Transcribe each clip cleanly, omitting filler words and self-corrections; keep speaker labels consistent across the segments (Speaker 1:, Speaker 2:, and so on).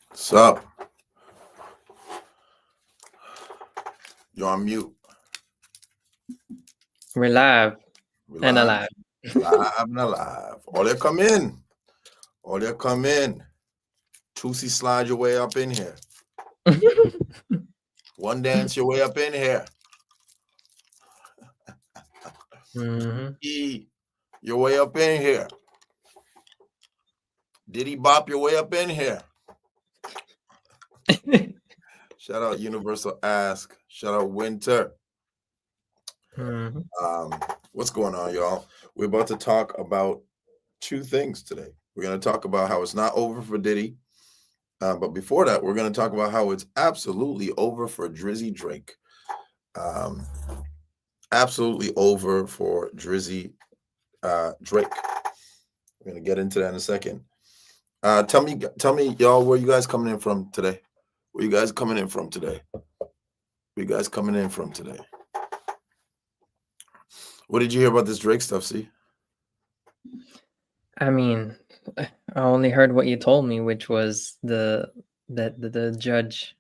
Speaker 1: What's up? You're on mute.
Speaker 2: We're live
Speaker 1: We're
Speaker 2: and
Speaker 1: live,
Speaker 2: alive.
Speaker 1: live and alive. All you come in. All you come in. Tootsie slide your way up in here. One dance your way up in here. E, your way up in here. Diddy bop your way up in here. Shout out Universal Ask. Shout out Winter. What's going on, y'all? We're about to talk about two things today. We're going to talk about how it's not over for Diddy. But before that, we're going to talk about how it's absolutely over for Drizzy Drake. Absolutely over for Drizzy Drake. We're going to get into that in a second. Tell me, y'all, where you guys coming in from today? Where you guys coming in from today? What did you hear about this Drake stuff, see?
Speaker 2: I mean, I only heard what you told me, which was that the judge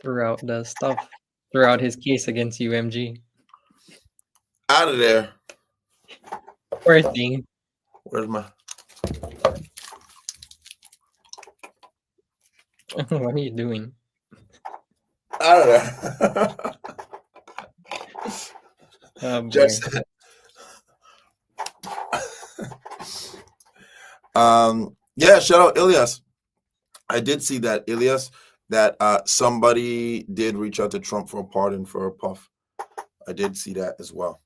Speaker 2: threw out the stuff, threw out his case against UMG.
Speaker 1: Out of there.
Speaker 2: Poor thing.
Speaker 1: Where's my...
Speaker 2: What are you doing?
Speaker 1: Out of there.
Speaker 2: Oh, boy.
Speaker 1: Just... yeah, shout out Ilyas. I did see that, Ilyas, that somebody did reach out to Trump for a pardon for Puff. I did see that as well.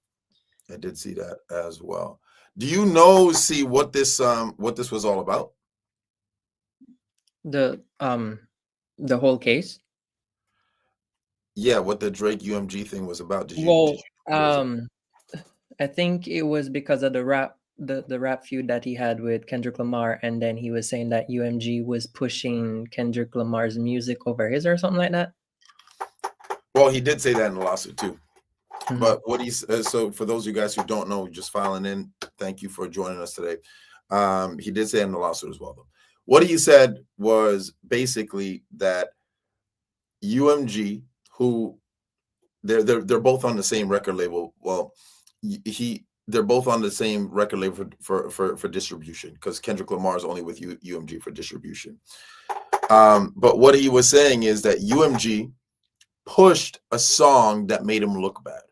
Speaker 1: Do you know, see, what this was all about?
Speaker 2: The whole case?
Speaker 1: Yeah, what the Drake UMG thing was about. Did you
Speaker 2: know I think it was because of the rap feud that he had with Kendrick Lamar, and then he was saying that UMG was pushing Kendrick Lamar's music over his or something like that.
Speaker 1: Well, he did say that in the lawsuit too. But what he's so for those of you guys who don't know, just filing in, thank you for joining us today. He did say in the lawsuit as well, though. What he said was basically that UMG, who they're both on the same record label. Well, they're both on the same record label for distribution, because Kendrick Lamar is only with UMG for distribution. But what he was saying is that UMG pushed a song that made him look bad.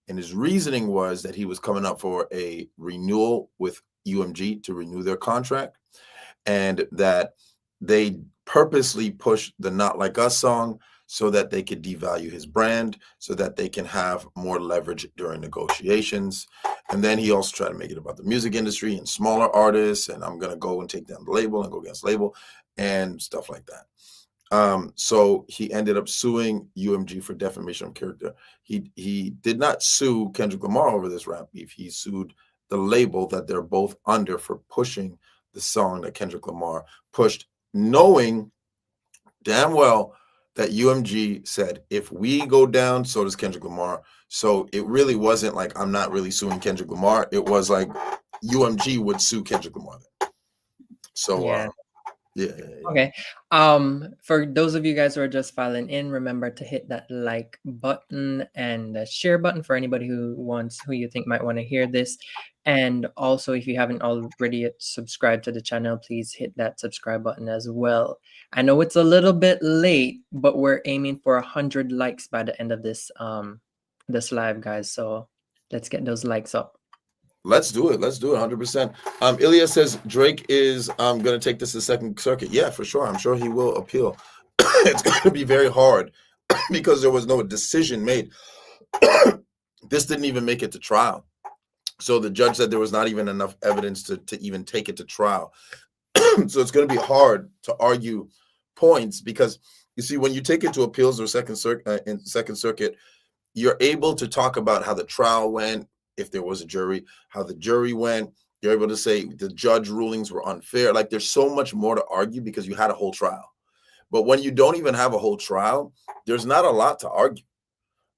Speaker 1: And his reasoning was that he was coming up for a renewal with UMG to renew their contract, and that they purposely pushed the Not Like Us song so that they could devalue his brand, so that they can have more leverage during negotiations. And then he also tried to make it about the music industry and smaller artists, and I'm going to go and take down the label and go against label and stuff like that. So he ended up suing UMG for defamation of character. He did not sue Kendrick Lamar over this rap beef. He sued the label that they're both under for pushing the song that Kendrick Lamar pushed, knowing damn well that UMG said, if we go down, so does Kendrick Lamar. So it really wasn't like, I'm not really suing Kendrick Lamar. It was like UMG would sue Kendrick Lamar. So
Speaker 2: yeah.
Speaker 1: Yeah.
Speaker 2: Okay. For those of you guys who are just filing in, remember to hit that like button and the share button for anybody who you think might want to hear this. And also, if you haven't already subscribed to the channel, please hit that subscribe button as well. I know it's a little bit late, but we're aiming for 100 likes by the end of this live, guys. So let's get those likes up.
Speaker 1: Let's do it 100%. Ilya says Drake is going to take this to Second Circuit. Yeah, for sure. I'm sure he will appeal. It's going to be very hard because there was no decision made. This didn't even make it to trial. So the judge said there was not even enough evidence to even take it to trial. So it's going to be hard to argue points, because you see, when you take it to appeals or Second Circuit, you're able to talk about how the trial went, if there was a jury, how the jury went. You're able to say the judge rulings were unfair. Like, there's so much more to argue because you had a whole trial. But when you don't even have a whole trial, there's not a lot to argue.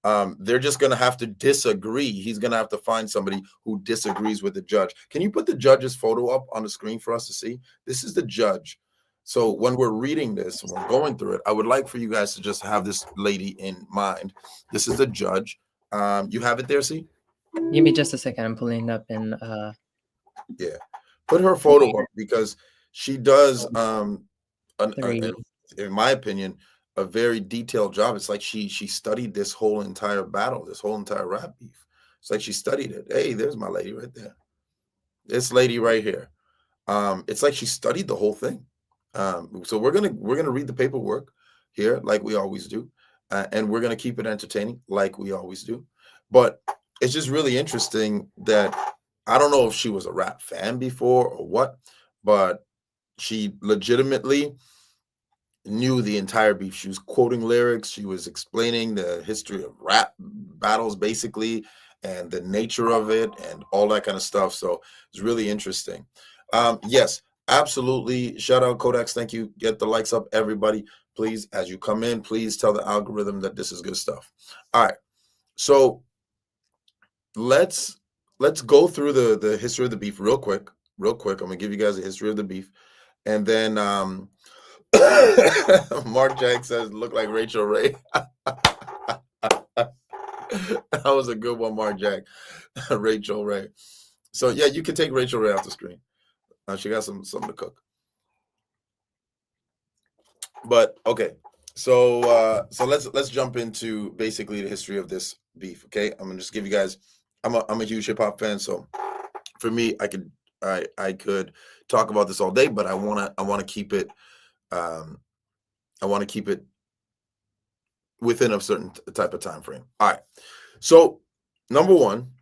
Speaker 1: They're just going to have to disagree. He's going to have to find somebody who disagrees with the judge. Can you put the judge's photo up on the screen for us to see? This is the judge. So when we're reading this, when we're going through it, I would like for you guys to just have this lady in mind. This is the judge. You have it there, see?
Speaker 2: Give me just a second. I'm pulling it up in
Speaker 1: Yeah. Put her photo up because she does,
Speaker 2: three.
Speaker 1: in my opinion, a very detailed job. It's like she studied this whole entire battle, this whole entire rap beef. It's like she studied it. Hey, there's my lady right there. This lady right here. It's like she studied the whole thing. So we're gonna read the paperwork here like we always do, and we're gonna keep it entertaining like we always do. But it's just really interesting that I don't know if she was a rap fan before or what, but she legitimately knew the entire beef. She was quoting lyrics. She was explaining the history of rap battles, basically, and the nature of it, and all that kind of stuff. So it's really interesting. Yes, absolutely. Shout out Kodaks. Thank you. Get the likes up, everybody. Please, as you come in, please tell the algorithm that this is good stuff. All right. So let's go through the history of the beef real quick. Real quick. I'm gonna give you guys a history of the beef, and then Mark Jack says, look like Rachel Ray. That was a good one, Mark Jack. Rachel Ray. So yeah, you can take Rachel Ray off the screen. She got something to cook. But okay, so let's jump into basically the history of this beef. Okay, I'm gonna just give you guys. I'm a huge hip hop fan, so for me, I could talk about this all day, but I wanna keep it. I want to keep it within a certain type of time frame. All right. So, number one,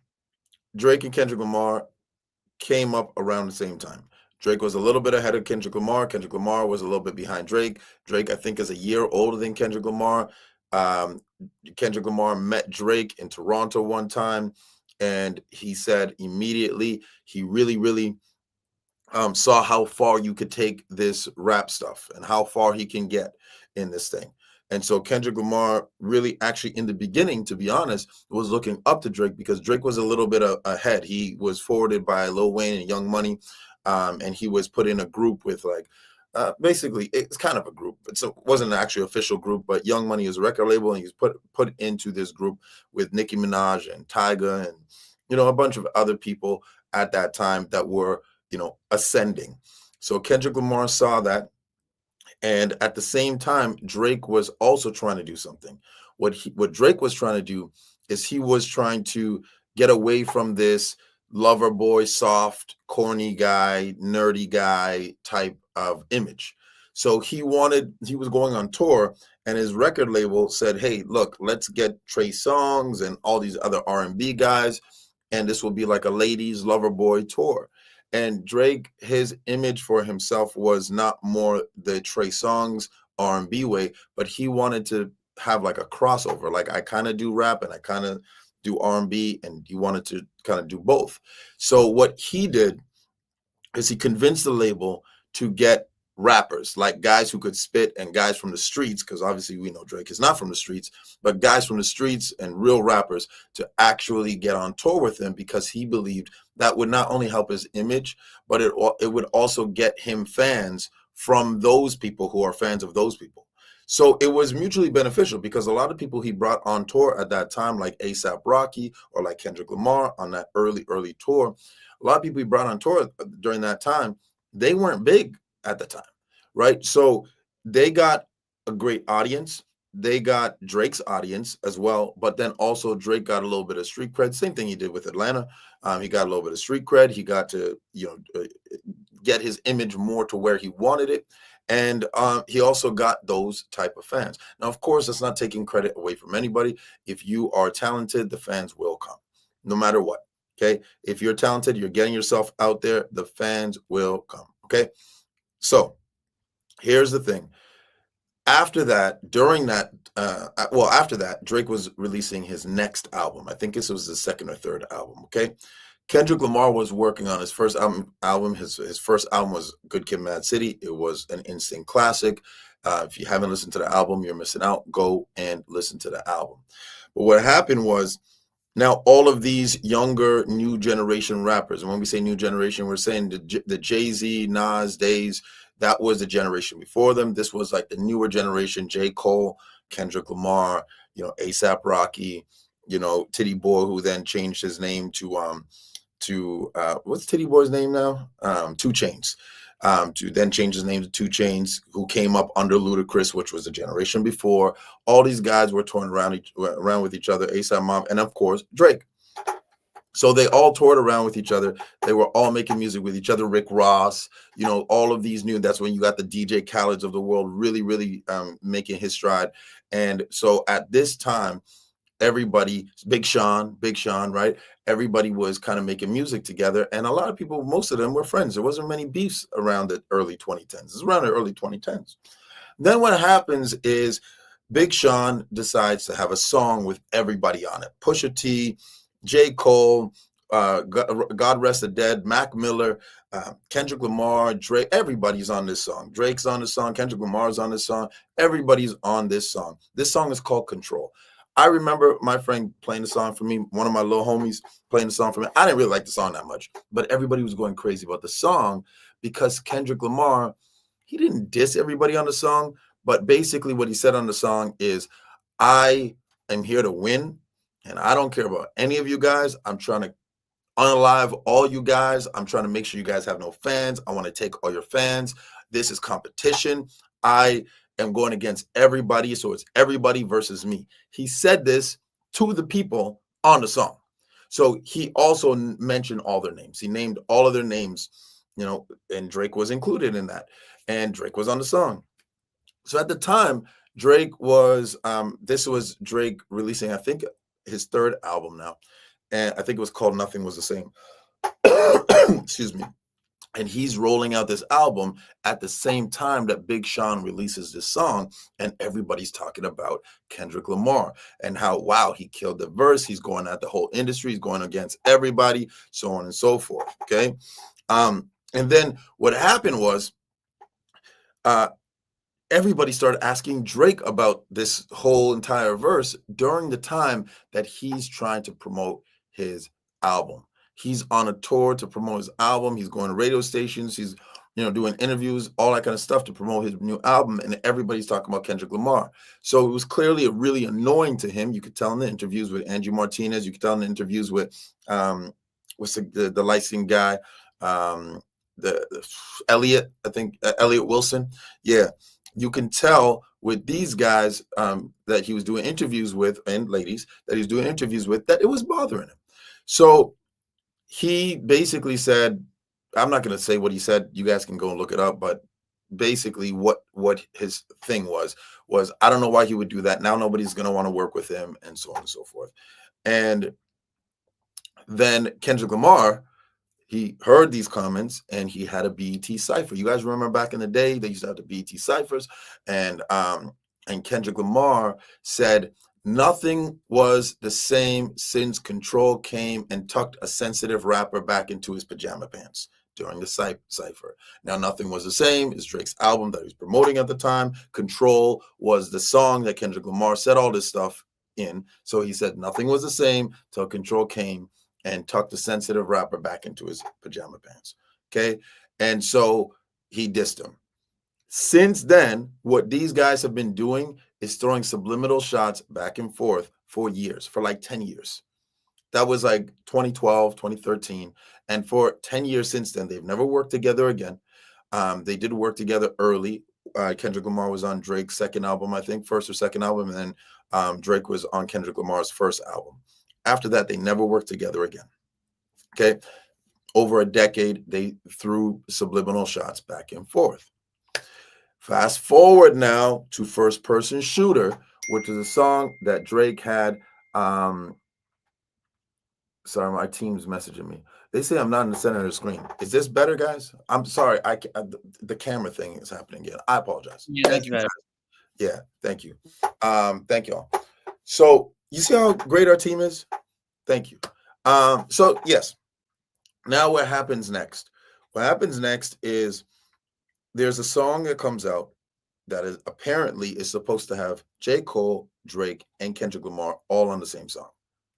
Speaker 1: Drake and Kendrick Lamar came up around the same time. Drake was a little bit ahead of Kendrick Lamar. Kendrick Lamar was a little bit behind Drake. Drake, I think, is a year older than Kendrick Lamar. Kendrick Lamar met Drake in Toronto one time, and he said immediately he really saw how far you could take this rap stuff and how far he can get in this thing. And so Kendrick Lamar really actually in the beginning, to be honest, was looking up to Drake because Drake was a little bit ahead. He was forwarded by Lil Wayne and Young Money, and he was put in a group with like, basically it's kind of a group. It wasn't an actually official group, but Young Money is a record label, and he was put into this group with Nicki Minaj and Tyga and a bunch of other people at that time that were ascending. So Kendrick Lamar saw that. And at the same time, Drake was also trying to do something. What Drake was trying to do is he was trying to get away from this lover boy, soft, corny guy, nerdy guy type of image. So he was going on tour, and his record label said, hey, look, let's get Trey Songz and all these other R&B guys, and this will be like a ladies lover boy tour. And Drake, his image for himself was not more the Trey Songz R&B way, but he wanted to have like a crossover. Like I kind of do rap and I kind of do R&B, and he wanted to kind of do both. So what he did is he convinced the label to get rappers, like guys who could spit and guys from the streets, because obviously we know Drake is not from the streets, but guys from the streets and real rappers to actually get on tour with him, because he believed that would not only help his image, but it would also get him fans from those people who are fans of those people. So it was mutually beneficial, because a lot of people he brought on tour at that time, like A$AP Rocky or like Kendrick Lamar on that early tour, a lot of people he brought on tour during that time, they weren't big at the time, right? So they got a great audience. They got Drake's audience as well, but then also Drake got a little bit of street cred. Same thing he did with Atlanta. He got a little bit of street cred. He got to get his image more to where he wanted it, and he also got those type of fans. Now, of course, that's not taking credit away from anybody. If you are talented, the fans will come, no matter what. Okay, if you're talented, you're getting yourself out there, the fans will come. Okay, so here's the thing. After that, after that, Drake was releasing his next album. I think this was the second or third album. Okay, Kendrick Lamar was working on his first album. His first album was Good Kid, Mad City. It was an instant classic. If you haven't listened to the album, you're missing out. Go and listen to the album. But what happened was, now all of these younger new generation rappers, and when we say new generation, we're saying the Jay-Z, Nas days, that was the generation before them. This was like the newer generation: J. Cole, Kendrick Lamar, ASAP Rocky, Titty Boy, who then changed his name to what's Titty Boy's name now? 2 Chainz. To then change his name to 2 Chainz, who came up under Ludacris, which was the generation before. All these guys were touring around with each other, ASAP Mob, and of course Drake. So they all toured around with each other. They were all making music with each other. Rick Ross, all of these new. That's when you got the DJ Khaled's of the world really, really making his stride. And so at this time, everybody, Big Sean, right? Everybody was kind of making music together. And a lot of people, most of them were friends. There wasn't many beefs around the early 2010s. It's around the early 2010s. Then what happens is Big Sean decides to have a song with everybody on it. Pusha T, J. Cole, God Rest the Dead, Mac Miller, Kendrick Lamar, Drake. Everybody's on this song. Drake's on this song. Kendrick Lamar's on this song. Everybody's on this song. This song is called Control. I remember my friend playing the song for me, one of my little homies playing the song for me. I didn't really like the song that much, but everybody was going crazy about the song because Kendrick Lamar, he didn't diss everybody on the song, but basically what he said on the song is, I am here to win, and I don't care about any of you guys. I'm trying to unalive all you guys. I'm trying to make sure you guys have no fans. I want to take all your fans. This is competition. I am going against everybody, so it's everybody versus me. He said this to the people on the song. So he also mentioned all their names. He named all of their names, and Drake was included in that. And Drake was on the song. So at the time, Drake was, this was Drake releasing, I think, his 3rd album now. And I think it was called Nothing Was the Same. Excuse me. And he's rolling out this album at the same time that Big Sean releases this song. And everybody's talking about Kendrick Lamar and how, wow, he killed the verse. He's going at the whole industry. He's going against everybody, so on and so forth. Okay. And then what happened was, everybody started asking Drake about this whole entire verse during the time that he's trying to promote his album. He's on a tour to promote his album. He's going to radio stations. He's, doing interviews, all that kind of stuff to promote his new album. And everybody's talking about Kendrick Lamar. So it was clearly really annoying to him. You could tell in the interviews with Angie Martinez. You could tell in the interviews with the light-skinned guy, the Elliot, I think, Elliot Wilson. Yeah. You can tell with these guys that he was doing interviews with, and ladies that he was doing interviews with, that it was bothering him. So he basically said, I'm not going to say what he said. You guys can go and look it up. But basically what his thing was, I don't know why he would do that. Now nobody's going to want to work with him, and so on and so forth. And then Kendrick Lamar, he heard these comments and he had a BET cipher. You guys remember back in the day, they used to have the BET ciphers, and Kendrick Lamar said, nothing was the same since Control came and tucked a sensitive rapper back into his pajama pants during the cipher. Now, Nothing Was the Same is Drake's album that he was promoting at the time. Control was the song that Kendrick Lamar said all this stuff in. So he said nothing was the same till Control came and tucked the sensitive rapper back into his pajama pants. Okay. And so he dissed him. Since then, what these guys have been doing is throwing subliminal shots back and forth for years, for like 10 years. That was like 2012, 2013. And for 10 years since then, they've never worked together again. They did work together early. Kendrick Lamar was on Drake's 2nd album, I think, 1st or 2nd album. And then Drake was on Kendrick Lamar's 1st album. After that, they never worked together again. Okay. Over a decade, they threw subliminal shots back and forth. Fast forward now to First Person Shooter, which is a song that Drake had. Sorry, my team's messaging me. They say I'm not in the center of the screen. Is this better, guys? I'm sorry. The camera thing is happening again. I apologize.
Speaker 2: Yeah,
Speaker 1: thank you,
Speaker 2: better.
Speaker 1: guys. Yeah, thank you. Thank y'all. So you see how great our team is? Thank you. So yes. Now what happens next? What happens next is there's a song that comes out that is apparently is supposed to have J. Cole, Drake, and Kendrick Lamar all on the same song.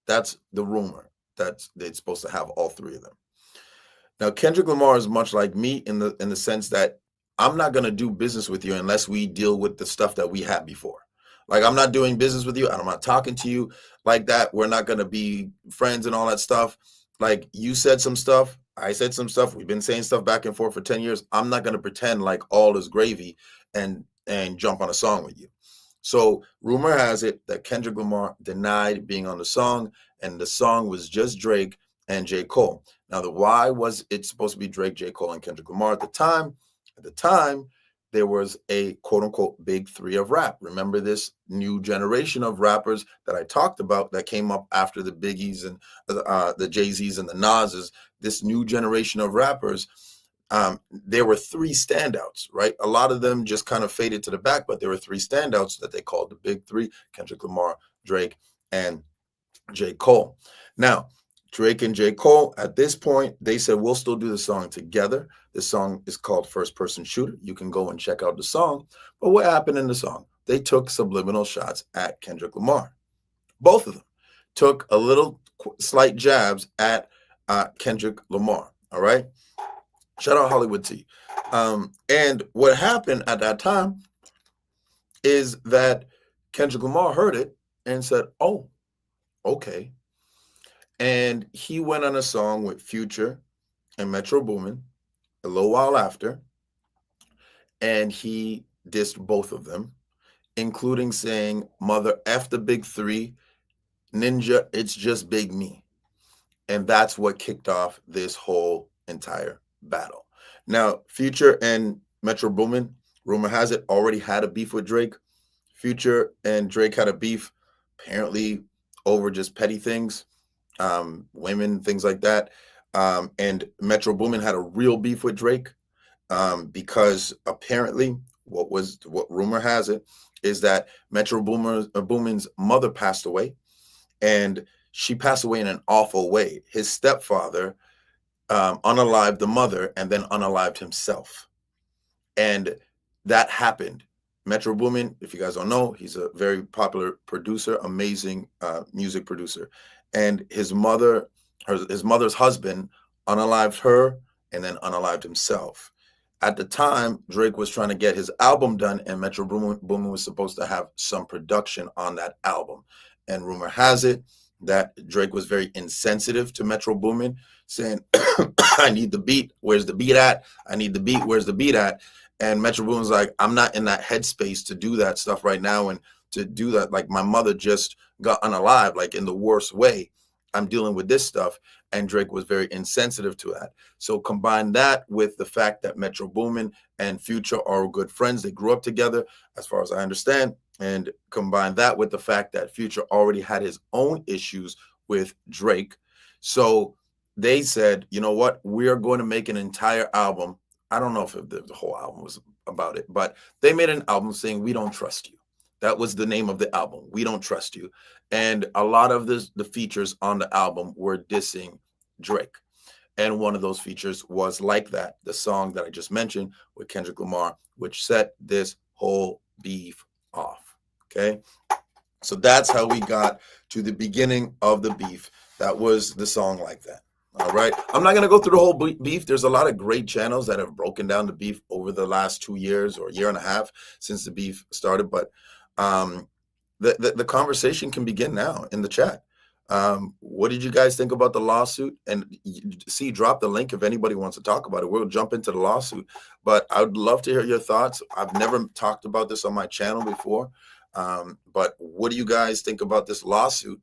Speaker 1: That's the rumor. That's they're supposed to have all three of them. Now, Kendrick Lamar is much like me in the sense that I'm not gonna do business with you unless we deal with the stuff that we had before. Like I'm not doing business with you, and I'm not talking to you like that. We're not gonna be friends and all that stuff. Like you said some stuff, I said some stuff. We've been saying stuff back and forth for 10 years. I'm not gonna pretend like all is gravy and jump on a song with you. So rumor has it that Kendrick Lamar denied being on the song, and the song was just Drake and J. Cole. Now, the why was it supposed to be Drake, J. Cole, and Kendrick Lamar at the time? At the time, there was a quote unquote big three of rap. Remember this new generation of rappers that I talked about that came up after the Biggies and the Jay-Z's and the Nas's, this new generation of rappers. There were three standouts, right? A lot of them just kind of faded to the back, but there were three standouts that they called the big three: Kendrick Lamar, Drake, and J. Cole. Now, Drake and J. Cole, at this point, they said, we'll still do the song together. This song is called First Person Shooter. You can go and check out the song. But what happened in the song? They took subliminal shots at Kendrick Lamar. Both of them took a little slight jabs at Kendrick Lamar. All right. Shout out Hollywood T. And what happened at that time is that Kendrick Lamar heard it and said, oh, okay. And he went on a song with Future and Metro Boomin a little while after, and he dissed both of them, including saying, "Mother F the big three, Ninja, it's just Big Me." And that's what kicked off this whole entire battle. Now, Future and Metro Boomin, rumor has it, already had a beef with Drake. Future and Drake had a beef, apparently over just petty things. Women, things like that. And Metro Boomin had a real beef with Drake because apparently what rumor has it is that Metro Boomin's mother passed away, and she passed away in an awful way. His stepfather unalived the mother and then unalived himself. And that happened. Metro Boomin, if you guys don't know, he's a very popular producer, amazing music producer. And his mother's husband unalived her and then unalived himself. At the time, Drake was trying to get his album done, and Metro Boomin was supposed to have some production on that album. And rumor has it that Drake was very insensitive to Metro Boomin, saying, I need the beat. Where's the beat at? I need the beat. Where's the beat at? And Metro Boomin's like, I'm not in that headspace to do that stuff right now. And to do that, like my mother just got unalived, like in the worst way. I'm dealing with this stuff. And Drake was very insensitive to that. So combine that with the fact that Metro Boomin and Future are good friends. They grew up together, as far as I understand. And combine that with the fact that Future already had his own issues with Drake. So they said, you know what? We are going to make an entire album. I don't know if the whole album was about it, but they made an album saying, we don't trust you. That was the name of the album. We don't trust you. And a lot of the features on the album were dissing Drake. And one of those features was Like That, the song that I just mentioned with Kendrick Lamar, which set this whole beef off. Okay. So that's how we got to the beginning of the beef. That was the song Like That. All right. I'm not going to go through the whole beef. There's a lot of great channels that have broken down the beef over the last 2 years or year and a half since the beef started. But the conversation can begin now in the chat. What did you guys think about the lawsuit? And see, drop the link if anybody wants to talk about it. We'll jump into the lawsuit. But I would love to hear your thoughts. I've never talked about this on my channel before. But what do you guys think about this lawsuit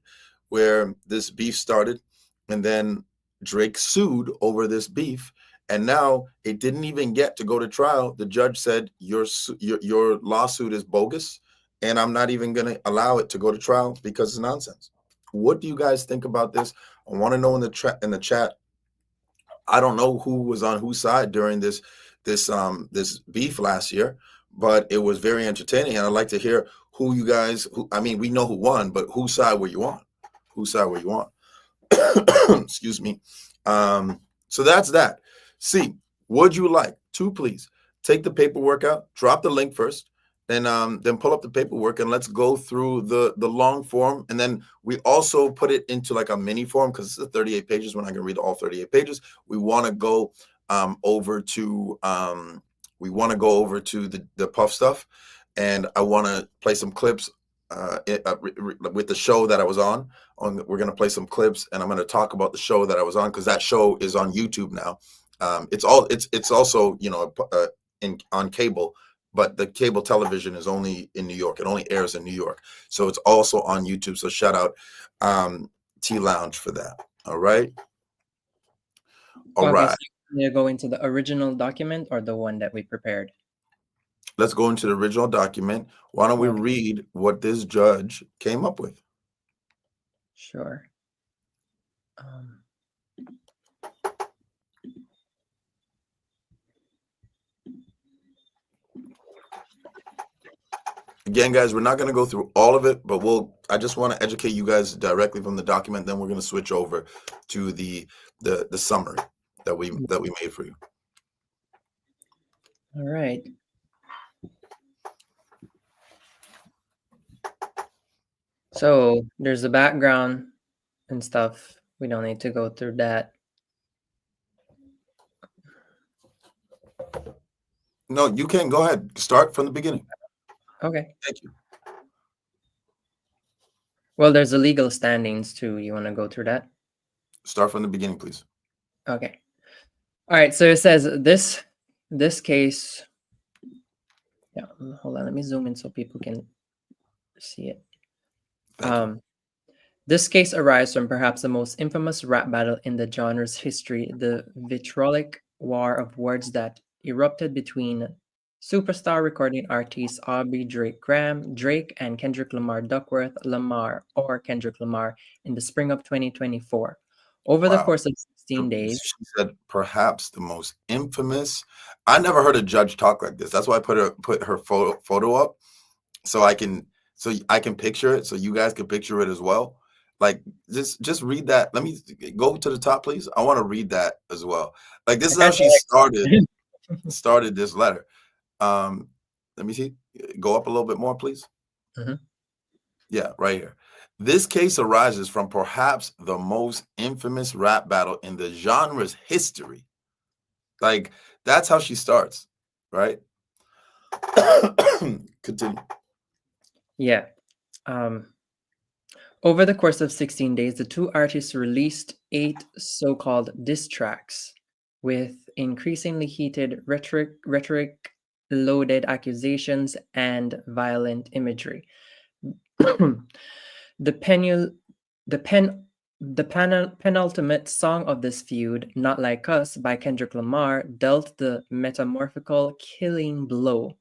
Speaker 1: where this beef started and then Drake sued over this beef, and now it didn't even get to go to trial? The judge said your lawsuit is bogus, and I'm not even going to allow it to go to trial because it's nonsense. What do you guys think about this? I want to know in the chat. I don't know who was on whose side during this beef last year, but it was very entertaining, and I'd like to hear who you guys. I mean, we know who won, but whose side were you on? Whose side were you on? Excuse me. So that's that. See, would you like to please take the paperwork out, drop the link first, and then pull up the paperwork and let's go through the long form. And then we also put it into like a mini form because it's 38 pages. We're not going to read all 38 pages. We want to go over to the puff stuff, and I want to play some clips with the show that I was on. We're going to play some clips, and I'm going to talk about the show that I was on because that show is on YouTube now. It's also on cable, but the cable television is only in New York. It only airs in New York, so it's also on YouTube. So shout out T Lounge for that. All right.
Speaker 2: Okay, so you go into the original document or the one that we prepared?
Speaker 1: Let's go into the original document. Why don't we read what this judge came up with?
Speaker 2: Sure.
Speaker 1: Again, guys, we're not going to go through all of it, but I just want to educate you guys directly from the document. Then we're going to switch over to the summary that we made for you.
Speaker 2: All right. So there's the background and stuff. We don't need to go through that.
Speaker 1: No, you can go ahead. Start from the beginning.
Speaker 2: Okay.
Speaker 1: Thank you.
Speaker 2: Well, there's the legal standings too. You want to go through that?
Speaker 1: Start from the beginning, please.
Speaker 2: Okay. All right. So it says this case. Yeah. Hold on. Let me zoom in so people can see it. This case arises from perhaps the most infamous rap battle in the genre's history, the vitriolic war of words that erupted between superstar recording artists Aubrey Drake Graham, Drake, and Kendrick Lamar Duckworth Lamar, or Kendrick Lamar, in the spring of 2024. Over the course of 16 days.
Speaker 1: She said perhaps the most infamous. I never heard a judge talk like this. That's why I put her photo up so I can picture it, so you guys can picture it as well. Like just read that. Let me go to the top, please. I want to read that as well. Like this is how she started this letter. Let me see. Go up a little bit more, please.
Speaker 2: Mm-hmm.
Speaker 1: Yeah, right here. This case arises from perhaps the most infamous rap battle in the genre's history. Like that's how she starts, right? Continue.
Speaker 2: Yeah. Over the course of 16 days, the two artists released 8 so-called diss tracks with increasingly heated rhetoric-loaded accusations and violent imagery. The penultimate song of this feud, Not Like Us by Kendrick Lamar, dealt the metamorphical killing blow.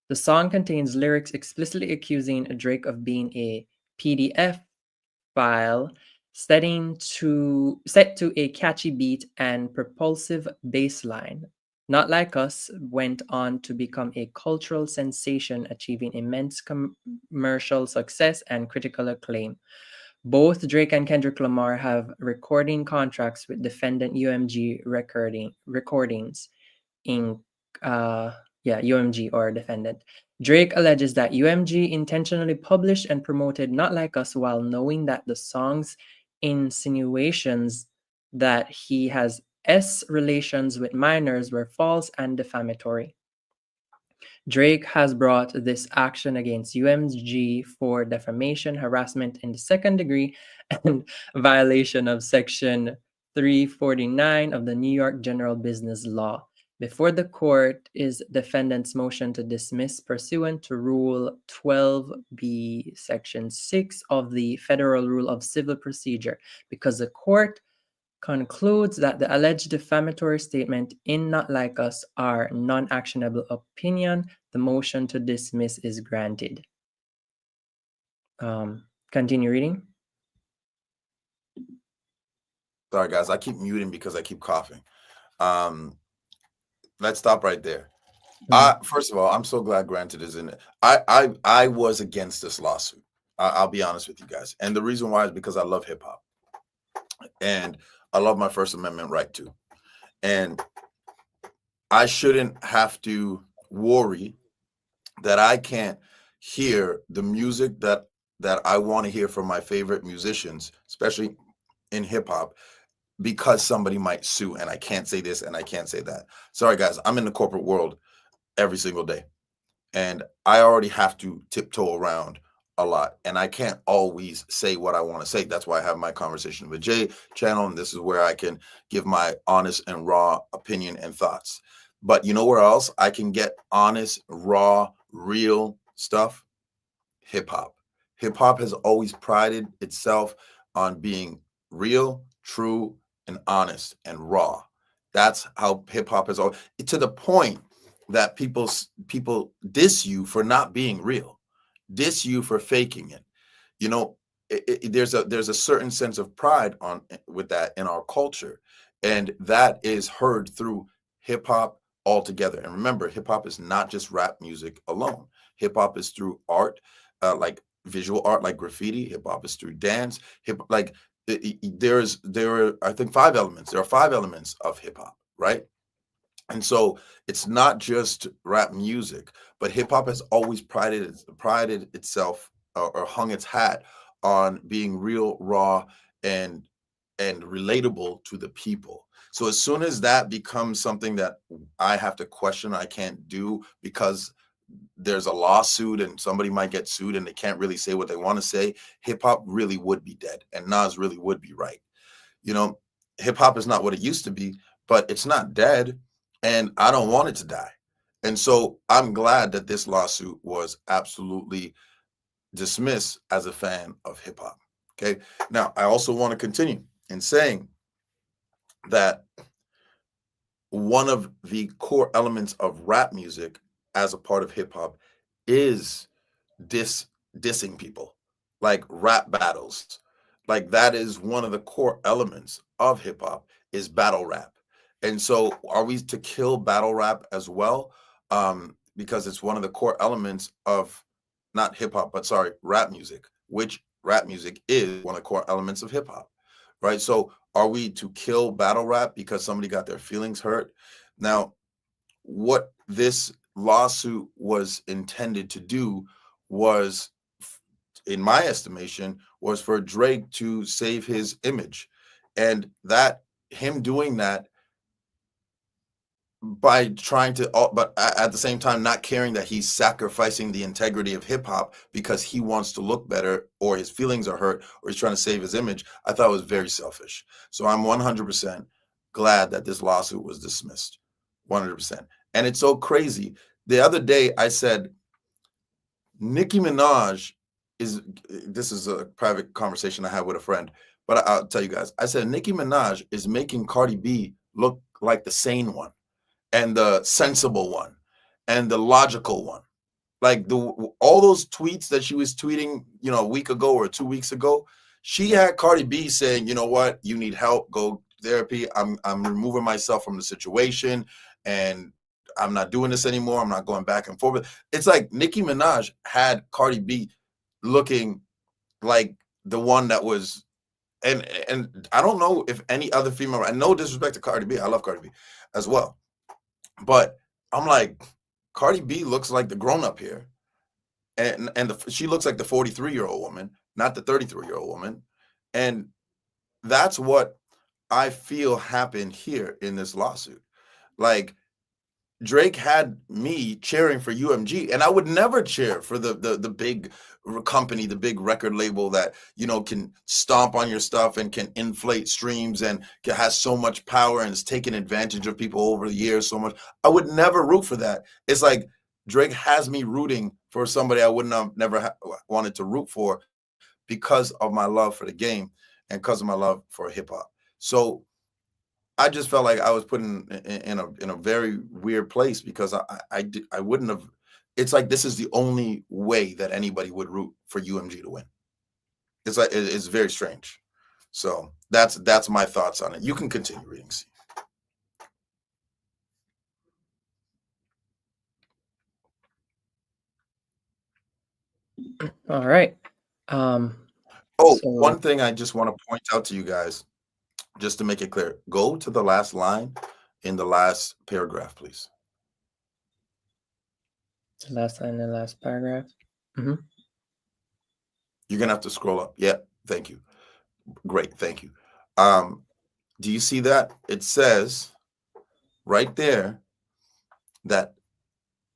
Speaker 2: The song contains lyrics explicitly accusing Drake of being a PDF file set to a catchy beat and propulsive bass line. Not Like Us went on to become a cultural sensation, achieving immense commercial success and critical acclaim. Both Drake and Kendrick Lamar have recording contracts with defendant UMG Recordings Inc. UMG or defendant. Drake alleges that UMG intentionally published and promoted Not Like Us while knowing that the song's insinuations that he has relations with minors were false and defamatory. Drake has brought this action against UMG for defamation, harassment in the second degree, and violation of Section 349 of the New York General Business Law. Before the court is defendant's motion to dismiss pursuant to Rule 12B, Section 6 of the Federal Rule of Civil Procedure, because the court concludes that the alleged defamatory statement in Not Like Us are non-actionable opinion. The motion to dismiss is granted. Continue reading.
Speaker 1: Sorry, guys. I keep muting because I keep coughing. Let's stop right there. First of all, I'm so glad Granted is in it. I was against this lawsuit. I'll be honest with you guys. And the reason why is because I love hip hop. And I love my First Amendment right too. And I shouldn't have to worry that I can't hear the music that I want to hear from my favorite musicians, especially in hip hop, because somebody might sue and I can't say this and I can't say that. Sorry guys, I'm in the corporate world every single day, and I already have to tiptoe around a lot, and I can't always say what I want to say. That's why I have my conversation with Jay channel, and this is where I can give my honest and raw opinion and thoughts. But you know where else I can get honest, raw, real stuff? Hip hop. Hip hop has always prided itself on being real, true, and honest and raw. That's how hip hop is all, to the point that people diss you for not being real, diss you for faking it. You know, there's a certain sense of pride on with that in our culture, and that is heard through hip hop altogether. And remember, hip hop is not just rap music alone. Hip hop is through art, like visual art, like graffiti. Hip hop is through dance. Hip like there are, I think, five elements. There are five elements of hip hop, right? And so it's not just rap music, but hip hop has always prided itself, or hung its hat on being real, raw, and relatable to the people. So as soon as that becomes something that I have to question, I can't do because there's a lawsuit and somebody might get sued and they can't really say what they want to say, hip hop really would be dead, and Nas really would be right. You know, hip hop is not what it used to be, but it's not dead, and I don't want it to die. And so I'm glad that this lawsuit was absolutely dismissed as a fan of hip hop. Okay. Now, I also want to continue in saying that one of the core elements of rap music as a part of hip hop is dissing people, like rap battles. Like that is one of the core elements of hip hop, is battle rap. And so are we to kill battle rap as well? Because it's one of the core elements of, not hip hop, but sorry, rap music, which rap music is one of the core elements of hip hop, right? So are we to kill battle rap because somebody got their feelings hurt? Now, what this lawsuit was intended to do was, in my estimation, was for Drake to save his image. And that, him doing that by trying to, but at the same time, not caring that he's sacrificing the integrity of hip hop because he wants to look better, or his feelings are hurt, or he's trying to save his image, I thought was very selfish. So I'm 100% glad that this lawsuit was dismissed. 100%. And it's so crazy. The other day I said, Nicki Minaj is, this is a private conversation I had with a friend, but I'll tell you guys, I said, Nicki Minaj is making Cardi B look like the sane one, and the sensible one, and the logical one. Like all those tweets that she was tweeting, a week ago or 2 weeks ago, she had Cardi B saying, "You know what? You need help. Go therapy. I'm removing myself from the situation, and I'm not doing this anymore. I'm not going back and forth." It's like Nicki Minaj had Cardi B looking like the one that was, and I don't know if any other female. And no disrespect to Cardi B, I love Cardi B as well, but I'm like, Cardi B looks like the grown up here, and she looks like the 43-year-old woman, not the 33-year-old woman, and that's what I feel happened here in this lawsuit. Like, Drake had me cheering for UMG, and I would never cheer for the big company, the big record label that can stomp on your stuff and can inflate streams and has so much power and has taken advantage of people over the years so much. I would never root for that. It's like Drake has me rooting for somebody I wouldn't have never wanted to root for because of my love for the game and because of my love for hip hop. So I just felt like I was put in a very weird place because I wouldn't have. It's like this is the only way that anybody would root for UMG to win. It's like it's very strange. So that's my thoughts on it. You can continue reading. C.
Speaker 2: All right.
Speaker 1: Oh,
Speaker 2: So
Speaker 1: one thing I just want to point out to you guys, just to make it clear. Go to the last line in the last paragraph, please.
Speaker 2: The last line, the last paragraph. Mm-hmm.
Speaker 1: You're gonna have to scroll up. Yeah, thank you. Great, thank you. Do you see that? It says right there that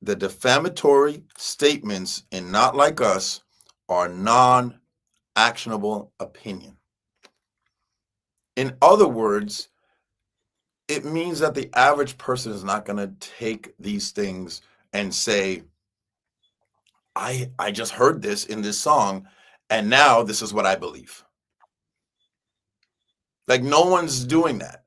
Speaker 1: the defamatory statements in Not Like Us are non-actionable opinion. In other words, it means that the average person is not going to take these things and say, I just heard this in this song, and now this is what I believe. Like, no one's doing that.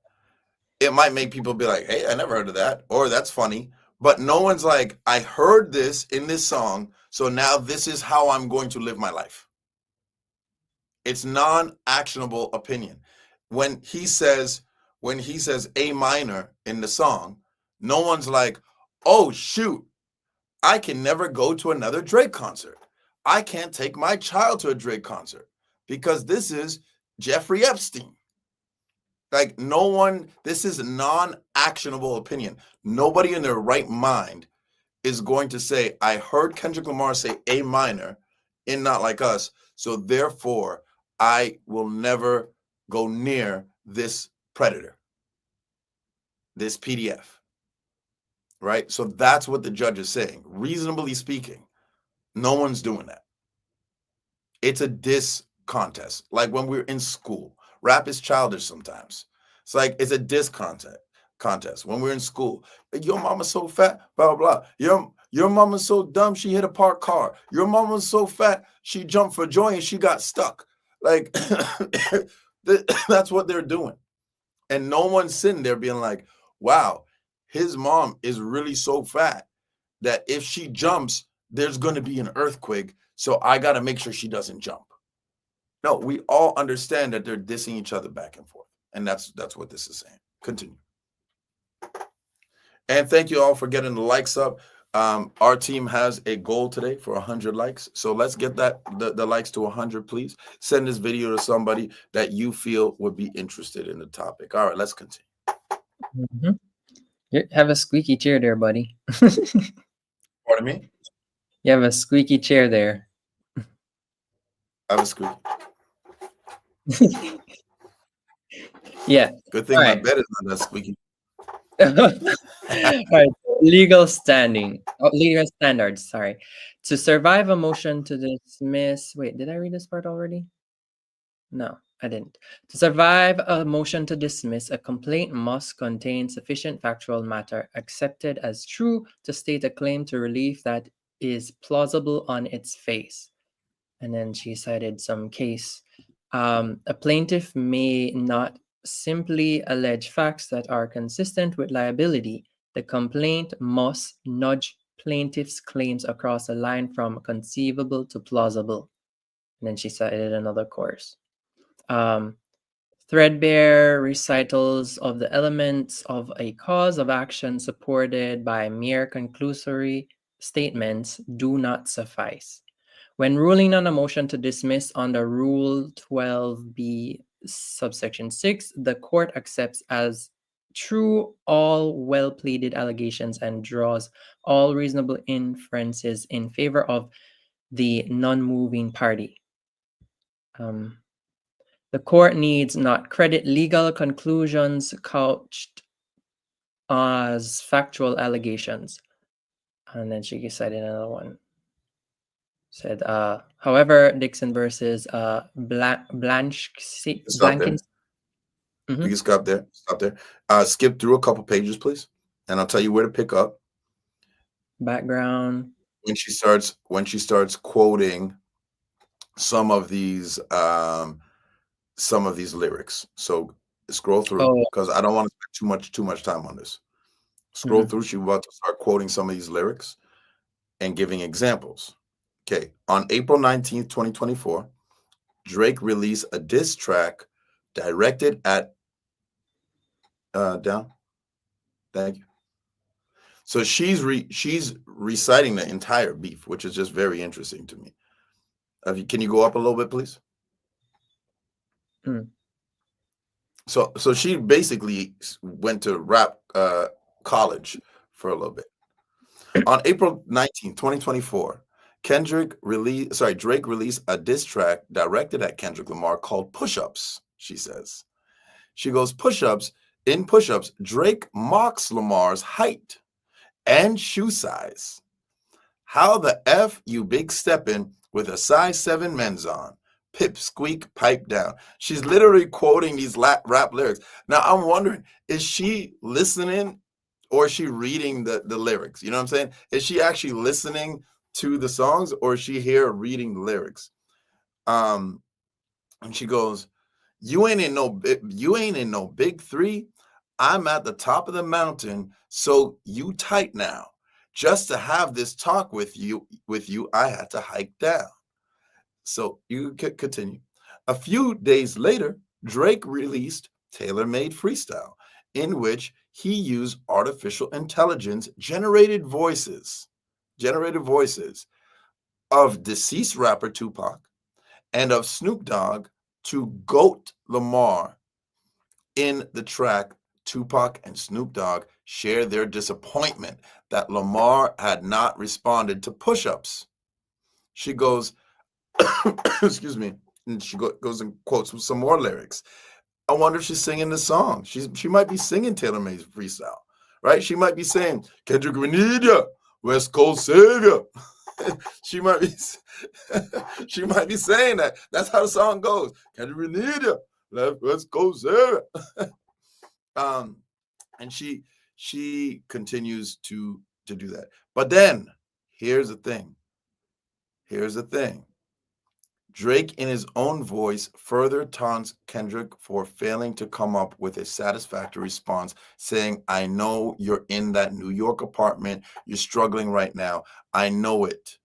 Speaker 1: It might make people be like, hey, I never heard of that, or that's funny. But no one's like, I heard this in this song, so now this is how I'm going to live my life. It's non-actionable opinion. When he says A minor in the song, no one's like, oh shoot, I can never go to another Drake concert. I can't take my child to a Drake concert because this is Jeffrey Epstein. Like, no one, this is non-actionable opinion. Nobody in their right mind is going to say, I heard Kendrick Lamar say A minor in Not Like Us, so therefore I will never go near this predator, this PDF, right? So that's what the judge is saying. Reasonably speaking, no one's doing that. It's a diss contest. Like when we're in school, rap is childish sometimes. It's like, it's a diss contest when we're in school. Like, your mama's so fat, blah, blah, blah. Your mama's so dumb, she hit a parked car. Your mama's so fat, she jumped for joy and she got stuck. Like, that's what they're doing. And no one's sitting there being like, wow, his mom is really so fat that if she jumps, there's going to be an earthquake. So I got to make sure she doesn't jump. No, we all understand that they're dissing each other back and forth. And that's what this is saying. Continue. And thank you all for getting the likes up. Our team has a goal today for 100 likes. So let's get the likes to 100, please. Send this video to somebody that you feel would be interested in the topic. All right, let's continue.
Speaker 2: Mm-hmm. You have a squeaky chair there, buddy.
Speaker 1: Pardon me?
Speaker 2: You have a squeaky chair there.
Speaker 1: I have a squeak.
Speaker 2: Yeah.
Speaker 1: Good thing my bed is not that squeaky.
Speaker 2: All right. Legal standards. Sorry. To survive a motion to dismiss. Wait, did I read this part already? No, I didn't. To survive a motion to dismiss, a complaint must contain sufficient factual matter accepted as true to state a claim to relief that is plausible on its face. And then she cited some case. A plaintiff may not simply allege facts that are consistent with liability. The complaint must nudge plaintiff's claims across a line from conceivable to plausible. And then she cited another course. Threadbare recitals of the elements of a cause of action supported by mere conclusory statements do not suffice. When ruling on a motion to dismiss under Rule 12b, subsection 6, the court accepts as true all well-pleaded allegations and draws all reasonable inferences in favor of the non-moving party. The court needs not credit legal conclusions couched as factual allegations. And then she cited another one. Said, however, Dixon versus Blanche.
Speaker 1: Stop there. You can stop there. Stop there. Skip through a couple pages, please, and I'll tell you where to pick up.
Speaker 2: Background.
Speaker 1: When she starts quoting some of these lyrics. So scroll through because I don't want to spend too much time on this. Scroll through. She's about to start quoting some of these lyrics and giving examples. Okay. On April 19th, 2024, Drake released a diss track directed at down. Thank you. So she's reciting the entire beef, which is just very interesting to me. Can you go up a little bit, please? So she basically went to rap college for a little bit. On April 19th, 2024, Drake released a diss track directed at Kendrick Lamar called Push Ups, she says. She goes, in Push Ups, Drake mocks Lamar's height and shoe size. How the F you big steppin' with a size 7 men's on? Pip squeak pipe down. She's literally quoting these rap lyrics. Now I'm wondering, is she listening or is she reading the lyrics? You know what I'm saying? Is she actually listening to the songs or is she here reading the lyrics? And she goes, you ain't in no big three. I'm at the top of the mountain, so you tight now. Just to have this talk with you, I had to hike down. So you can continue. A few days later, Drake released Tailor-Made Freestyle, in which he used artificial intelligence generated voices of deceased rapper Tupac and of Snoop Dogg to goat Lamar. In the track, Tupac and Snoop Dogg share their disappointment that Lamar had not responded to push-ups. She goes, excuse me, and she goes and quotes some more lyrics. I wonder if she's singing the song. She might be singing Tailor-Made Freestyle, right? She might be saying, Kendrick, we need ya, West Coast savior. she might be saying that. That's how the song goes. Kendrick, we need ya, West Coast savior. And she continues to do that. But then here's the thing. Drake, in his own voice, further taunts Kendrick for failing to come up with a satisfactory response, saying, I know you're in that New York apartment. You're struggling right now. I know it.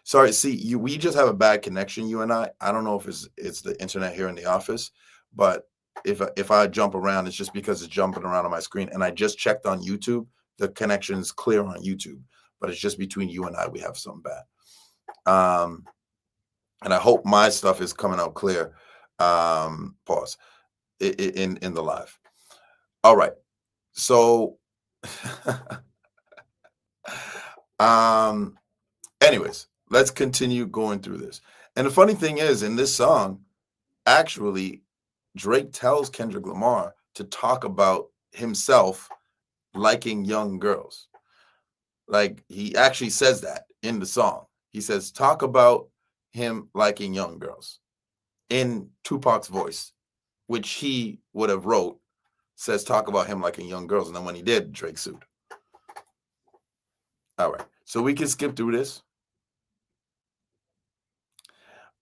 Speaker 1: Sorry, see, we just have a bad connection, you and I. I don't know if it's the internet here in the office, but if I jump around, it's just because it's jumping around on my screen. And I just checked on YouTube. The connection is clear on YouTube, but it's just between you and I. We have something bad. And I hope my stuff is coming out clear. Pause. In the live. All right. So, anyways, let's continue going through this. And the funny thing is, in this song, actually, Drake tells Kendrick Lamar to talk about himself liking young girls. Like, he actually says that in the song. He says, talk about him liking young girls in Tupac's voice, which he would have wrote, says talk about him liking young girls. And then when he did, Drake sued. All right. So we can skip through this.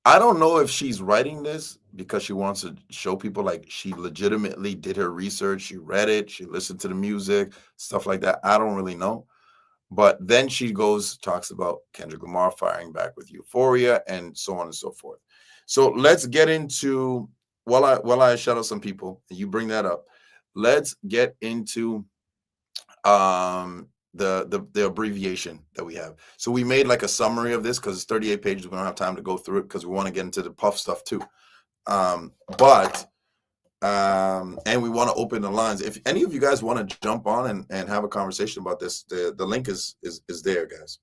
Speaker 1: I don't know if she's writing this because she wants to show people like she legitimately did her research. She read it. She listened to the music, stuff like that. I don't really know. But then she talks about Kendrick Lamar firing back with Euphoria and so on and so forth. So let's get into, while I shout out some people, and you bring that up, let's get into the abbreviation that we have. So we made like a summary of this because it's 38 pages. We don't have time to go through it because we want to get into the puff stuff too. And we want to open the lines. If any of you guys want to jump on and have a conversation about this, the link is there, guys.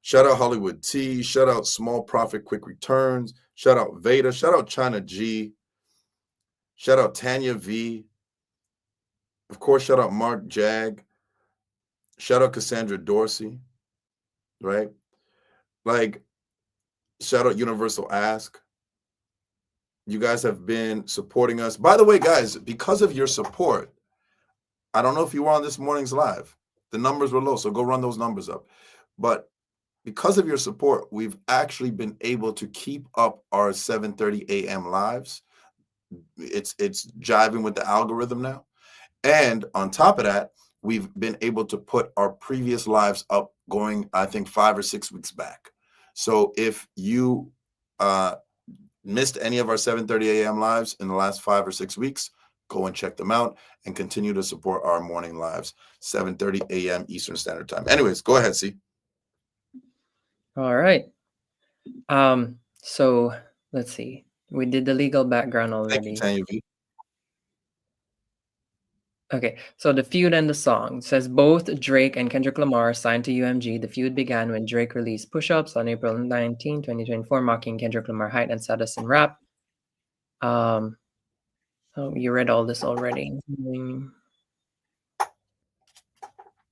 Speaker 1: Shout out Hollywood T. Shout out Small Profit Quick Returns. Shout out Veda. Shout out China G. Shout out Tanya V. Of course, shout out Mark Jag. Shout out Cassandra Dorsey. Right? Like, shout out Universal Ask. You guys have been supporting us. By the way, guys, because of your support, I don't know if you were on this morning's live. The numbers were low, so go run those numbers up. But because of your support, we've actually been able to keep up our 7:30 a.m. lives. It's jiving with the algorithm now. And on top of that, we've been able to put our previous lives up going, I think, 5 or 6 weeks back. So if you missed any of our 7:30 a.m. lives in the last 5 or 6 weeks, go and check them out and continue to support our morning lives, 7:30 a.m. Eastern Standard Time. Anyways, go ahead, C.
Speaker 2: All right. So let's see. We did the legal background already.
Speaker 1: Thank you, Tanya V.
Speaker 2: Okay, so the feud and the song says both Drake and Kendrick Lamar signed to UMG. The feud began when Drake released Push Ups on April 19, 2024, mocking Kendrick Lamar height and status in rap. Oh, you read all this already.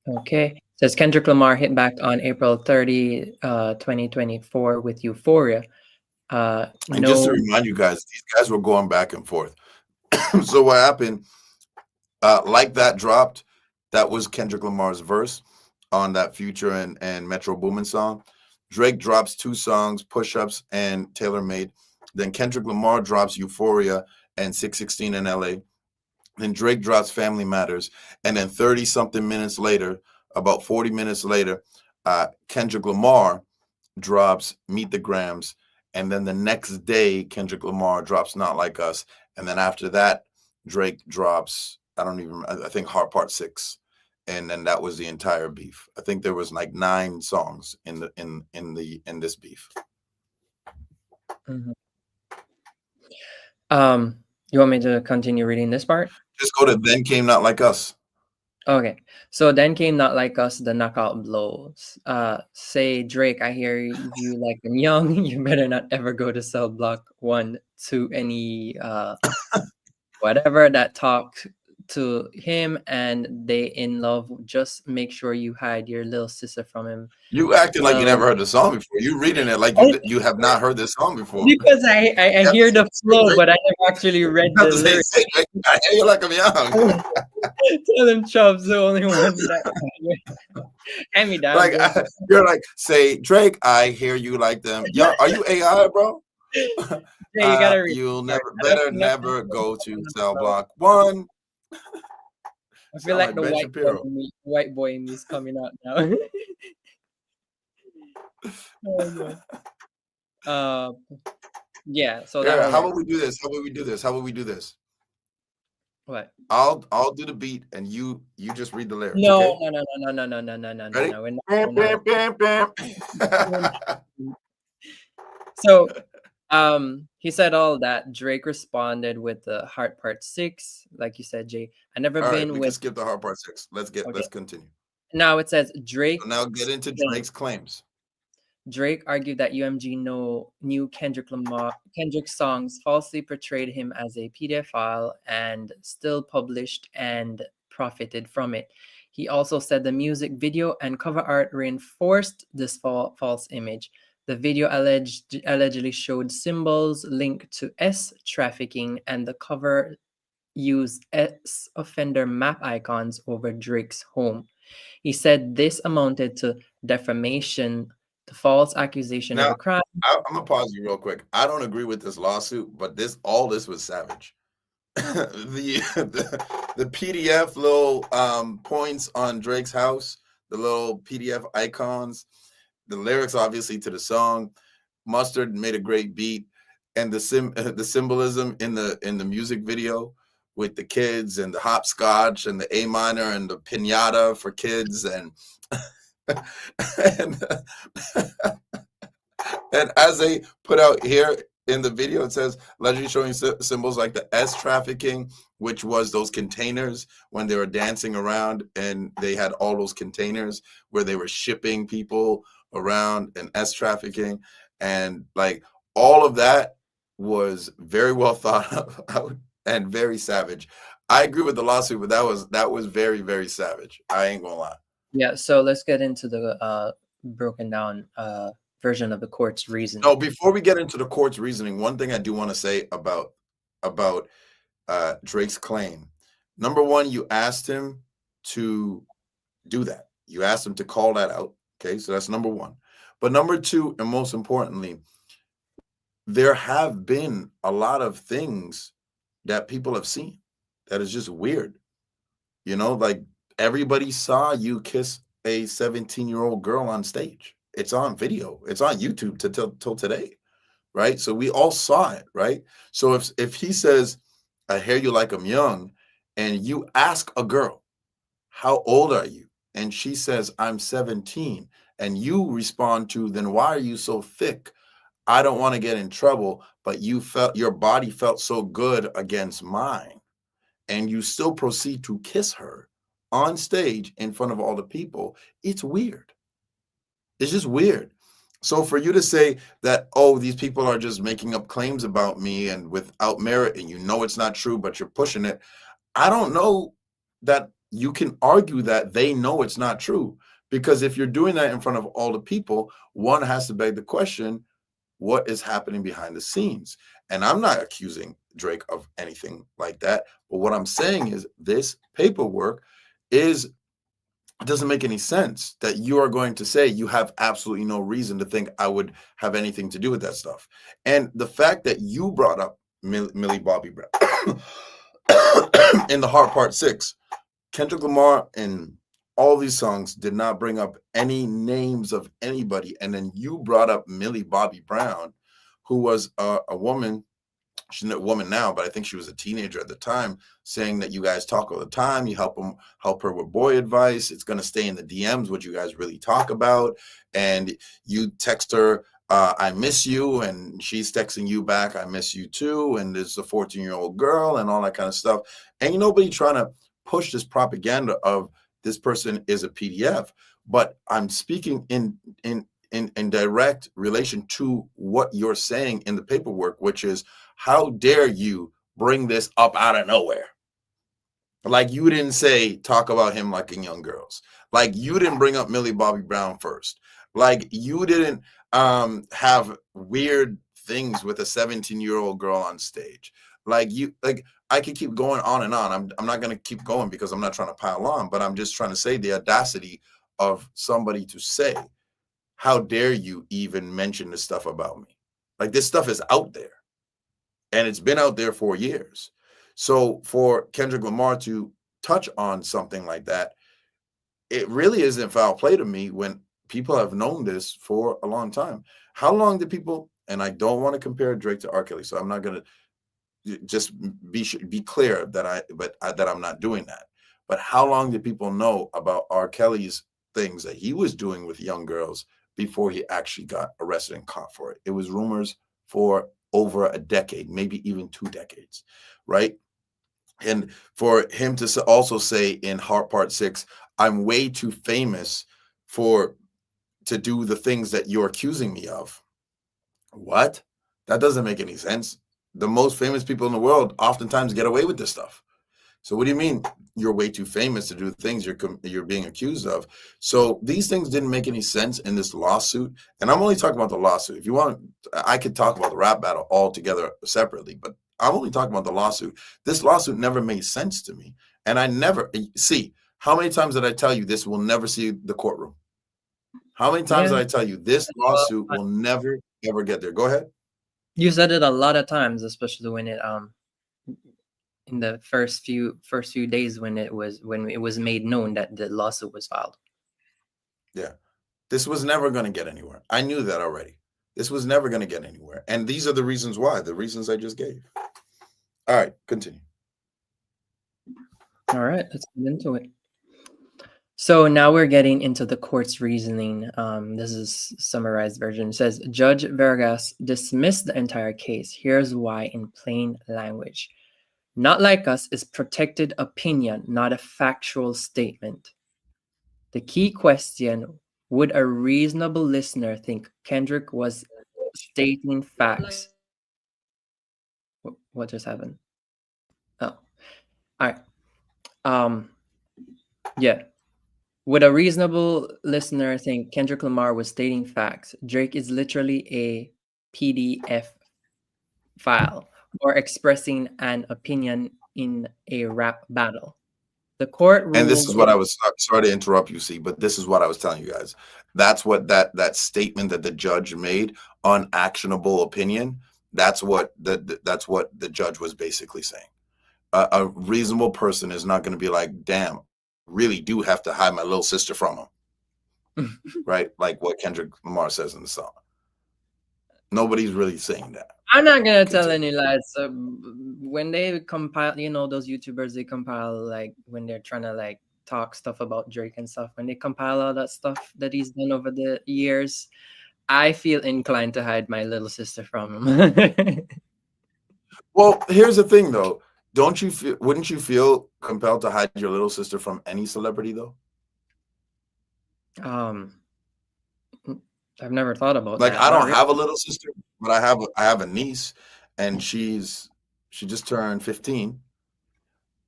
Speaker 2: Okay, says Kendrick Lamar hit back on April 30, 2024 with Euphoria.
Speaker 1: And just to
Speaker 2: No,
Speaker 1: remind you guys, these guys were going back and forth. So what happened? Like That dropped. That was Kendrick Lamar's verse on that Future and Metro Boomin song. Drake drops 2 songs, Push Ups and Tailor Made. Then Kendrick Lamar drops Euphoria and 616 in LA. Then Drake drops Family Matters. And then 30 something minutes later, about 40 minutes later, Kendrick Lamar drops Meet the Grams. And then the next day, Kendrick Lamar drops Not Like Us. And then after that, Drake drops, I think Heart Part 6. And then that was the entire beef. I think there was like 9 songs in this beef.
Speaker 2: Mhm. You want me to continue reading this part?
Speaker 1: Just go to Then Came Not Like Us.
Speaker 2: Okay, so then came Not Like Us, the knockout blows. Say Drake, I hear you like them young. You better not ever go to cell block 1 to any whatever that talk to him and they in love. Just make sure you hide your little sister from him.
Speaker 1: You acting like you never heard the song before. You reading it like you have not heard this song before.
Speaker 2: Because I hear the flow, but I never actually read the lyrics.
Speaker 1: I hear you like I'm young.
Speaker 2: Tell him Chubb's the only one that hand me down.
Speaker 1: Like you're like, say Drake, I hear you like them. Yo, are you AI, bro?
Speaker 2: Yeah, you gotta read.
Speaker 1: You'll never go to cell block 1.
Speaker 2: I feel like the white boy in me is coming out now. Yeah. So
Speaker 1: how about we do this? How about we do this?
Speaker 2: What?
Speaker 1: I'll do the beat and you just read the lyrics.
Speaker 2: No,
Speaker 1: okay?
Speaker 2: No.
Speaker 1: Ready?
Speaker 2: So he said all that. Drake responded with the Heart Part 6, like you said, Jay. I never
Speaker 1: all
Speaker 2: been
Speaker 1: right, we
Speaker 2: with.
Speaker 1: can skip the Heart Part 6. Let's continue.
Speaker 2: Now it says Drake.
Speaker 1: So now get into Drake's claims.
Speaker 2: Drake argued that UMG knew Kendrick's songs, falsely portrayed him as a PDF file, and still published and profited from it. He also said the music video and cover art reinforced this false image. The video allegedly showed symbols linked to S trafficking, and the cover used S offender map icons over Drake's home. He said this amounted to defamation, the false accusation of a crime.
Speaker 1: I'm gonna pause you real quick. I don't agree with this lawsuit, but all this was savage. the PDF little points on Drake's house, the little PDF icons, the lyrics obviously to the song. Mustard made a great beat, and the symbolism in the music video with the kids and the hopscotch and the A minor and the piñata for kids and and as they put out here in the video, it says allegedly showing symbols like the S trafficking, which was those containers when they were dancing around, and they had all those containers where they were shipping people around, and S trafficking, and like all of that was very well thought out and very savage. I agree with the lawsuit, but that was very, very savage. I ain't gonna lie.
Speaker 2: Yeah, so let's get into the broken down version of the court's reasoning.
Speaker 1: No, before we get into the court's reasoning, one thing I do want to say about Drake's claim. Number one, you asked him to do that. You asked him to call that out. Okay, so that's number one. But number two, and most importantly, there have been a lot of things that people have seen that is just weird. You know, like everybody saw you kiss a 17-year-old girl on stage. It's on video. It's on YouTube till today, right? So we all saw it, right? So if he says, I hear you like I'm young, and you ask a girl, how old are you? And she says, I'm 17. And you respond to, then why are you so thick? I don't want to get in trouble, but your body felt so good against mine. and you still proceed to kiss her on stage in front of all the people, it's weird. It's just weird. So for you to say that, oh, these people are just making up claims about me and without merit, and you know it's not true, but you're pushing it, I don't know that you can argue that they know it's not true. Because if you're doing that in front of all the people, one has to beg the question, what is happening behind the scenes? And I'm not accusing Drake of anything like that. But what I'm saying is this paperwork is, it doesn't make any sense that you are going to say you have absolutely no reason to think I would have anything to do with that stuff. And the fact that you brought up Millie Bobby Brown in the Heart Part 6, Kendrick Lamar and all these songs did not bring up any names of anybody. And then you brought up Millie Bobby Brown, who was a woman. She's not a woman now, but I think she was a teenager at the time, saying that you guys talk all the time. You help her with boy advice. It's going to stay in the DMs what you guys really talk about. And you text her, I miss you. And she's texting you back, I miss you too. And there's a 14-year-old girl and all that kind of stuff. And nobody trying to push this propaganda of this person is a PDF. But I'm speaking in direct relation to what you're saying in the paperwork, which is, how dare you bring this up out of nowhere? Like, you didn't say talk about him liking young girls. Like, you didn't bring up Millie Bobby Brown first. Like, you didn't have weird things with a 17-year-old girl on stage. Like, I could keep going on and on. I'm not going to keep going because I'm not trying to pile on, but I'm just trying to say the audacity of somebody to say, how dare you even mention this stuff about me? Like, this stuff is out there. And it's been out there for years. So for Kendrick Lamar to touch on something like that, it really isn't foul play to me when people have known this for a long time. How long did people, and I don't want to compare Drake to R. Kelly, so I'm not going to, just be clear that that I'm not doing that. But how long did people know about R. Kelly's things that he was doing with young girls before he actually got arrested and caught for it? It was rumors for over a decade, maybe even 2 decades, right? And for him to also say in Heart Part 6, I'm way too famous to do the things that you're accusing me of. What? That doesn't make any sense. The most famous people in the world oftentimes get away with this stuff. So what do you mean you're way too famous to do things you're being accused of? So these things didn't make any sense in this lawsuit. And I'm only talking about the lawsuit. If you want, I could talk about the rap battle altogether separately, but I'm only talking about the lawsuit. This lawsuit never made sense to me. And I never see, how many times did I tell you this will never see the courtroom? How many times did I tell you this lawsuit will never, ever get there? Go ahead.
Speaker 2: You said it a lot of times, especially when it in the first few days when it was made known that the lawsuit was filed.
Speaker 1: Yeah. This was never going to get anywhere. I knew that already. This was never going to get anywhere. And these are the reasons why, the reasons I just gave. All right, continue.
Speaker 2: All right, let's get into it. So now we're getting into the court's reasoning. This is summarized version. It says, Judge Vargas dismissed the entire case. Here's why in plain language. Not like us is protected opinion, not a factual statement. The key question, would a reasonable listener think Kendrick was stating facts? What just happened? Oh, all right. Yeah. Would a reasonable listener think Kendrick Lamar was stating facts? Drake is literally a PDF file or expressing an opinion in a rap battle. The court ruled.
Speaker 1: And this is what I was sorry to interrupt you, see, but this is what I was telling you guys. That's what that statement that the judge made, unactionable opinion. That's what the judge was basically saying. A reasonable person is not going to be like, damn, really do have to hide my little sister from him. Right? Like what Kendrick Lamar says in the song. Nobody's really saying that.
Speaker 2: I'm not going to tell any lies. When they compile, those YouTubers, they compile, like, when they're trying to, like, talk stuff about Drake and stuff, when they compile all that stuff that he's done over the years, I feel inclined to hide my little sister from him.
Speaker 1: Well, here's the thing, though. Don't you feel? Wouldn't you feel compelled to hide your little sister from any celebrity though?
Speaker 2: Um, I've never thought about
Speaker 1: Like,
Speaker 2: that.
Speaker 1: I
Speaker 2: Not
Speaker 1: don't
Speaker 2: really.
Speaker 1: have a little sister, but I have a niece, and she just turned 15.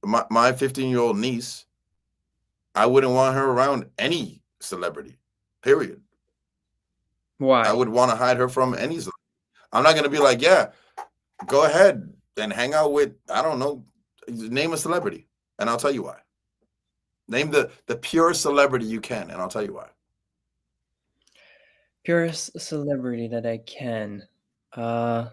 Speaker 1: My 15-year-old niece, I wouldn't want her around any celebrity. Period. I
Speaker 2: Why?
Speaker 1: would want to hide her from any. I'm not gonna be like, yeah, go ahead and hang out with, I don't know, name a celebrity, and I'll tell you why. Name the purest celebrity you can, and I'll tell you why.
Speaker 2: Purest celebrity that I can. Uh,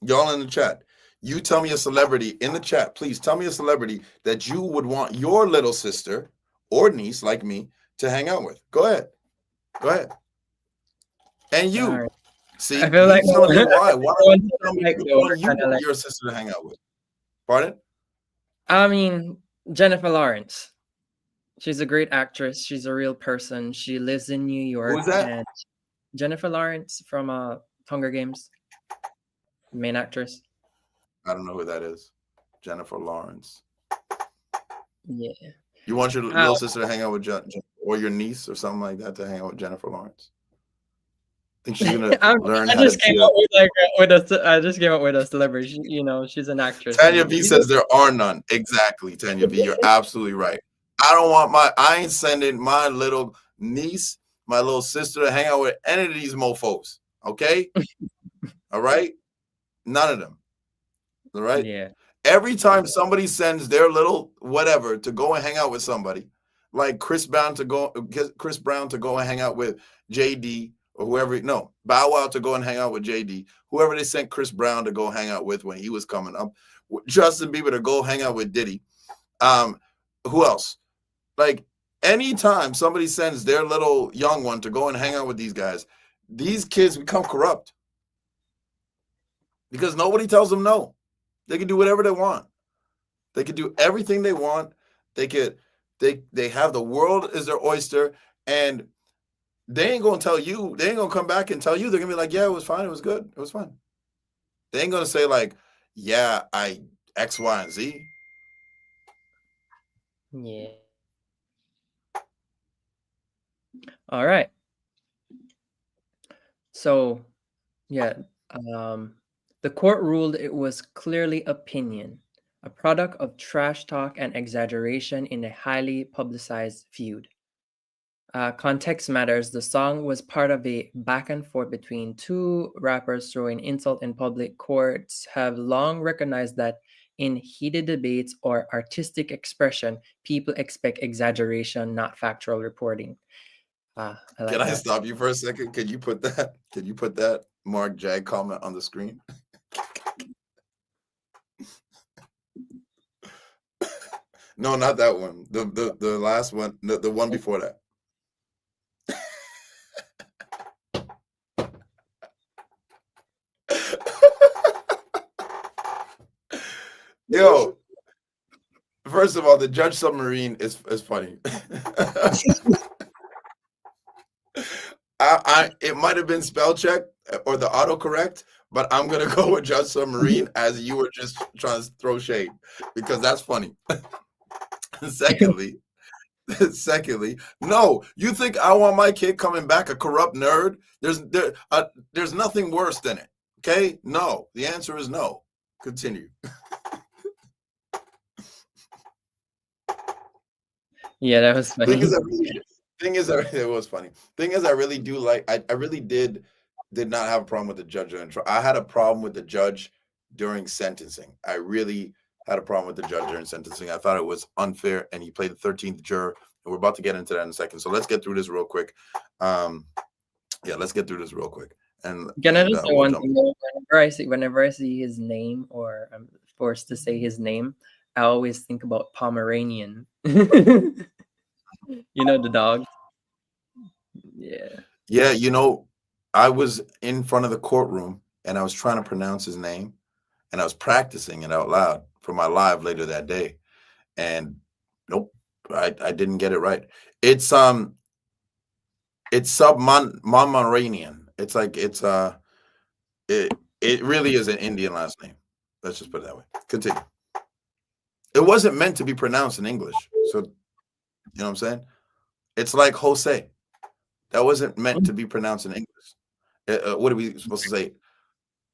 Speaker 1: Y'all in the chat, you tell me a celebrity in the chat. Please tell me a celebrity that you would want your little sister or niece, like me, to hang out with. Go ahead. Go ahead. And
Speaker 2: all
Speaker 1: you,
Speaker 2: right. I
Speaker 1: see,
Speaker 2: feel like
Speaker 1: he's telling me why.
Speaker 2: the
Speaker 1: Why don't
Speaker 2: ones
Speaker 1: you
Speaker 2: that
Speaker 1: tell
Speaker 2: I
Speaker 1: me
Speaker 2: like
Speaker 1: which
Speaker 2: though
Speaker 1: one
Speaker 2: are
Speaker 1: you
Speaker 2: kind of
Speaker 1: want
Speaker 2: like.
Speaker 1: your sister to hang out with? Pardon?
Speaker 2: I mean, Jennifer Lawrence. She's a great actress. She's a real person. She lives in New
Speaker 1: Who is
Speaker 2: York,
Speaker 1: that?
Speaker 2: and Jennifer Lawrence from Hunger Games, main actress.
Speaker 1: I don't know who that is. Jennifer Lawrence.
Speaker 2: Yeah.
Speaker 1: You want your
Speaker 2: Uh,
Speaker 1: little sister to hang out with or your niece or something like that to hang out with Jennifer Lawrence? Think she's gonna
Speaker 2: I'm,
Speaker 1: learn
Speaker 2: I
Speaker 1: how to
Speaker 2: just came
Speaker 1: be
Speaker 2: up
Speaker 1: a.
Speaker 2: with like I just came up with a celebrity. She's an actress.
Speaker 1: Tanya
Speaker 2: And
Speaker 1: B says there are none. Exactly, Tanya B. You're absolutely right. I ain't sending my little niece, my little sister to hang out with any of these mofos. Okay? All right? None of them. All right?
Speaker 2: yeah.
Speaker 1: Every time somebody sends their little whatever to go and hang out with somebody, like Chris Brown to go and hang out with JD or whoever, no, Bow Wow to go and hang out with JD, whoever they sent Chris Brown to go hang out with when he was coming up, Justin Bieber to go hang out with Diddy. Um, who else? Like anytime somebody sends their little young one to go and hang out with these guys, these kids become corrupt because nobody tells them no. They can do whatever they want. They could do everything they want. They could they have the world as their oyster, and they ain't gonna tell you. They ain't gonna come back and tell you. They're gonna be like, yeah, it was fine. It was good. It was fine. They ain't gonna say like, yeah, I X, Y, and Z.
Speaker 2: Yeah. All right. So, yeah, the court ruled it was clearly opinion, a product of trash talk and exaggeration in a highly publicized feud. Context matters. The song was part of a back and forth between two rappers throwing insult in public. Courts have long recognized that in heated debates or artistic expression, people expect exaggeration, not factual reporting. I
Speaker 1: Can
Speaker 2: like
Speaker 1: I
Speaker 2: that.
Speaker 1: stop you for a second? Could you put that? Could you put that Mark Jag comment on the screen? No, not that one. The last one. The one before that. Yo, first of all, the Judge Submarine is funny. It might have been spell check or the autocorrect, but I'm gonna go with Judge Submarine as you were just trying to throw shade because that's funny. secondly, secondly, no, you think I want my kid coming back a corrupt nerd? There's nothing worse than it. Okay, no. The answer is no. Continue.
Speaker 2: Yeah, that was
Speaker 1: Thing is,
Speaker 2: funny.
Speaker 1: it was funny. Thing is, I really do like. I really did not have a problem with the judge during trial. I had a problem with the judge during sentencing. I really had a problem with the judge during sentencing. I thought it was unfair, and he played the 13th juror. And we're about to get into that in a second. So let's get through this real quick. Yeah, let's get through this real quick, and
Speaker 2: Can I just say
Speaker 1: we'll
Speaker 2: one
Speaker 1: jump.
Speaker 2: thing though? Whenever I see his name or I'm forced to say his name, I always think about Pomeranian. The dog. Yeah.
Speaker 1: Yeah, I was in front of the courtroom, and I was trying to pronounce his name, and I was practicing it out loud for my live later that day. And nope, I didn't get it right. It's Submonranian. It's like it really is an Indian last name. Let's just put it that way. Continue. It wasn't meant to be pronounced in English. So, you know what I'm saying? It's like Jose. That wasn't meant to be pronounced in English. What are we supposed to say?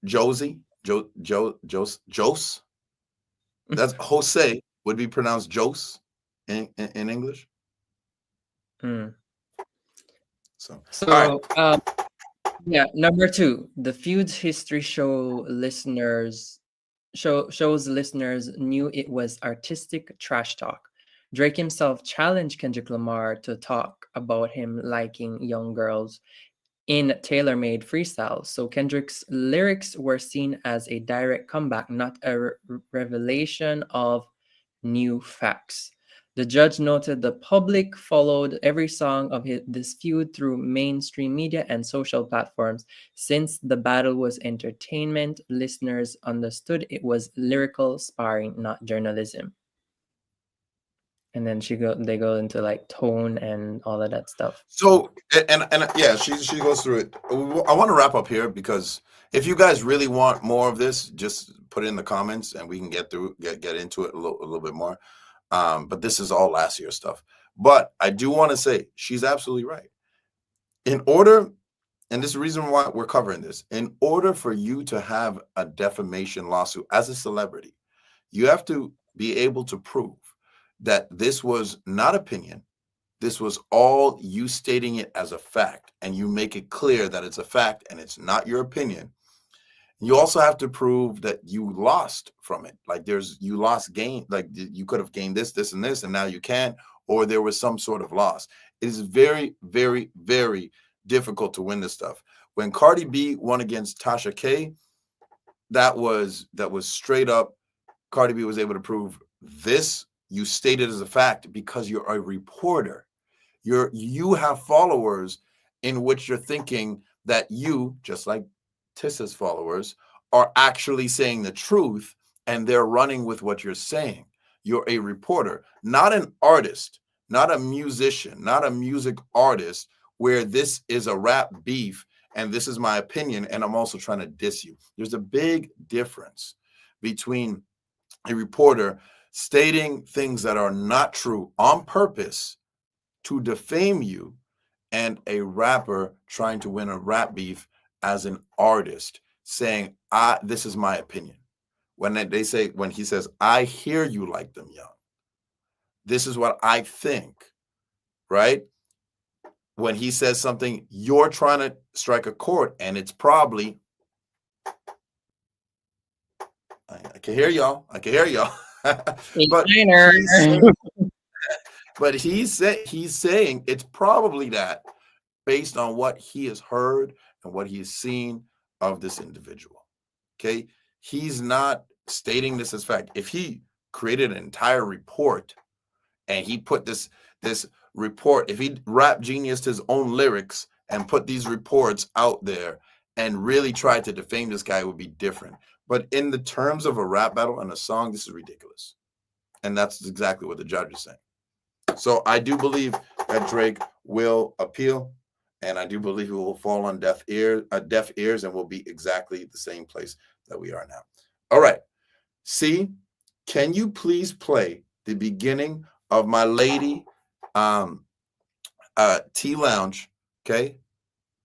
Speaker 1: Josie? Jose? That's Jose would be pronounced Jose in English.
Speaker 2: Mm.
Speaker 1: So,
Speaker 2: So, yeah, number 2, the feud's history shows listeners knew it was artistic trash talk. Drake himself challenged Kendrick Lamar to talk about him liking young girls in tailor-made freestyles. So Kendrick's lyrics were seen as a direct comeback, not a revelation of new facts. The judge noted the public followed every song of this feud through mainstream media and social platforms. Since the battle was entertainment, listeners understood it was lyrical sparring, not journalism. And then they go into like tone and all of that stuff.
Speaker 1: So and yeah, she goes through it. I want to wrap up here because if you guys really want more of this, just put it in the comments and we can get into it a little bit more. But this is all last year's stuff. But I do want to say she's absolutely right. In order, and this is the reason why we're covering this, in order for you to have a defamation lawsuit as a celebrity, you have to be able to prove that this was not opinion. This was all you stating it as a fact, and you make it clear that it's a fact and it's not your opinion. You also have to prove that you lost from it. Like you lost gain, like you could have gained this, and this, and now you can't, or there was some sort of loss. It is very, very, very difficult to win this stuff. When Cardi B won against Tasha K, that was straight up. Cardi B was able to prove this. You stated as a fact because you're a reporter. You have followers in which you're thinking that you, just like Tissa's followers, are actually saying the truth and they're running with what you're saying. You're a reporter, not an artist, not a musician, not a music artist where this is a rap beef and this is my opinion and I'm also trying to diss you. There's a big difference between a reporter stating things that are not true on purpose to defame you and a rapper trying to win a rap beef as an artist saying, this is my opinion. When he says, I hear you like them young. This is what I think, right? When he says something, you're trying to strike a chord and it's probably, I can hear y'all. But he's saying it's probably that based on what he has heard and what he has seen of this individual. Okay. He's not stating this as fact. If he created an entire report and he put this report, if he rap geniused his own lyrics and put these reports out there and really tried to defame this guy, it would be different. But in the terms of a rap battle and a song, this is ridiculous. And that's exactly what the judge is saying. So I do believe that Drake will appeal, and I do believe it will fall on deaf ears and will be exactly the same place that we are now. All right. C, can you please play the beginning of my lady T Lounge? Okay.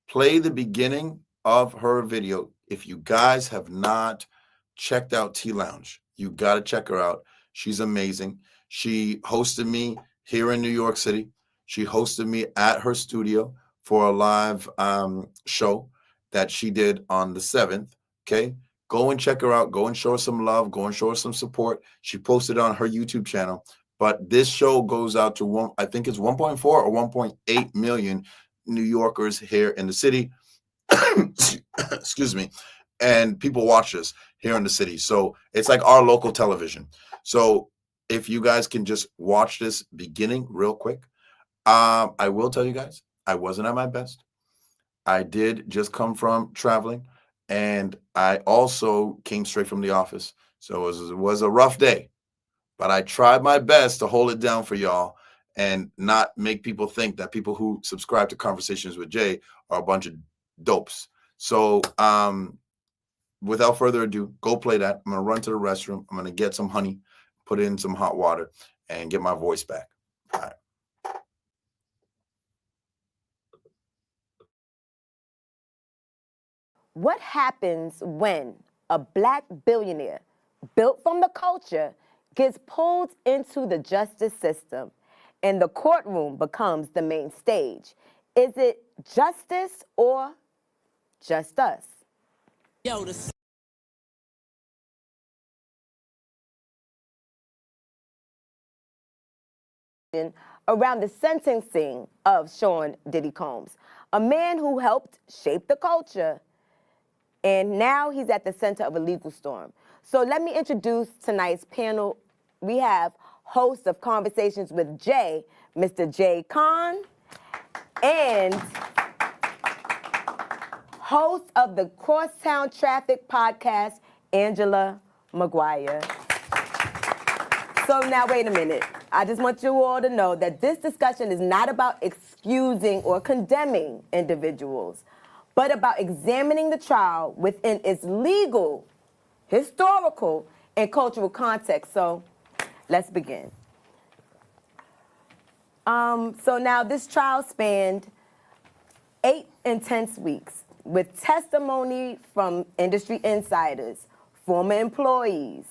Speaker 1: Play the beginning of her video. If you guys have not checked out T Lounge, you got to check her out. She's amazing. She hosted me here in New York City. She hosted me at her studio for a live show that she did on the 7th. Okay. Go and check her out. Go and show her some love. Go and show her some support. She posted on her YouTube channel. But this show goes out to I think it's 1.4 or 1.8 million New Yorkers here in the city. Excuse me. And people watch us here in the city. So it's like our local television. So if you guys can just watch this beginning real quick. I will tell you guys, I wasn't at my best. I did just come from traveling, and I also came straight from the office. So it was a rough day, but I tried my best to hold it down for y'all and not make people think that people who subscribe to Conversations with Jay are a bunch of dopes. So without further ado, go play that. I'm going to run to the restroom. I'm going to get some honey, put it in some hot water, and get my voice back. All right.
Speaker 3: What happens when a black billionaire built from the culture gets pulled into the justice system and the courtroom becomes the main stage? Is it justice or just us? Around the sentencing of Sean Diddy Combs, a man who helped shape the culture, and now he's at the center of a legal storm. So let me introduce tonight's panel. We have host of Conversations with Jay, Mr. Jay Khan, and host of the Crosstown Traffic podcast, Angela McGuire. So now, wait a minute. I just want you all to know that this discussion is not about excusing or condemning individuals, but about examining the trial within its legal, historical, and cultural context. So let's begin. So now this trial spanned 8 intense weeks with testimony from industry insiders, former employees,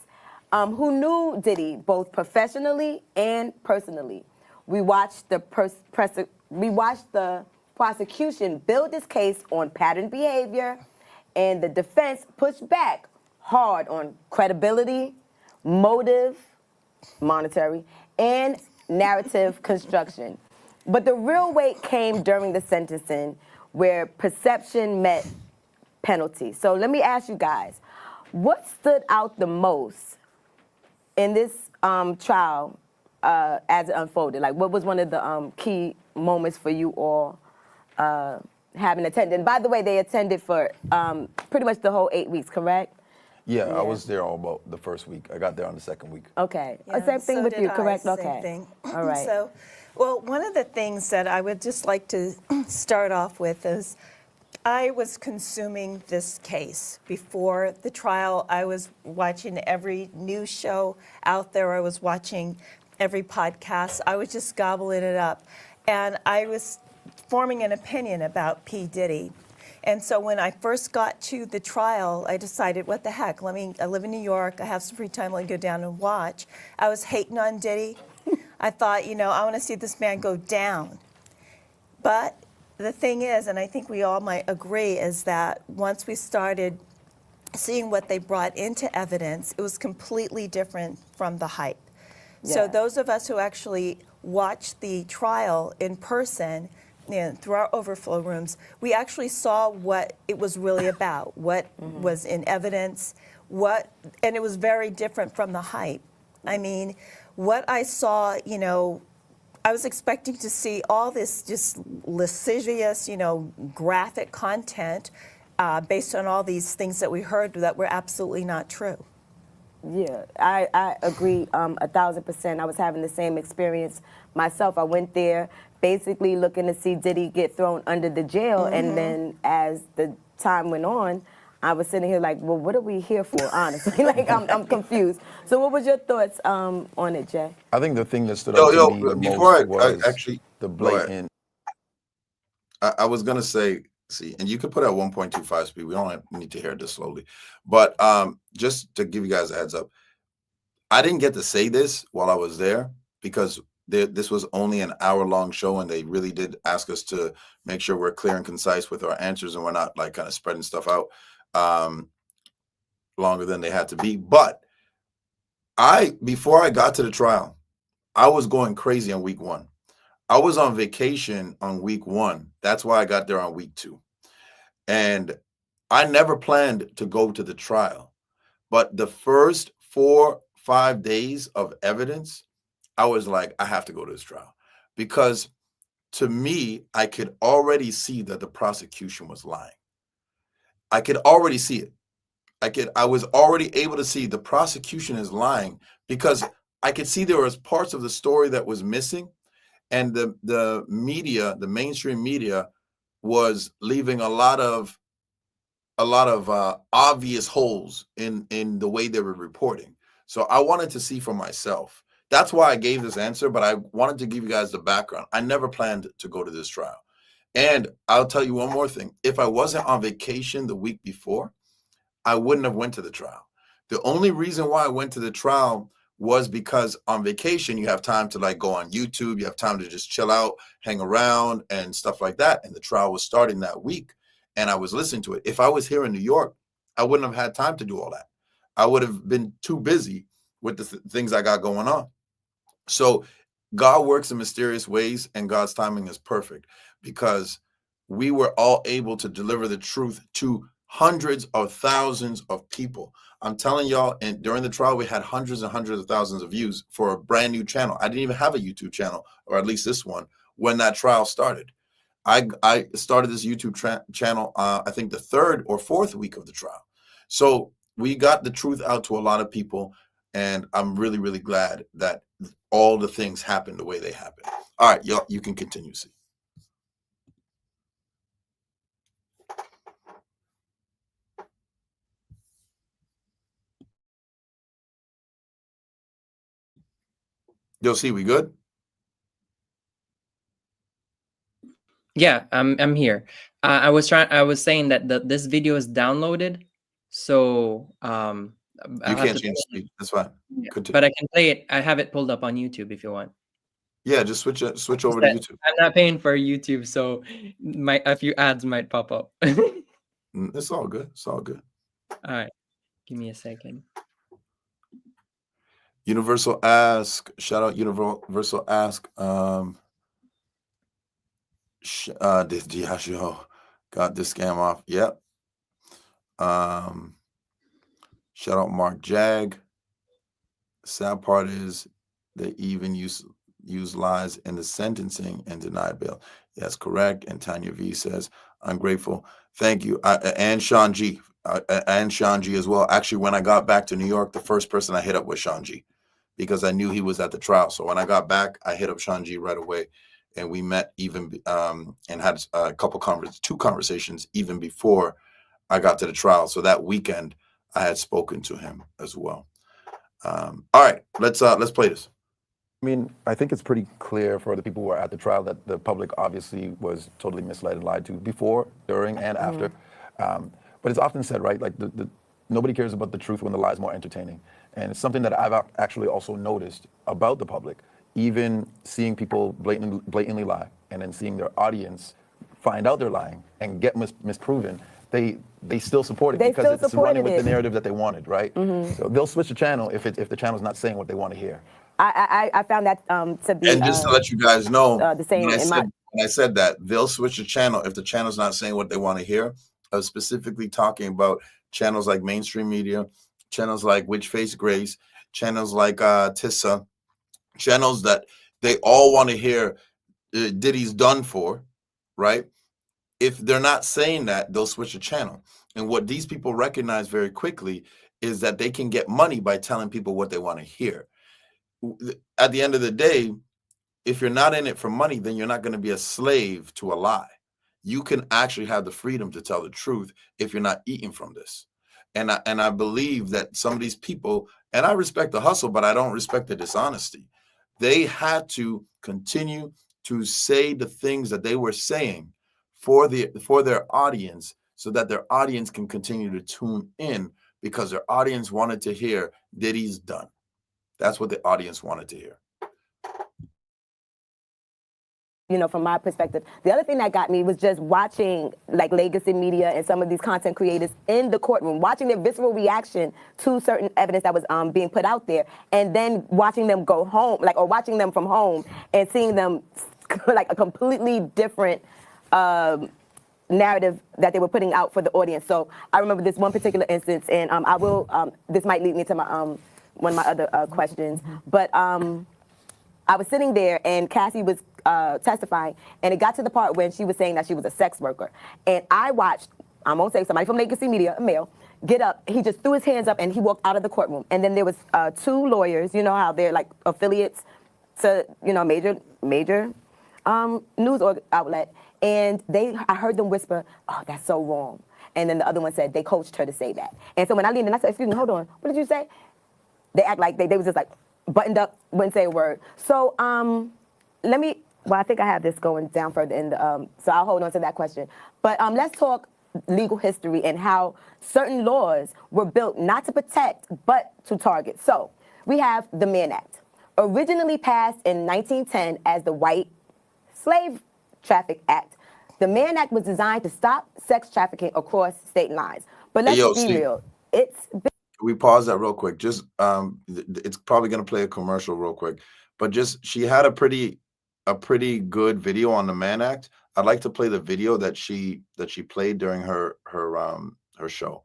Speaker 3: who knew Diddy both professionally and personally. We watched the prosecution build its case on pattern behavior, and the defense pushed back hard on credibility, motive, monetary, and narrative construction. But the real weight came during the sentencing, where perception met penalty. So let me ask you guys, what stood out the most in this trial as it unfolded? Like, what was one of the key moments for you all having attended? And by the way, they attended for pretty much the whole 8 weeks, correct?
Speaker 1: Yeah, I was there all about the first week. I got there on the second week.
Speaker 3: Okay.
Speaker 4: Yeah,
Speaker 3: Same thing
Speaker 4: so
Speaker 3: with
Speaker 4: did
Speaker 3: you,
Speaker 4: I,
Speaker 3: correct?
Speaker 4: same
Speaker 3: Okay.
Speaker 4: thing.
Speaker 3: All right.
Speaker 4: So, well, one of the things that I would just like to start off with is I was consuming this case before the trial. I was watching every news show out there. I was watching every podcast. I was just gobbling it up. And I was forming an opinion about P. Diddy. And so when I first got to the trial, I decided, what the heck, I live in New York, I have some free time, let me go down and watch. I was hating on Diddy. I thought, I want to see this man go down. But the thing is, and I think we all might agree, is that once we started seeing what they brought into evidence, it was completely different from the hype. Yeah. So those of us who actually watched the trial in person, through our overflow rooms, we actually saw what it was really about, what was in evidence, and it was very different from the hype. I mean, what I saw, I was expecting to see all this just lascivious, graphic content based on all these things that we heard that were absolutely not true.
Speaker 3: Yeah, I agree 1,000%. I was having the same experience myself. I went there basically looking to see Diddy get thrown under the jail, and then as the time went on, I was sitting here like, well, what are we here for, honestly? Like, I'm confused. So what was your thoughts on it, Jay?
Speaker 1: I think the thing that stood out to me the most was actually the blatant. I was going to say, and you could put at 1.25 speed. We don't need to hear this slowly. But just to give you guys a heads up, I didn't get to say this while I was there because this was only an hour-long show, and they really did ask us to make sure we're clear and concise with our answers and we're not like kind of spreading stuff out longer than they had to be. But before I got to the trial, I was going crazy on week 1. I was on vacation on week 1. That's why I got there on week 2. And I never planned to go to the trial. But the first 4-5 days of evidence, I was like, I have to go to this trial. Because to me, I could already see that the prosecution was lying. I could already see it. I was already able to see the prosecution is lying because I could see there was parts of the story that was missing. And the media, the mainstream media, was leaving a lot of a lot of obvious holes in the way they were reporting. So I wanted to see for myself. That's why I gave this answer, but I wanted to give you guys the background. I never planned to go to this trial. And I'll tell you one more thing. If I wasn't on vacation the week before, I wouldn't have went to the trial. The only reason why I went to the trial was because on vacation, you have time to like go on YouTube, you have time to just chill out, hang around and stuff like that. And the trial was starting that week and I was listening to it. If I was here in New York, I wouldn't have had time to do all that. I would have been too busy with the things I got going on. So God works in mysterious ways and God's timing is perfect because we were all able to deliver the truth to hundreds of thousands of people. I'm telling y'all, and during the trial, we had hundreds and hundreds of thousands of views for a brand new channel. I didn't even have a YouTube channel, or at least this one, when that trial started. I started this YouTube channel, I think the third or fourth week of the trial. So we got the truth out to a lot of people, and I'm really, really glad that all the things happened the way they happened. All right, y'all, you can continue, see. Yo, see, we good?
Speaker 2: Yeah, I'm here. I was saying that this video is downloaded, so
Speaker 1: You
Speaker 2: I'll have
Speaker 1: can't
Speaker 2: to
Speaker 1: change speed. That's fine.
Speaker 2: yeah,
Speaker 1: Continue.
Speaker 2: but I can play it. I have it pulled up on YouTube if you want.
Speaker 1: Yeah, just switch over to
Speaker 2: That-
Speaker 1: YouTube.
Speaker 2: I'm not paying for YouTube, so a few ads might pop up.
Speaker 1: It's all good. It's all good.
Speaker 2: All right, give me a second.
Speaker 1: Universal Ask. Shout out Universal Ask. This Diageo got this scam off. Yep. Shout out Mark Jag. Sad part is they even use lies in the sentencing and deny bail. Yes, correct. And Tanya V says, I'm grateful. Thank you. And Sean G. And Sean G as well. Actually, when I got back to New York, the first person I hit up was Sean G because I knew he was at the trial. So when I got back, I hit up Sean G right away. And we met even and had two conversations even before I got to the trial. So that weekend, I had spoken to him as well. All right, let's play this.
Speaker 5: I mean, I think it's pretty clear for the people who are at the trial that the public obviously was totally misled and lied to before, during, and after. But it's often said, right, like nobody cares about the truth when the lie is more entertaining. And it's something that I've actually also noticed about the public, even seeing people blatantly lie and then seeing their audience find out they're lying and get misproven. They still support it because it's running with the narrative that they wanted, right? So they'll switch the channel if the channel's not saying what they want to hear.
Speaker 3: I found that to be.
Speaker 1: And just to let you guys know,
Speaker 3: the same
Speaker 1: when I said that, they'll switch the channel if the channel's not saying what they want to hear. I was specifically talking about channels like mainstream media, channels like Witch Face Grace, channels like Tissa, channels that they all want to hear Diddy's done for, right? If they're not saying that, they'll switch the channel. And what these people recognize very quickly is that they can get money by telling people what they want to hear. At the end of the day, if you're not in it for money, then you're not going to be a slave to a lie. You can actually have the freedom to tell the truth if you're not eating from this. And I believe that some of these people, and I respect the hustle, but I don't respect the dishonesty. They had to continue to say the things that they were saying for their audience so that their audience can continue to tune in because their audience wanted to hear Diddy's done. That's what the audience wanted to hear.
Speaker 3: You know, from my perspective. The other thing that got me was just watching like legacy media and some of these content creators in the courtroom, watching their visceral reaction to certain evidence that was being put out there, and then watching them go home, like, or watching them from home and seeing them like a completely different narrative that they were putting out for the audience. So I remember this one particular instance, and I will, this might lead me to my one of my other questions, but I was sitting there and Cassie was testifying, and it got to the part when she was saying that she was a sex worker. And I watched, I'm gonna say somebody from Legacy Media, a male, get up. He just threw his hands up and he walked out of the courtroom. And then there was two lawyers, you know how they're like affiliates to, you know, major news outlet. And I heard them whisper, "Oh, that's so wrong." And then the other one said they coached her to say that. And so when I leaned in, I said, excuse me, hold on, what did you say? They act like they was just like buttoned up, wouldn't say a word. So I think I have this going down further in the, so I'll hold on to that question. But let's talk legal history and how certain laws were built not to protect, but to target. So we have the Mann Act, originally passed in 1910 as the White Slave Traffic Act. The Mann Act was designed to stop sex trafficking across state lines. But let's be real. Can
Speaker 1: we pause that real quick? Just it's probably gonna play a commercial real quick, but just she had a pretty good video on the Mann Act. I'd like to play the video that she played during her show.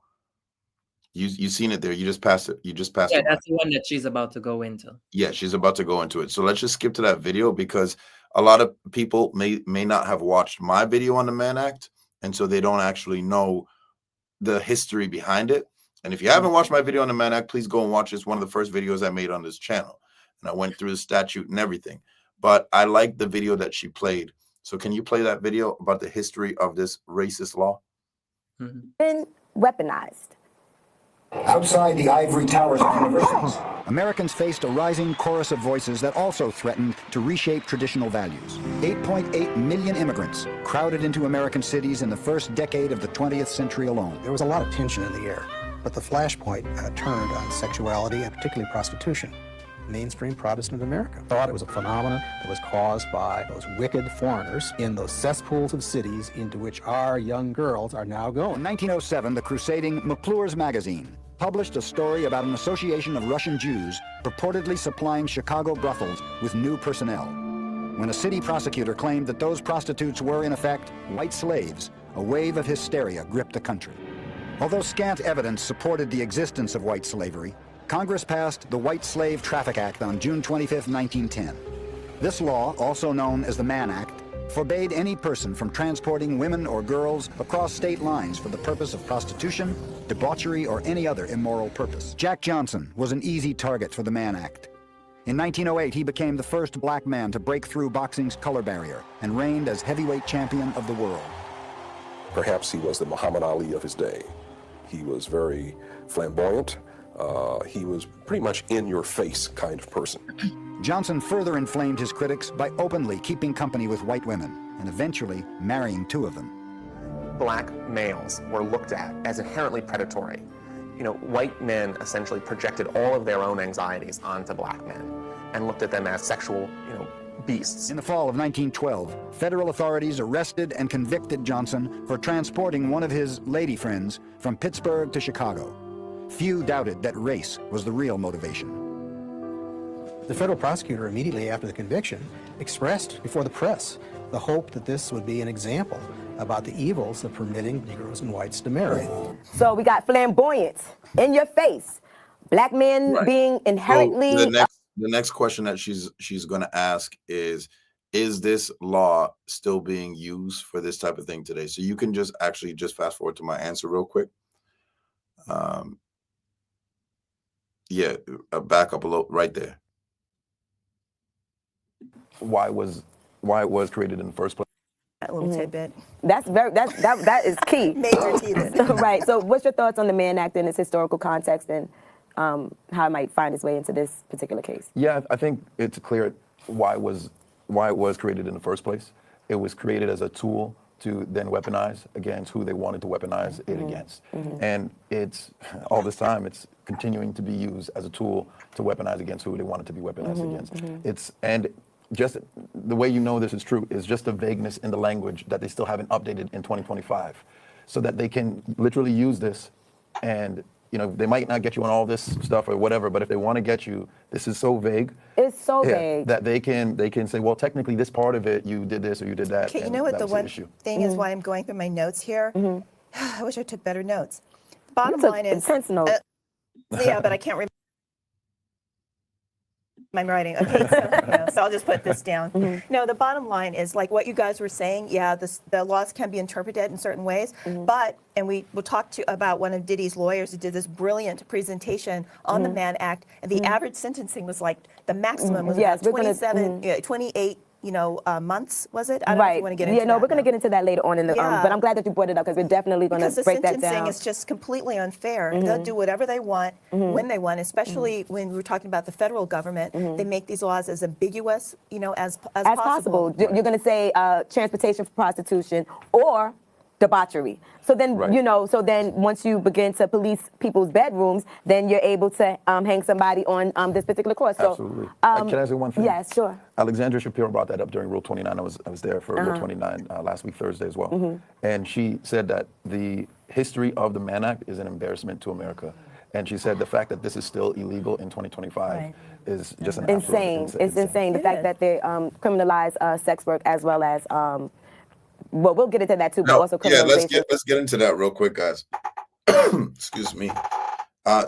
Speaker 1: You seen it there? You just passed it. You just passed it.
Speaker 2: Yeah, that's the one that she's about to go into.
Speaker 1: Yeah, she's about to go into it. So let's just skip to that video because a lot of people may not have watched my video on the Mann Act, and so they don't actually know the history behind it. And if you haven't watched my video on the Mann Act, please go and watch it. It's one of the first videos I made on this channel, and I went through the statute and everything. But I like the video that she played. So can you play that video about the history of this racist law?
Speaker 3: Been weaponized.
Speaker 6: Outside the ivory towers of universities, Americans faced a rising chorus of voices that also threatened to reshape traditional values. 8.8 million immigrants crowded into American cities in the first decade of the 20th century alone.
Speaker 7: There was a lot of tension in the air, but the flashpoint turned on sexuality and particularly prostitution. Mainstream Protestant America thought it was a phenomenon that was caused by those wicked foreigners in those cesspools of cities into which our young girls are now going.
Speaker 6: In 1907, the crusading McClure's magazine published a story about an association of Russian Jews purportedly supplying Chicago brothels with new personnel. When a city prosecutor claimed that those prostitutes were, in effect, white slaves, a wave of hysteria gripped the country. Although scant evidence supported the existence of white slavery, Congress passed the White Slave Traffic Act on June 25, 1910. This law, also known as the Mann Act, forbade any person from transporting women or girls across state lines for the purpose of prostitution, debauchery, or any other immoral purpose. Jack Johnson was an easy target for the Mann Act. In 1908, he became the first black man to break through boxing's color barrier and reigned as heavyweight champion of the world.
Speaker 8: Perhaps he was the Muhammad Ali of his day. He was very flamboyant. He was pretty much in-your-face kind of person.
Speaker 6: Johnson further inflamed his critics by openly keeping company with white women and eventually marrying 2 of them.
Speaker 9: Black males were looked at as inherently predatory. You know, white men essentially projected all of their own anxieties onto black men and looked at them as sexual, beasts.
Speaker 6: In the fall of 1912, federal authorities arrested and convicted Johnson for transporting one of his lady friends from Pittsburgh to Chicago. Few doubted that race was the real motivation.
Speaker 7: The federal prosecutor immediately after the conviction expressed before the press the hope that this would be an example about the evils of permitting Negroes and whites to marry.
Speaker 3: So we got flamboyance, in your face, black men being inherently...
Speaker 1: So the next question that she's going to ask is this law still being used for this type of thing today? So you can just fast forward to my answer real quick. Back up a little right there.
Speaker 5: Why it was created in the first place.
Speaker 4: That little tidbit.
Speaker 3: That is key.
Speaker 4: Major tidbit.
Speaker 3: Right. So what's your thoughts on the Mann Act and its historical context and how it might find its way into this particular case?
Speaker 5: Yeah, I think it's clear why it was created in the first place. It was created as a tool to then weaponize against who they wanted to weaponize it against. And it's all this time, it's continuing to be used as a tool to weaponize against who they wanted to be weaponized against. And just the way you know this is true is just the vagueness in the language that they still haven't updated in 2025, so that they can literally use this. And they might not get you on all this stuff or whatever, but if they want to get you, this is so vague.
Speaker 3: It's so vague
Speaker 5: that they can say, well, technically this part of it, you did this or you did that.
Speaker 4: Okay, you know what the one thing is why I'm going through my notes here? I wish I took better notes. Bottom line is... intense notes. Yeah, but I can't remember. I'm writing. Okay, so I'll just put this down. No, the bottom line is like what you guys were saying. Yeah, the laws can be interpreted in certain ways, but, and we will talk about one of Diddy's lawyers who did this brilliant presentation on the Mann Act, and the average sentencing was like, the maximum was about 28 months, was it? I don't know if you want to get into
Speaker 3: Yeah, no,
Speaker 4: that
Speaker 3: we're going to
Speaker 4: now.
Speaker 3: get into that later on in the.
Speaker 4: Yeah.
Speaker 3: But I'm glad that you brought it up because we're definitely going
Speaker 4: Because
Speaker 3: to
Speaker 4: the
Speaker 3: break that
Speaker 4: sentencing
Speaker 3: down.
Speaker 4: is just completely unfair. They'll do whatever they want, when they want, especially when we're talking about the federal government. They make these laws as ambiguous, as possible.
Speaker 3: You're going to say transportation for prostitution or debauchery. So then,
Speaker 5: Right.
Speaker 3: so then once you begin to police people's bedrooms, then you're able to hang somebody on this particular course. So,
Speaker 5: Absolutely. Can I say one thing?
Speaker 3: Yes, sure.
Speaker 5: Alexandra Shapiro brought that up during Rule 29. I was there for Rule 29 last week, Thursday as well. And she said that the history of the Mann Act is an embarrassment to America. And she said the fact that this is still illegal in 2025 is just an
Speaker 3: Insane.
Speaker 5: absolute
Speaker 3: It's insane. The fact that they criminalize sex work as well as, well, we'll get into that too, but also criminalization.
Speaker 1: let's get into that real quick, guys. Excuse me.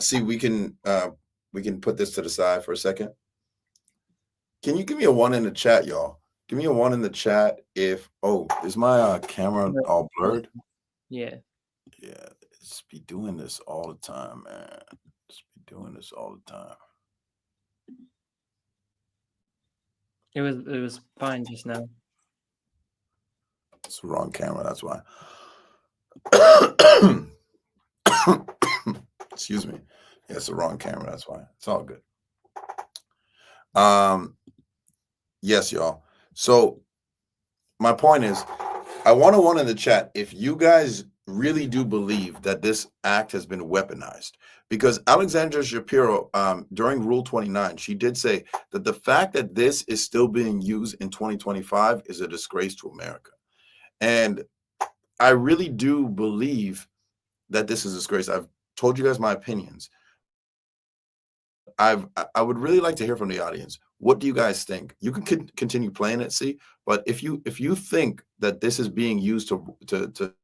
Speaker 1: See, we can put this to the side for a second. Can you give me a 1 in the chat, y'all? Give me a 1 in the chat if is my camera all blurred?
Speaker 2: Yeah.
Speaker 1: Yeah, it's be doing this all the time, man. It's be doing this all the time.
Speaker 2: It was fine just now.
Speaker 1: It's the wrong camera, that's why. Excuse me. Yeah, it's the wrong camera, that's why. It's all good. Yes, y'all. So my point is, I want a 1 in the chat if you guys really do believe that this act has been weaponized. Because Alexandra Shapiro, during Rule 29, she did say that the fact that this is still being used in 2025 is a disgrace to America. And I really do believe that this is a disgrace. I've told you guys my opinions. I would really like to hear from the audience. What do you guys think? You can continue playing it, see, but if you think that this is being used to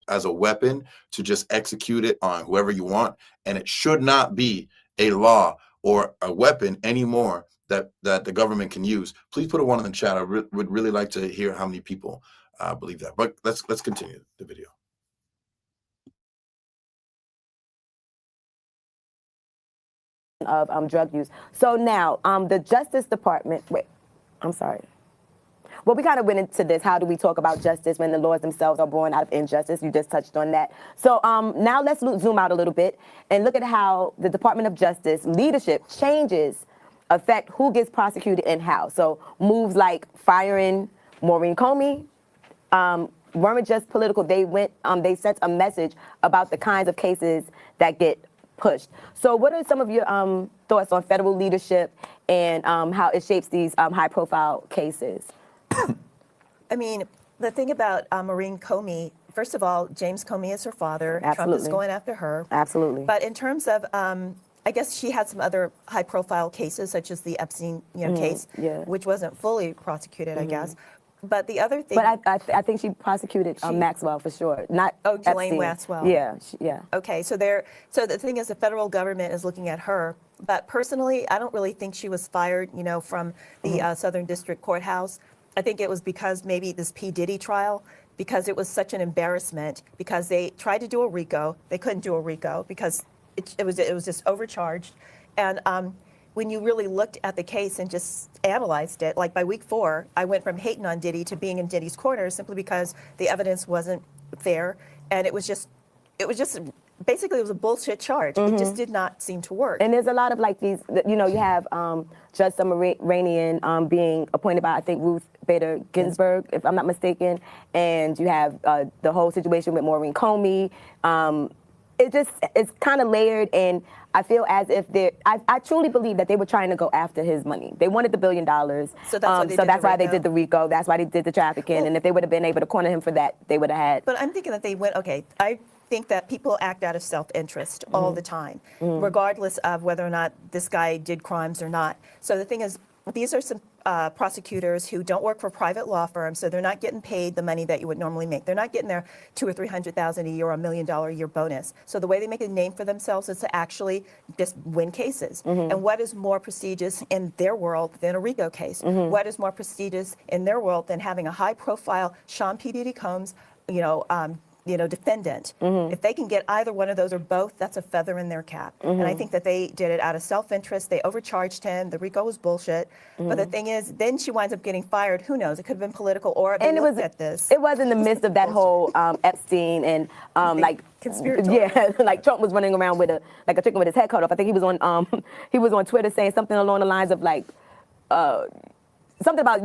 Speaker 1: as a weapon to just execute it on whoever you want, and it should not be a law or a weapon anymore that the government can use, please put a 1 in the chat. I would really like to hear how many people believe that. But let's continue the video.
Speaker 3: Of drug use. So now, the Justice Department. Wait, I'm sorry. Well, we kind of went into this. How do we talk about justice when the laws themselves are born out of injustice? You just touched on that. So now let's zoom out a little bit and look at how the Department of Justice leadership changes affect who gets prosecuted and how. So moves like firing Maureen Comey weren't just political. They went. They sent a message about the kinds of cases that get pushed. So what are some of your thoughts on federal leadership and how it shapes these high-profile cases?
Speaker 4: I mean, the thing about Maureen Comey, first of all, James Comey is her father.
Speaker 3: Absolutely.
Speaker 4: Trump is going after her.
Speaker 3: Absolutely.
Speaker 4: But in terms of, I guess she had some other high-profile cases, such as the Epstein case, which wasn't fully prosecuted, I guess. But the other thing...
Speaker 3: But I think she prosecuted Maxwell for sure, not
Speaker 4: Ghislaine
Speaker 3: Epstein.
Speaker 4: Maxwell.
Speaker 3: Yeah, yeah.
Speaker 4: Okay, so the thing is, the federal government is looking at her. But personally, I don't really think she was fired, from the Southern District Courthouse. I think it was because maybe this P. Diddy trial, because it was such an embarrassment, because they tried to do a RICO. They couldn't do a RICO because it was just overcharged. And when you really looked at the case and just analyzed it, like by week 4, I went from hating on Diddy to being in Diddy's corner simply because the evidence wasn't fair. And it was just basically it was a bullshit charge. It just did not seem to work.
Speaker 3: And there's a lot of like these, you have Judge Summerian being appointed by, I think, Ruth Bader Ginsburg, if I'm not mistaken. And you have the whole situation with Maureen Comey. It's kind of layered, and I feel as if I truly believe that they were trying to go after his money. They wanted the $1 billion.
Speaker 4: So that's
Speaker 3: why they did the RICO. That's why they did the trafficking.
Speaker 4: Well,
Speaker 3: and if they would have been able to corner him for that, they would have had.
Speaker 4: But I'm thinking that they went, okay, I think that people act out of self-interest all the time, regardless of whether or not this guy did crimes or not. So the thing is, these are some prosecutors who don't work for private law firms, so they're not getting paid the money that you would normally make. They're not getting their $200,000 or $300,000 a year or $1 million a year bonus. So the way they make a name for themselves is to actually just win cases. And what is more prestigious in their world than a RICO case? What is more prestigious in their world than having a high-profile Sean P. Diddy Combs, defendant. If they can get either one of those or both, that's a feather in their cap. And I think that they did it out of self-interest. They overcharged him. The RICO was bullshit. But the thing is, then she winds up getting fired. Who knows? It could have been political, or they looked at this.
Speaker 3: It was in the midst of that whole Epstein and like
Speaker 4: conspiratorial.
Speaker 3: Yeah, like Trump was running around with a chicken with his head cut off. I think he was on Twitter saying something along the lines of like something about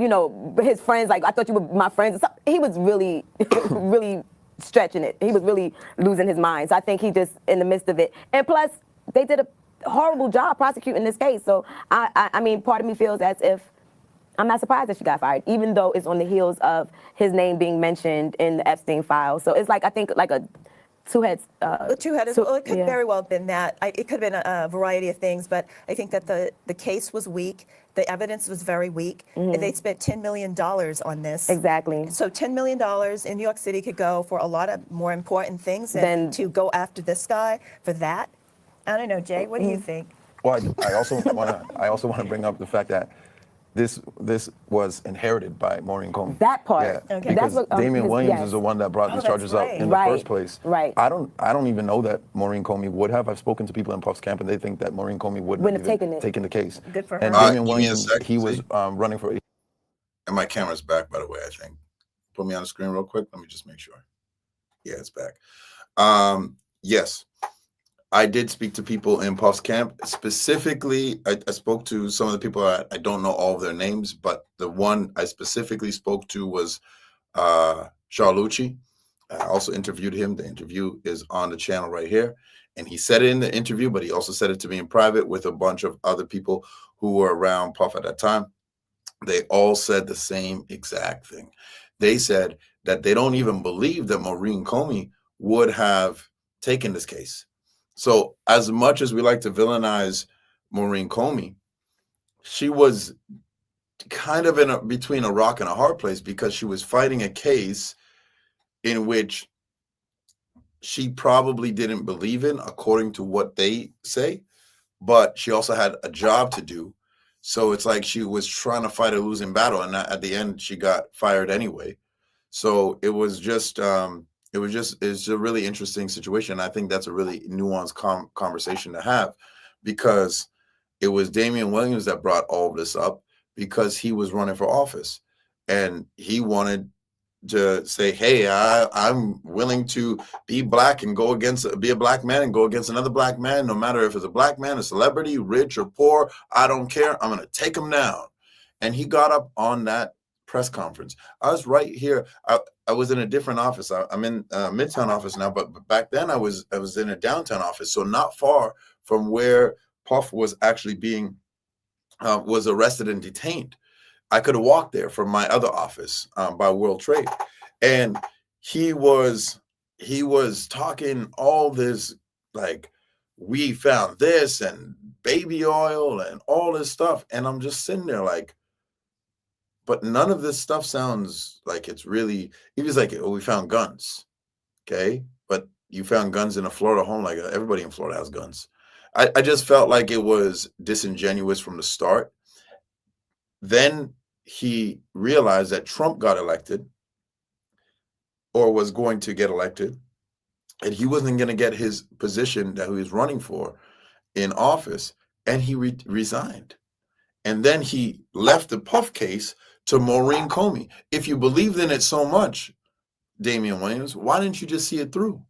Speaker 3: his friends. Like, I thought you were my friends. He was really really stretching it. He was really losing his mind. So I think he just in the midst of it. And plus, they did a horrible job prosecuting this case. So I mean, part of me feels as if I'm not surprised that she got fired, even though it's on the heels of his name being mentioned in the Epstein file. So it's like, I think, like a two-headed.
Speaker 4: Well, it could very well have been that. It could have been a variety of things, but I think that the case was weak. The evidence was very weak. They spent $10 million on this.
Speaker 3: Exactly.
Speaker 4: So $10 million in New York City could go for a lot of more important things than to go after this guy for that. I don't know, Jay, what do you think?
Speaker 5: Well, I also want to bring up the fact that this was inherited by Maureen Comey.
Speaker 3: That part.
Speaker 5: Yeah,
Speaker 4: Okay.
Speaker 5: because
Speaker 3: That's what,
Speaker 5: Damian Williams
Speaker 3: yes.
Speaker 5: is the one that brought these
Speaker 4: that's
Speaker 5: charges up
Speaker 4: right.
Speaker 5: in the
Speaker 3: Right,
Speaker 5: first place.
Speaker 3: right.
Speaker 5: I don't even know that Maureen Comey would have. I've spoken to people in Puff's camp, and they think that Maureen Comey wouldn't have taken the case.
Speaker 4: Good for her.
Speaker 5: And
Speaker 1: Give me
Speaker 5: Damian
Speaker 1: a
Speaker 5: Williams,
Speaker 1: second,
Speaker 5: he was
Speaker 1: see?
Speaker 5: running for.
Speaker 1: And my camera's back, by the way, I think. Put me on the screen real quick. Let me just make sure. Yeah, it's back. Yes. I did speak to people in Puff's camp. Specifically, I spoke to some of the people. I don't know all of their names, but the one I specifically spoke to was Charlucci. I also interviewed him. The interview is on the channel right here. And he said it in the interview, but he also said it to me in private with a bunch of other people who were around Puff at that time. They all said the same exact thing. They said that they don't even believe that Maureen Comey would have taken this case. So as much as we like to villainize Maureen Comey, she was kind of between a rock and a hard place, because she was fighting a case in which she probably didn't believe in, according to what they say, but she also had a job to do. So it's like she was trying to fight a losing battle, and at the end she got fired anyway. So it was just it's a really interesting situation. I think that's a really nuanced conversation to have, because it was Damian Williams that brought all of this up, because he was running for office and he wanted to say, hey, I'm willing to be black and be a black man and go against another black man, no matter if it's a black man, a celebrity, rich or poor, I don't care. I'm going to take him down. And he got up on that press conference. I was right here. I was in a different office. I'm in Midtown office now, but back then I was in a downtown office, so not far from where Puff was actually being was arrested and detained. I could have walked there from my other office by World Trade, and he was talking all this like, we found this and baby oil and all this stuff, and I'm just sitting there like, but none of this stuff sounds like it's really. He was like, oh, we found guns. Okay, but you found guns in a Florida home. Like, everybody in Florida has guns. I just felt like it was disingenuous from the start. Then he realized that Trump got elected, or was going to get elected, and he wasn't going to get his position that he was running for in office, and he resigned. And then he left the Puff case to Maureen Comey. If you believed in it so much, Damian Williams, why didn't you just see it through?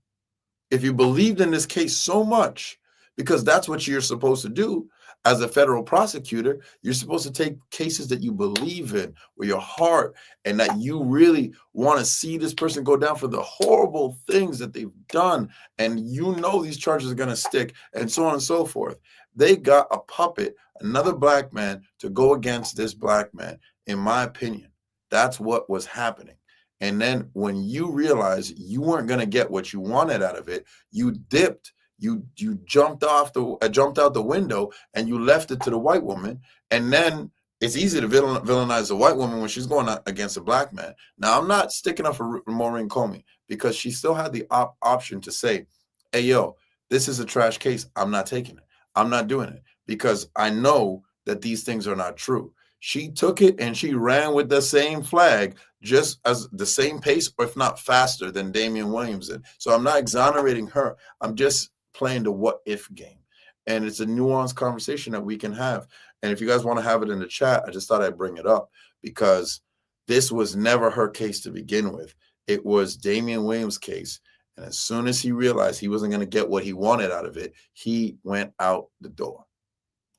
Speaker 1: If you believed in this case so much, because that's what you're supposed to do as a federal prosecutor, you're supposed to take cases that you believe in with your heart, and that you really want to see this person go down for the horrible things that they've done, and these charges are going to stick, and so on and so forth. They got a puppet, another black man, to go against this black man. In my opinion, that's what was happening. And then when you realize you weren't going to get what you wanted out of it, you dipped. You jumped out the window, and you left it to the white woman. And then it's easy to villainize the white woman when she's going against a black man. Now, I'm not sticking up for Maureen Comey, because she still had the option to say, hey, yo, this is a trash case. I'm not taking it. I'm not doing it, because I know that these things are not true. She took it and she ran with the same flag, just as the same pace, or if not faster, than Damian Williams did. So I'm not exonerating her. I'm just playing the what if game. And it's a nuanced conversation that we can have. And if you guys want to have it in the chat, I just thought I'd bring it up because this was never her case to begin with. It was Damian Williams' case. And as soon as he realized he wasn't going to get what he wanted out of it, he went out the door.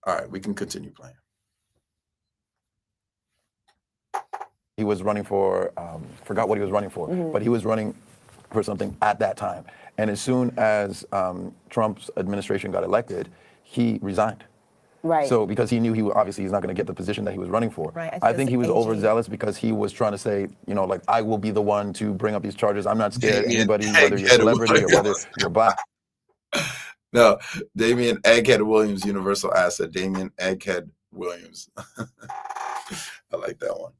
Speaker 1: All right, we can continue playing.
Speaker 5: He was running for, forgot what he was running for, but he was running for something at that time. And as soon as Trump's administration got elected, he resigned.
Speaker 3: Right.
Speaker 5: So because he knew he's not going to get the position that he was running for.
Speaker 4: Right.
Speaker 5: I think he was overzealous because he was trying to say, like, I will be the one to bring up these charges. I'm not scared of anybody, whether you're a celebrity or whether you're black.
Speaker 1: No, Damian Egghead Williams, Universal Asset. Damian Egghead Williams. I like that one.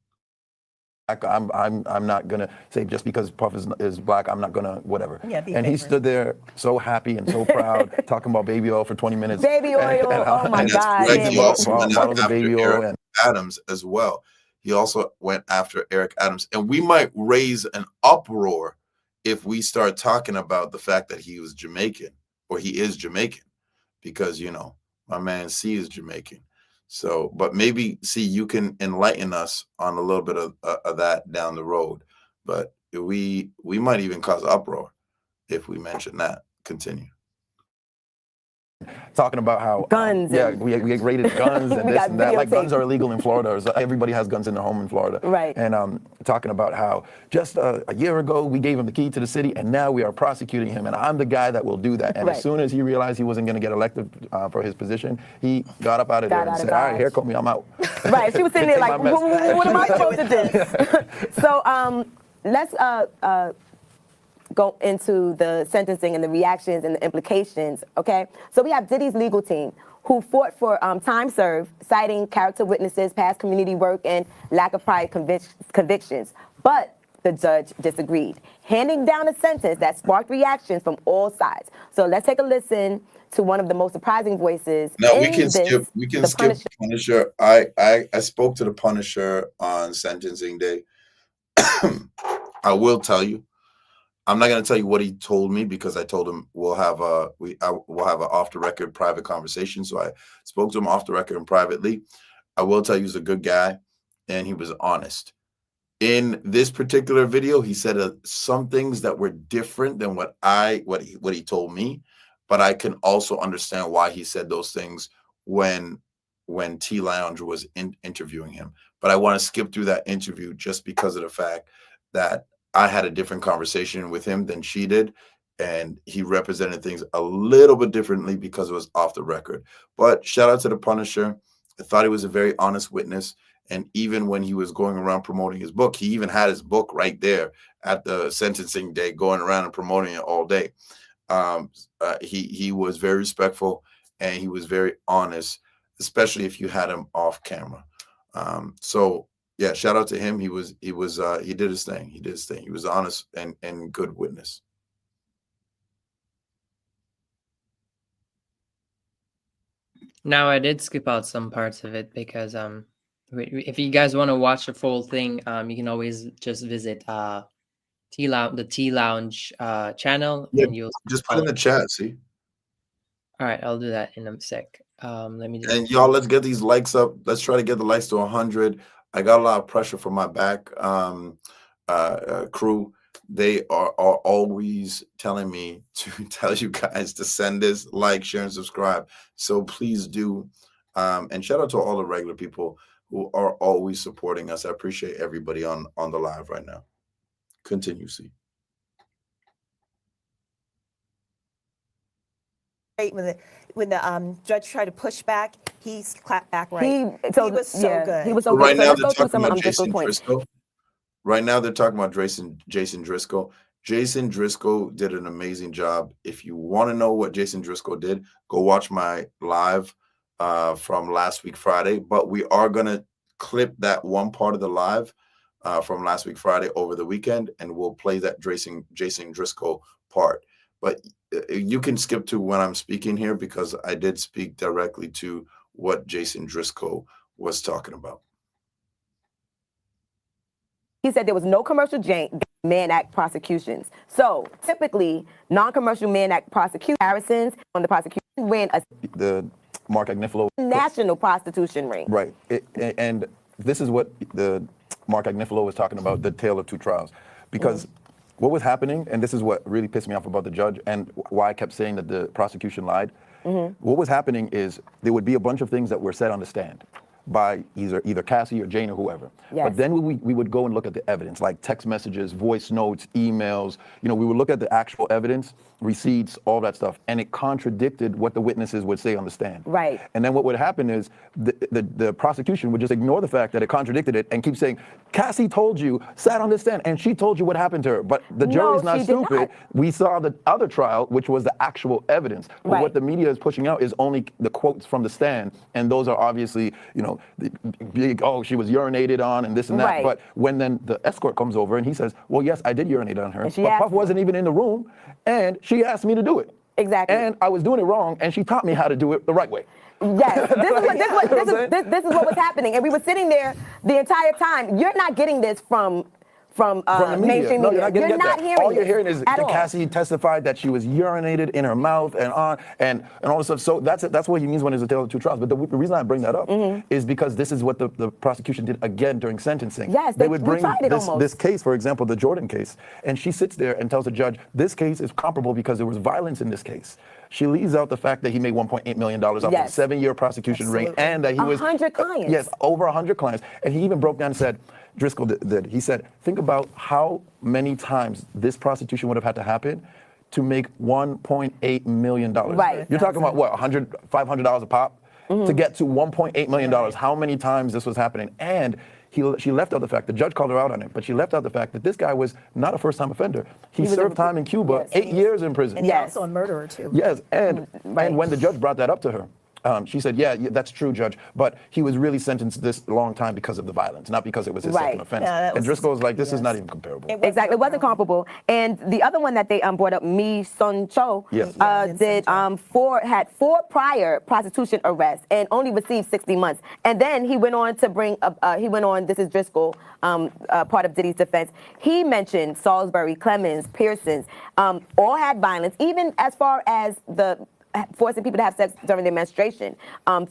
Speaker 5: I'm not gonna say just because Puff is black, I'm not gonna whatever.
Speaker 4: Yeah,
Speaker 5: and he stood there so happy and so proud, talking about baby oil for 20 minutes.
Speaker 3: Baby oil, oh my God.
Speaker 1: Right. He also went
Speaker 5: bottles of
Speaker 1: after
Speaker 5: baby oil
Speaker 1: Eric Adams as well. He also went after Eric Adams, and we might raise an uproar if we start talking about the fact that he was Jamaican, or he is Jamaican, because my man C is Jamaican. So, but maybe, see, you can enlighten us on a little bit of that down the road. But we might even cause uproar if we mention that. Continue.
Speaker 5: Talking about how
Speaker 3: guns.
Speaker 5: We raided guns and this and that. Like, guns are illegal in Florida. So everybody has guns in their home in Florida.
Speaker 3: Right.
Speaker 5: And talking about how just a year ago we gave him the key to the city, and now we are prosecuting him, and I'm the guy that will do that. And as soon as he realized he wasn't going to get elected for his position, he got up out of there and said, "All right, here, me, I'm out."
Speaker 3: Right. She was sitting there like, "What am I supposed to do?" So let's go into the sentencing and the reactions and the implications, okay? So we have Diddy's legal team, who fought for time served, citing character witnesses, past community work, and lack of prior convictions. But the judge disagreed, handing down a sentence that sparked reactions from all sides. So let's take a listen to one of the most surprising voices.
Speaker 1: No, we can skip Punisher. I spoke to the Punisher on sentencing day. I will tell you, I'm not going to tell you what he told me, because I told him we'll have an off the record private conversation. So I spoke to him off the record and privately. I will tell you he's a good guy, and he was honest. In this particular video, he said some things that were different than what he told me, but I can also understand why he said those things when T Lounge was interviewing him. But I want to skip through that interview just because of the fact that I had a different conversation with him than she did, and he represented things a little bit differently because it was off the record. But shout out to the Punisher. I thought he was a very honest witness, and even when he was going around promoting his book, he even had his book right there at the sentencing day, going around and promoting it all day. He was very respectful, and he was very honest, especially if you had him off camera. So yeah, shout out to him. He did his thing. He was honest and good witness.
Speaker 2: Now, I did skip out some parts of it because if you guys want to watch the full thing, you can always just visit the T Lounge channel, and you'll
Speaker 1: just put in the chat. See.
Speaker 2: All right, I'll do that in a sec. Let me just.
Speaker 1: And y'all, let's get these likes up. Let's try to get the likes to 100. I got a lot of pressure from my back crew. They are always telling me to tell you guys to send this, like, share, and subscribe. So please do. And shout out to all the regular people who are always supporting us. I appreciate everybody on the live right now. Continue, C.
Speaker 4: When the judge tried to push back, he clapped back right. He was so good.
Speaker 3: He was so
Speaker 1: right
Speaker 3: good.
Speaker 1: Now
Speaker 3: So
Speaker 1: they're talking about Jason Driscoll. Right now they're talking about Jason Driscoll. Jason Driscoll did an amazing job. If you want to know what Jason Driscoll did, go watch my live from last week Friday. But we are gonna clip that one part of the live from last week Friday over the weekend, and we'll play that Jason Driscoll part. But you can skip to when I'm speaking here, because I did speak directly to what Jason Driscoll was talking about.
Speaker 3: He said there was no commercial Mann Act prosecutions. So typically, non-commercial Mann Act comparisons on the prosecution ran a
Speaker 5: The Mark Agnifilo
Speaker 3: national prostitution ring.
Speaker 5: Right. And this is what the Mark Agnifilo was talking about, the tale of two trials. Because what was happening, and this is what really pissed me off about the judge and why I kept saying that the prosecution lied, what was happening is there would be a bunch of things that were said on the stand by either Cassie or Jane or whoever.
Speaker 3: Yes.
Speaker 5: But then we would go and look at the evidence, like text messages, voice notes, emails. You know, we would look at the actual evidence, receipts, all that stuff, and it contradicted what the witnesses would say on the stand.
Speaker 3: Right.
Speaker 5: And then what would happen is the prosecution would just ignore the fact that it contradicted it and keep saying, Cassie told you, sat on the stand, and she told you what happened to her. But the jury's not
Speaker 3: she did
Speaker 5: stupid.
Speaker 3: not.
Speaker 5: We saw the other trial, which was the actual evidence. But
Speaker 3: Right.
Speaker 5: what the media is pushing out is only the quotes from the stand, and those are obviously, you know, the big, oh, she was urinated on and this and that.
Speaker 3: Right.
Speaker 5: But when then the escort comes over and he says, well, yes, I did urinate on her,
Speaker 3: And she
Speaker 5: but
Speaker 3: asked
Speaker 5: Puff
Speaker 3: me.
Speaker 5: wasn't even in the room, and she asked me to do it.
Speaker 3: Exactly.
Speaker 5: And I was doing it wrong, and she taught me how to do it the right way.
Speaker 3: Yes, this is what was happening, and we were sitting there the entire time. You're not getting this from
Speaker 5: From the media.
Speaker 3: mainstream
Speaker 5: No,
Speaker 3: media.
Speaker 5: you're not getting
Speaker 3: not
Speaker 5: that.
Speaker 3: hearing
Speaker 5: All you're
Speaker 3: this
Speaker 5: hearing is
Speaker 3: at all.
Speaker 5: Cassie testified that she was urinated in her mouth and on and all this stuff. So that's what he means when there's a tale of two trials. But the reason I bring that up is because this is what the prosecution did again during sentencing.
Speaker 3: Yes,
Speaker 5: they would
Speaker 3: we
Speaker 5: bring
Speaker 3: tried it almost.
Speaker 5: this case, for example, the Jordan case, and she sits there and tells the judge, this case is comparable because there was violence in this case. She leaves out the fact that he made $1.8 million off of a
Speaker 3: Yes.
Speaker 5: 7-year prosecution ring, and that he was
Speaker 3: 100 clients.
Speaker 5: Yes, over 100 clients. And he even broke down and said, Driscoll did. He said, think about how many times this prosecution would have had to happen to make $1.8 million.
Speaker 3: Right.
Speaker 5: You're talking about what, $100, $500 a pop to get to $1.8 million. How many times this was happening? And she left out the fact, the judge called her out on it, but she left out the fact that this guy was not a first-time offender. He served time in Cuba, 8 years in prison.
Speaker 4: And he's
Speaker 3: Yes.
Speaker 4: also a murderer, too.
Speaker 5: Yes, and
Speaker 3: Right.
Speaker 5: when the judge brought that up to her, she said, yeah, that's true, Judge, but he was really sentenced this long time because of the violence, not because it was his
Speaker 3: Right.
Speaker 5: second offense.
Speaker 4: Yeah, that
Speaker 5: And
Speaker 4: was-
Speaker 5: Driscoll was like, this is not even comparable.
Speaker 3: Exactly, it wasn't comparable. And the other one that they brought up, Mi Sun Cho,
Speaker 5: Yes.
Speaker 3: had 4 prior prostitution arrests and only received 60 months. And then he went on to bring up, this is Driscoll, part of Diddy's defense. He mentioned Salisbury, Clemens, Pearsons, all had violence, even as far as the forcing people to have sex during their menstruation,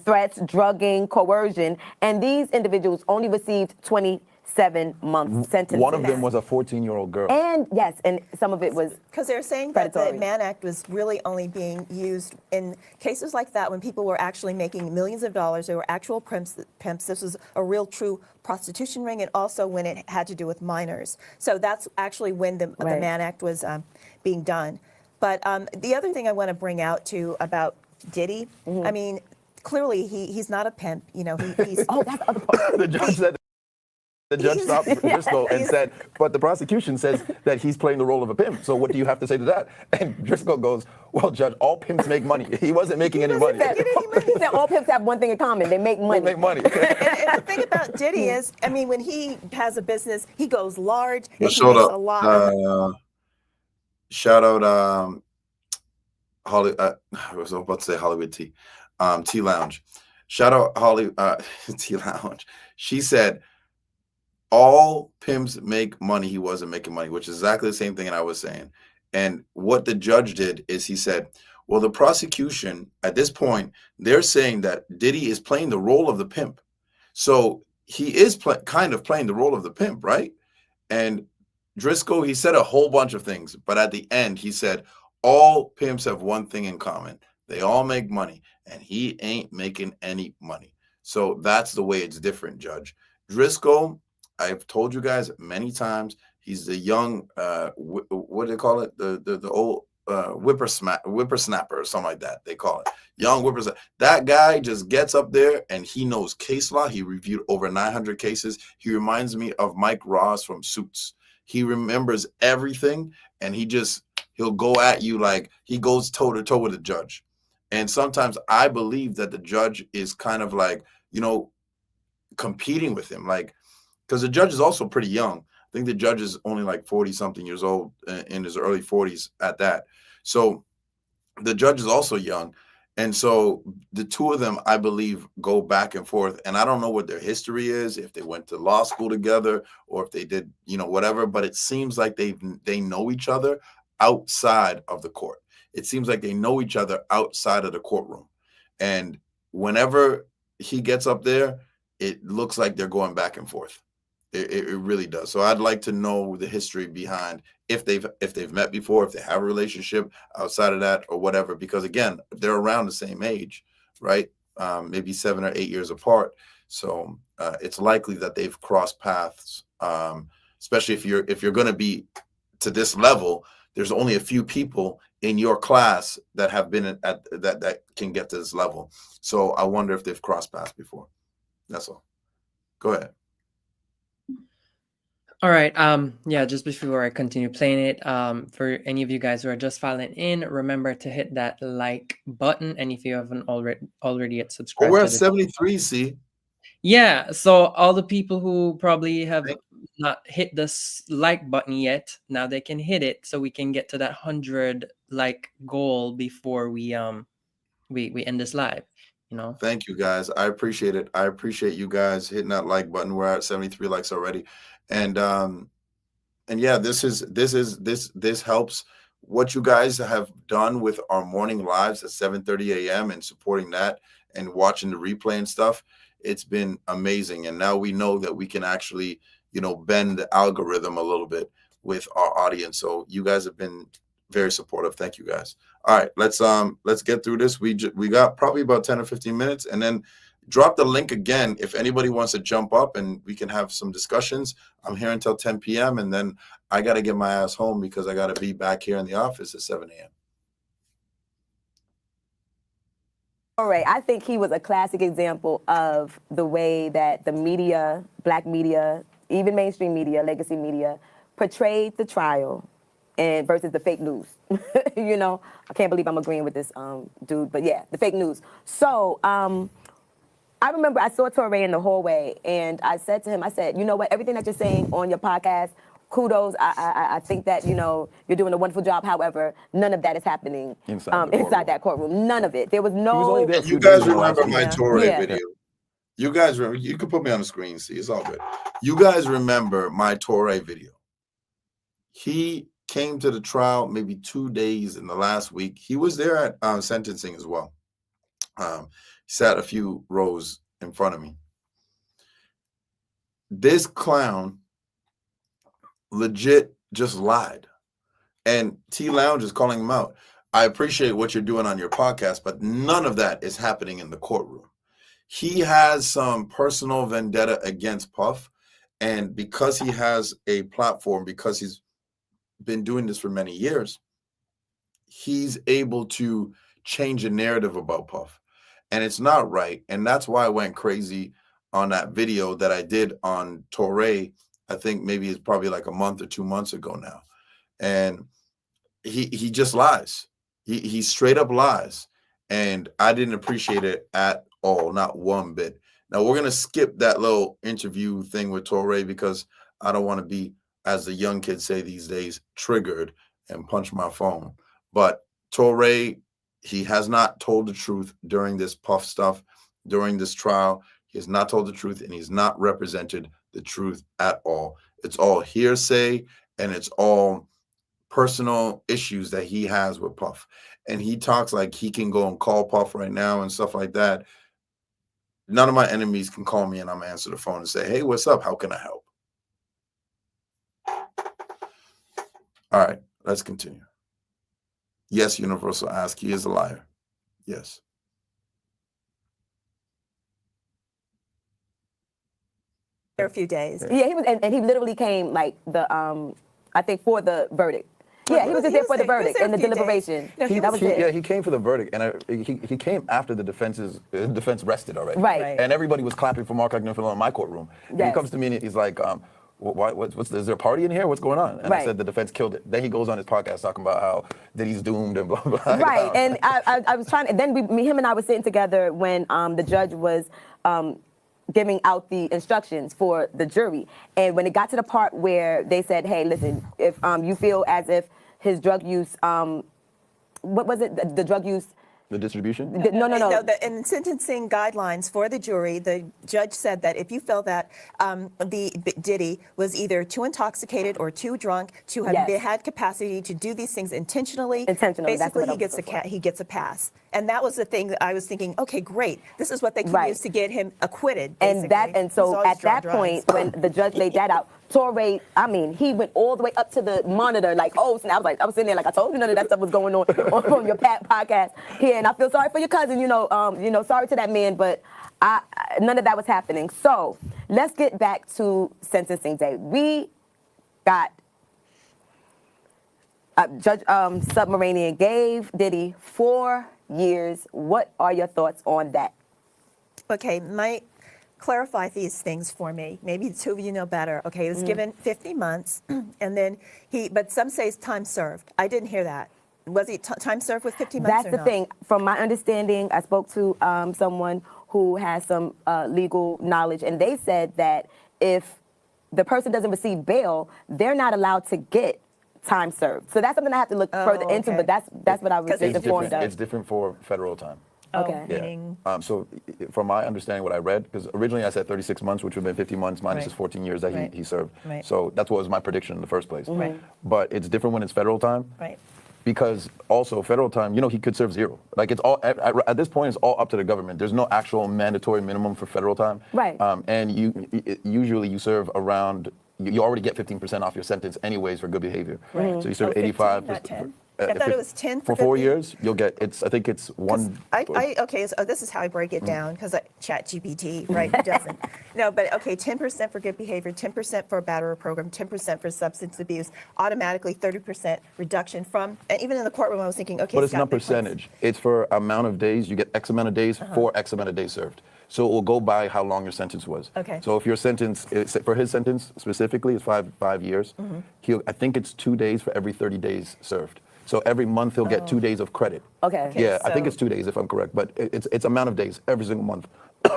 Speaker 3: threats, drugging, coercion, and these individuals only received 27-month sentences.
Speaker 5: One of them was a 14-year-old girl.
Speaker 3: And yes, and some of it was
Speaker 4: Because they're saying that the
Speaker 3: predatory.
Speaker 4: Mann Act was really only being used in cases like that when people were actually making millions of dollars. They were actual pimps. This was a real, true prostitution ring, and also when it had to do with minors. So that's actually when the
Speaker 3: Right.
Speaker 4: Mann Act was being done. But the other thing I want to bring out too about Diddy, I mean, clearly he's not a pimp. You know, he's
Speaker 3: oh, that's the other part.
Speaker 5: The judge said, the judge stopped Driscoll and said, but the prosecution says that he's playing the role of a pimp. So what do you have to say to that? And Driscoll goes, well, Judge, all pimps make money. He wasn't making any money.
Speaker 3: He said all pimps have one thing in common: they make money.
Speaker 5: They make money.
Speaker 4: and the thing about Diddy is, I mean, when he has a business, he goes large. And
Speaker 1: Well,
Speaker 4: he
Speaker 1: showed
Speaker 4: makes
Speaker 1: up.
Speaker 4: a lot.
Speaker 1: Shout out Holly. I was about to say Hollywood Tea, Tea Lounge. Shout out Holly Tea Lounge. She said all pimps make money. He wasn't making money, which is exactly the same thing that I was saying. And what the judge did is he said, well, the prosecution at this point, they're saying that Diddy is playing the role of the pimp. So he is kind of playing the role of the pimp, right? And Driscoll, he said a whole bunch of things, but at the end, he said, all pimps have one thing in common. They all make money, and he ain't making any money. So that's the way it's different, Judge. Driscoll, I've told you guys many times, he's the young, what do they call it? The old whippersnapper or something like that. They call it young whippersnapper. That guy just gets up there and he knows case law. He reviewed over 900 cases. He reminds me of Mike Ross from Suits. He remembers everything, and he'll go at you like he goes toe to toe with the judge. And sometimes I believe that the judge is kind of like, competing with him, like, because the judge is also pretty young. I think the judge is only like 40 something years old, in his early 40s at that. So the judge is also young. And so the two of them, I believe, go back and forth. And I don't know what their history is, if they went to law school together or if they did, whatever, but it seems like they know each other outside of the court. It seems like they know each other outside of the courtroom. And whenever he gets up there, it looks like they're going back and forth. It really does. So I'd like to know the history behind if they've met before, if they have a relationship outside of that or whatever, because again, they're around the same age, right? Maybe 7 or 8 years apart. So it's likely that they've crossed paths, especially if you're going to be to this level. There's only a few people in your class that have been at that can get to this level. So I wonder if they've crossed paths before. That's all. Go ahead.
Speaker 2: All right. Yeah, just before I continue playing it, for any of you guys who are just filing in, remember to hit that like button. And if you haven't already yet subscribed,
Speaker 1: We're
Speaker 2: to
Speaker 1: at
Speaker 2: the
Speaker 1: 73, see?
Speaker 2: Yeah, so all the people who probably have not hit this like button yet, now they can hit it so we can get to that 100 like goal before we end this live,
Speaker 1: Thank you guys. I appreciate it. I appreciate you guys hitting that like button. We're at 73 likes already. And yeah, this helps what you guys have done with our morning lives at 7:30 a.m. and supporting that and watching the replay and stuff. It's been amazing. And now we know that we can actually, bend the algorithm a little bit with our audience. So you guys have been very supportive. Thank you guys. All right, let's get through this. We got probably about 10 or 15 minutes, and then drop the link again if anybody wants to jump up and we can have some discussions. I'm here until 10 p.m. and then I got to get my ass home because I got to be back here in the office at 7 a.m.
Speaker 3: All right, I think he was a classic example of the way that the media, black media, even mainstream media, legacy media, portrayed the trial and versus the fake news. I can't believe I'm agreeing with this dude, but yeah, the fake news. So I remember I saw Touré in the hallway and I said to him, you know what, everything that you're saying on your podcast, kudos. I think that, you're doing a wonderful job. However, none of that is happening inside that courtroom. None of it. There was no...
Speaker 1: You guys remember my Touré video. You guys remember, you can put me on the screen, see, it's all good. You guys remember my Touré video. He came to the trial maybe 2 days in the last week. He was there at sentencing as well. He sat a few rows in front of me. This clown legit just lied. And T Lounge is calling him out. I appreciate what you're doing on your podcast, but none of that is happening in the courtroom. He has some personal vendetta against Puff. And because he has a platform, because he's been doing this for many years, he's able to change the narrative about Puff. And it's not right. And that's why I went crazy on that video that I did on Touré. I think maybe it's probably like a month or 2 months ago now. And he just lies. He straight up lies. And I didn't appreciate it at all, not one bit. Now we're going to skip that little interview thing with Touré because I don't want to be, as the young kids say these days, triggered and punch my phone. But Touré, he has not told the truth during this Puff stuff, during this trial. He has not told the truth, and he's not represented the truth at all. It's all hearsay, and it's all personal issues that he has with Puff. And he talks like he can go and call Puff right now and stuff like that. None of my enemies can call me and I'm going to answer the phone and say, hey, what's up? How can I help? All right, let's continue. Yes, Universal ask. He is a liar. Yes.
Speaker 4: For a few days.
Speaker 3: Yeah, he was, and he literally came like I think for the verdict. Yeah, he was just there for the verdict and the deliberation. That was it.
Speaker 5: Yeah, he came for the verdict, and he came after the defense rested already.
Speaker 3: Right.
Speaker 5: And everybody was clapping for Mark Agnifilo in my courtroom. And he comes to me and he's like, is there a party in here? What's going on? And I said the defense killed it. Then he goes on his podcast talking about how Diddy's doomed and blah, blah, blah.
Speaker 3: Right, and I was trying, and then him and I were sitting together when the judge was giving out the instructions for the jury. And when it got to the part where they said, hey, listen, if you feel as if his drug use, what was it? The drug use
Speaker 5: The distribution?
Speaker 3: No.
Speaker 4: In sentencing guidelines for the jury, the judge said that if you feel that Diddy was either too intoxicated or too drunk to have had capacity to do these things intentionally,
Speaker 3: Basically,
Speaker 4: he gets a pass. And that was the thing that I was thinking, okay, great. This is what they can use to get him acquitted.
Speaker 3: And so at that point, when the judge laid that out, Torre, I mean, he went all the way up to the monitor, like, oh, so I was sitting there like, I told you none of that stuff was going on your podcast here, and I feel sorry for your cousin, sorry to that man, but none of that was happening. So let's get back to sentencing day. We got Judge Submarinian gave Diddy 4 years. What are your thoughts on that?
Speaker 4: Okay, clarify these things for me. Maybe the two of you know better. Okay, he was given 50 months, and then but some say it's time served. I didn't hear that. Was he time served with 50 months?
Speaker 3: That's the thing. From my understanding, I spoke to someone who has some legal knowledge, and they said that if the person doesn't receive bail, they're not allowed to get time served. So that's something I have to look further into, but that's what I was informed of.
Speaker 5: It's different for federal time.
Speaker 3: Okay.
Speaker 5: Yeah. So from my understanding, what I read, because originally I said 36 months, which would have been 50 months minus his 14 years that he served.
Speaker 4: Right.
Speaker 5: So that's what was my prediction in the first place.
Speaker 4: Right.
Speaker 5: But it's different when it's federal time.
Speaker 4: Right.
Speaker 5: Because also federal time, he could serve 0. Like it's all at this point, it's all up to the government. There's no actual mandatory minimum for federal time.
Speaker 3: Right.
Speaker 5: And usually you serve around. You already get 15% off your sentence anyways for good behavior.
Speaker 4: Right.
Speaker 5: So you serve
Speaker 4: 15,
Speaker 5: 85.
Speaker 4: not 10. I thought it was 10
Speaker 5: for 4 years. You'll get I think it's one.
Speaker 4: Okay, so this is how I break it down because Chat GPT, right? Doesn't. No, but okay, 10% for good behavior, 10% for a batterer program, 10% for substance abuse, automatically 30% reduction from. And even in the courtroom, I was thinking, okay,
Speaker 5: but it's not percentage. It's for amount of days. You get X amount of days for X amount of days served. So it will go by how long your sentence was.
Speaker 4: Okay.
Speaker 5: So if your sentence, for his sentence specifically, is five years, I think it's 2 days for every 30 days served. So every month he'll get 2 days of credit.
Speaker 3: Okay.
Speaker 5: Yeah, I think it's 2 days if I'm correct, but it's amount of days every single month.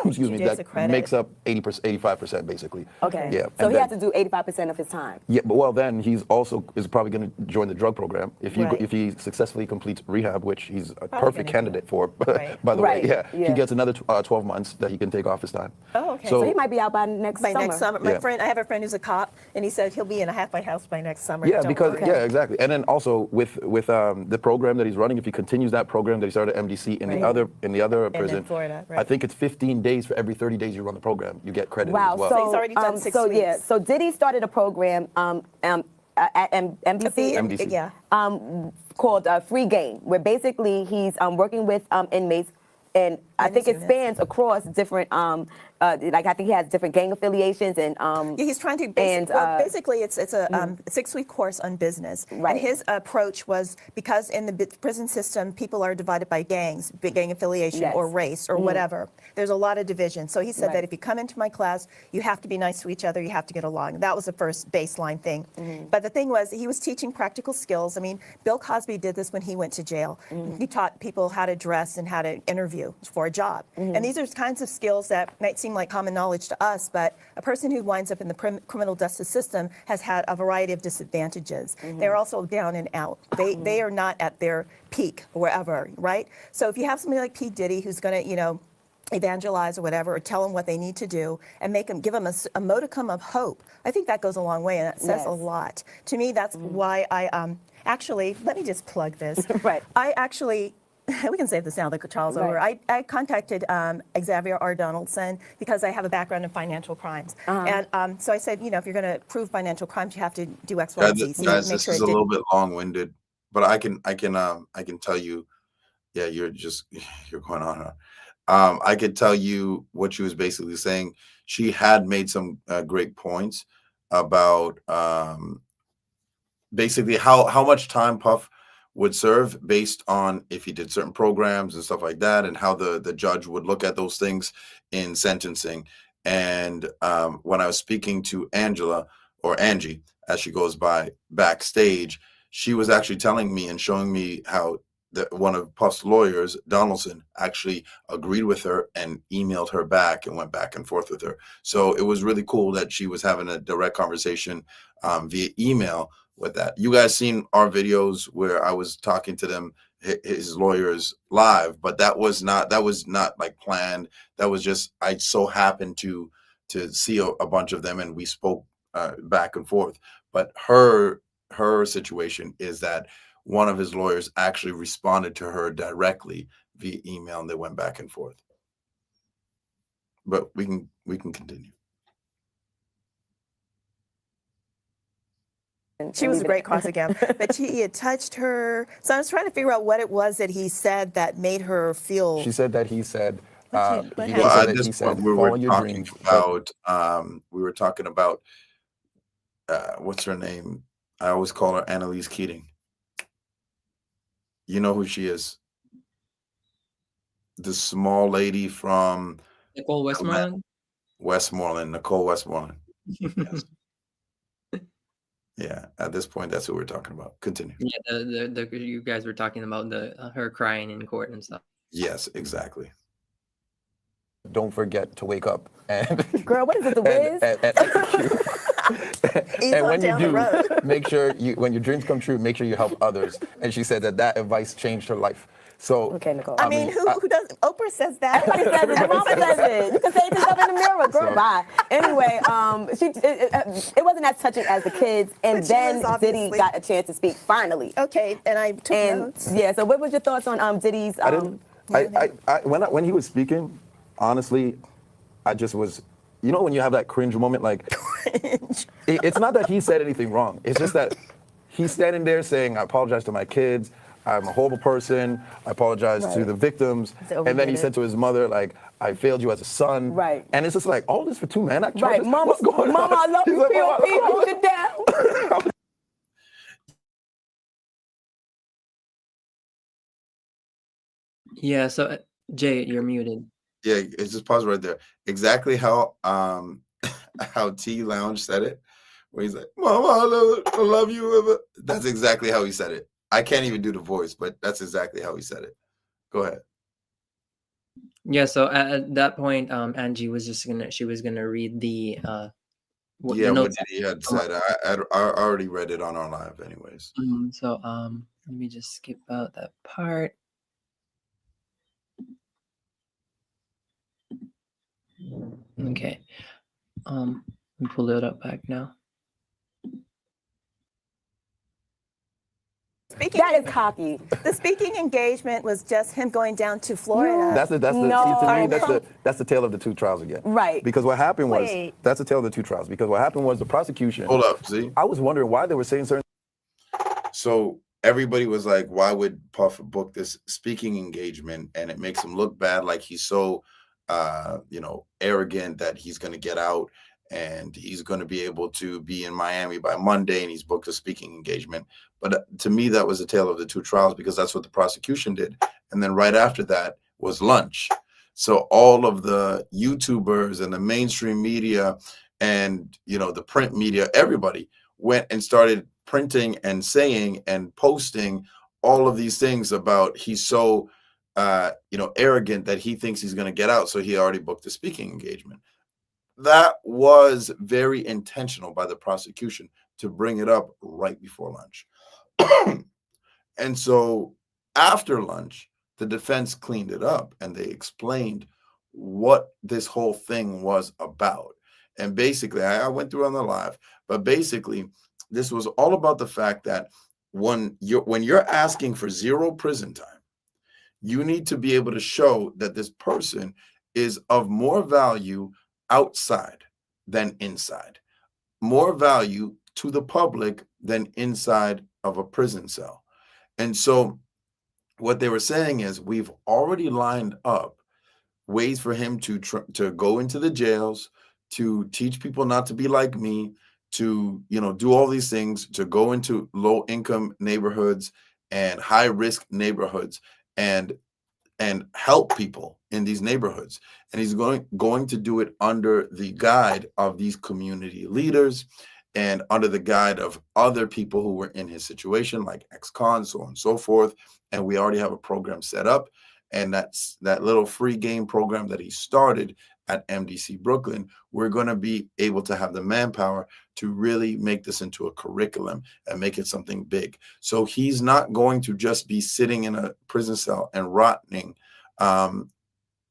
Speaker 5: Excuse me, that makes up 80%, 85% basically.
Speaker 3: Okay.
Speaker 5: Yeah.
Speaker 3: So he has to do 85% of his time.
Speaker 5: Yeah, but then he's also is probably going to join the drug program if he successfully completes rehab, which he's a perfect candidate for. By the way, he gets another 12 months that he can take off his time.
Speaker 4: Oh, okay.
Speaker 3: So he might be out by next summer.
Speaker 4: I have a friend who's a cop, and he said he'll be in a halfway house by next summer.
Speaker 5: Yeah, exactly. And then also with the program that he's running, if he continues that program that he started at MDC in the other prison,
Speaker 4: Florida,
Speaker 5: I think it's 15 days for every 30 days you run the program. You get credit as well.
Speaker 4: So he's already done 6 weeks.
Speaker 3: Yeah, so Diddy started a program at MDC, called Free Game, where basically he's working with inmates, and I think it spans across different I think he has different gang affiliations and
Speaker 4: he's trying to basically it's a 6-week course on business.
Speaker 3: Right.
Speaker 4: And his approach was because in the prison system people are divided by gangs, gang affiliation or race or whatever. There's a lot of division. So he said that if you come into my class, you have to be nice to each other, you have to get along. That was the first baseline thing. But the thing was he was teaching practical skills. I mean, Bill Cosby did this when he went to jail. He taught people how to dress and how to interview for a job. And these are kinds of skills that might seem like common knowledge to us, but a person who winds up in the criminal justice system has had a variety of disadvantages. They're also down and out. They are not at their peak or wherever, right? So if you have somebody like P. Diddy who's going to, evangelize or whatever, or tell them what they need to do and give them a modicum of hope, I think that goes a long way, and that says a lot. To me, that's why I actually, let me just plug this.
Speaker 3: Right.
Speaker 4: I actually, we can save this now, the trial's over. I contacted Xavier R. Donaldson because I have a background in financial crimes. And so I said, if you're going to prove financial crimes, you have to do X, Y, and Z.
Speaker 1: Guys, this is a little bit long-winded, but I can tell you, you're going on. I could tell you what she was basically saying. She had made some great points about basically how much time Puff would serve based on if he did certain programs and stuff like that, and how the judge would look at those things in sentencing. And when I was speaking to Angela, or Angie, as she goes by backstage, she was actually telling me and showing me how one of Puff's lawyers, Donaldson, actually agreed with her and emailed her back and went back and forth with her. So it was really cool that she was having a direct conversation via email with that. You guys seen our videos where I was talking to them his lawyers live, but that was not like planned. That was just, I so happened to see a bunch of them, and we spoke back and forth. But her situation is that one of his lawyers actually responded to her directly via email, and they went back and forth. But we can continue.
Speaker 4: She was a great cross examiner, but he had touched her. So I was trying to figure out what it was that he said that made her feel.
Speaker 5: She said that he said.
Speaker 4: What
Speaker 5: He
Speaker 4: happened?
Speaker 5: did
Speaker 1: Well,
Speaker 5: say
Speaker 1: at
Speaker 5: that
Speaker 1: this
Speaker 5: he
Speaker 1: point,
Speaker 5: said,
Speaker 1: we
Speaker 5: follow
Speaker 1: were
Speaker 5: your
Speaker 1: talking
Speaker 5: dreams.
Speaker 1: about what's her name? I always call her Annalise Keating. You know who she is? The small lady from
Speaker 2: Nicole Westmoreland.
Speaker 1: Westmoreland, Nicole Westmoreland. Yes. Yeah, at this point, that's who we're talking about. Continue.
Speaker 2: Yeah, the you guys were talking about the her crying in court and stuff.
Speaker 1: Yes, exactly.
Speaker 5: Don't forget to wake up and
Speaker 3: Girl, what is it, The Wiz?
Speaker 5: and execute.
Speaker 4: He's
Speaker 5: And
Speaker 4: on
Speaker 5: when you
Speaker 4: down the
Speaker 5: do,
Speaker 4: road.
Speaker 5: make sure when your dreams come true, make sure you help others. And she said that advice changed her life. So
Speaker 3: Okay, Nicole.
Speaker 4: I mean, who does? Oprah says that.
Speaker 3: Everybody says it. Your mama says it. You can say it to yourself in the mirror. Girl, bye. Anyway, it wasn't as touching as the kids. And
Speaker 4: But she
Speaker 3: then
Speaker 4: was
Speaker 3: Diddy
Speaker 4: obviously-
Speaker 3: got a chance to speak finally.
Speaker 4: Okay, and I took notes.
Speaker 3: Yeah, so what was your thoughts on Diddy's?
Speaker 5: I didn't. When he was speaking, honestly, I just was. You know when you have that cringe moment, like it's not that he said anything wrong. It's just that he's standing there saying, "I apologize to my kids. I'm a horrible person. I apologize to the victims." And then he said to his mother, like, "I failed you as a son."
Speaker 3: Right.
Speaker 5: And it's just like, all this for 2 man act
Speaker 3: Right,
Speaker 5: charges?
Speaker 3: Mama,
Speaker 5: What's going
Speaker 3: Mama,
Speaker 5: on?
Speaker 3: I love
Speaker 5: He's
Speaker 3: you,
Speaker 5: like,
Speaker 3: P.O.P.,
Speaker 5: "Mama,
Speaker 3: hold it down.
Speaker 2: Yeah. So Jay, you're muted.
Speaker 1: Yeah, it's just pause right there. Exactly how how T Lounge said it, where he's like, "Mama, I love you." That's exactly how he said it. I can't even do the voice, but that's exactly how he said it. Go ahead.
Speaker 2: Yeah. So at that point, Angie was she was gonna read the
Speaker 1: What
Speaker 2: notes.
Speaker 1: Diddy had said. I already read it on our live, anyways.
Speaker 2: So let me just skip out that part. Okay. Let me pull it up back now.
Speaker 4: Speaking
Speaker 3: That is cocky.
Speaker 4: The speaking engagement was just him going down to Florida.
Speaker 5: That's the
Speaker 3: No.
Speaker 5: see, to me, that's the tale of the two trials again.
Speaker 3: Right.
Speaker 5: Because what happened was
Speaker 4: Wait.
Speaker 5: that's the tale of the two trials. Because what happened was the prosecution.
Speaker 1: Hold up, see.
Speaker 5: I was wondering why they were saying certain.
Speaker 1: So everybody was like, "Why would Puff book this speaking engagement?" And it makes him look bad, like he's so, arrogant that he's going to get out and he's going to be able to be in Miami by Monday, and he's booked a speaking engagement. But to me, that was a tale of the two trials, because that's what the prosecution did. And then right after that was lunch. So all of the YouTubers and the mainstream media and, the print media, everybody went and started printing and saying and posting all of these things about he's so, arrogant that he thinks he's going to get out. So he already booked a speaking engagement. That was very intentional by the prosecution to bring it up right before lunch. And so after lunch, the defense cleaned it up and they explained what this whole thing was about. And basically, I went through on the live, but basically, this was all about the fact that when you're asking for 0 prison time, you need to be able to show that this person is of more value outside than inside, more value to the public than inside of a prison cell. And so what they were saying is, we've already lined up ways for him to go into the jails, to teach people not to be like me, to do all these things, to go into low income neighborhoods and high risk neighborhoods and help people in these neighborhoods. And he's going to do it under the guide of these community leaders and under the guide of other people who were in his situation, like ex-cons, so on and so forth. And we already have a program set up. And that's that little free game program that he started at MDC Brooklyn, we're going to be able to have the manpower to really make this into a curriculum and make it something big. So he's not going to just be sitting in a prison cell and rotting,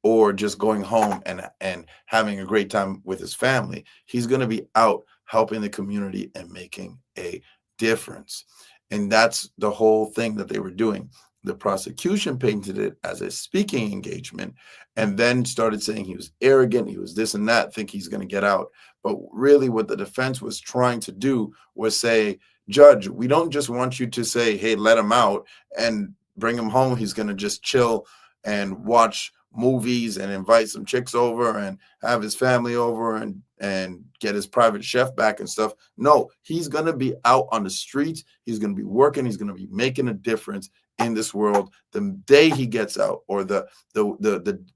Speaker 1: or just going home and having a great time with his family. He's going to be out helping the community and making a difference. And that's the whole thing that they were doing. The prosecution painted it as a speaking engagement and then started saying he was arrogant, he was this and that, think he's going to get out. But really what the defense was trying to do was say, Judge, we don't just want you to say, hey, let him out and bring him home. He's going to just chill and watch movies and invite some chicks over and have his family over and get his private chef back and stuff. No, he's going to be out on the streets. He's going to be working. He's going to be making a difference in this world the day he gets out, or the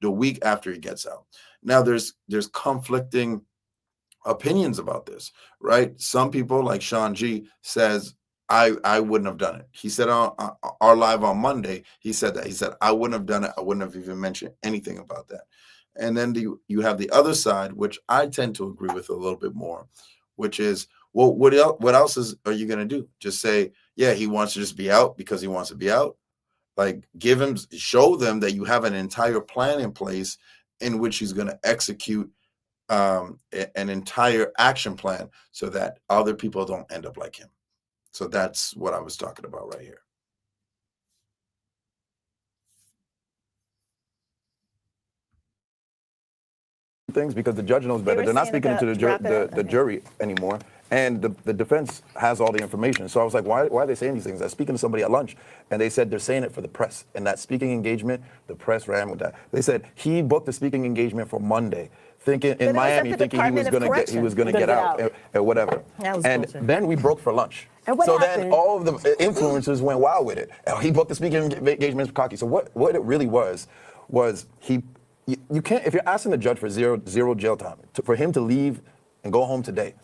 Speaker 1: week after he gets out. Now there's conflicting opinions about this, right? Some people like Sean G says, I wouldn't have done it. He said on our live on Monday, he said that. He said, I wouldn't have done it. I wouldn't have even mentioned anything about that. And then you have the other side, which I tend to agree with a little bit more, which is, well, what else are you going to do? Just say, yeah, he wants to just be out because he wants to be out. Like, show them that you have an entire plan in place in which he's going to execute an entire action plan so that other people don't end up like him. So that's what I was talking about right here.
Speaker 5: Things because the judge knows better. They're not speaking to the jury anymore, and the defense has all the information. So I was like, why are they saying these things? I was speaking to somebody at lunch, and they said they're saying it for the press. And that speaking engagement, the press ran with that. They said he booked the speaking engagement for Monday, thinking in Miami, thinking he was going to get out or whatever. And then we broke for lunch. So then all of the influencers went wild with it. He booked the speaking engagement for cocky. So what it really was he. You can't, if you're asking the judge for zero jail time, for him to leave and go home today,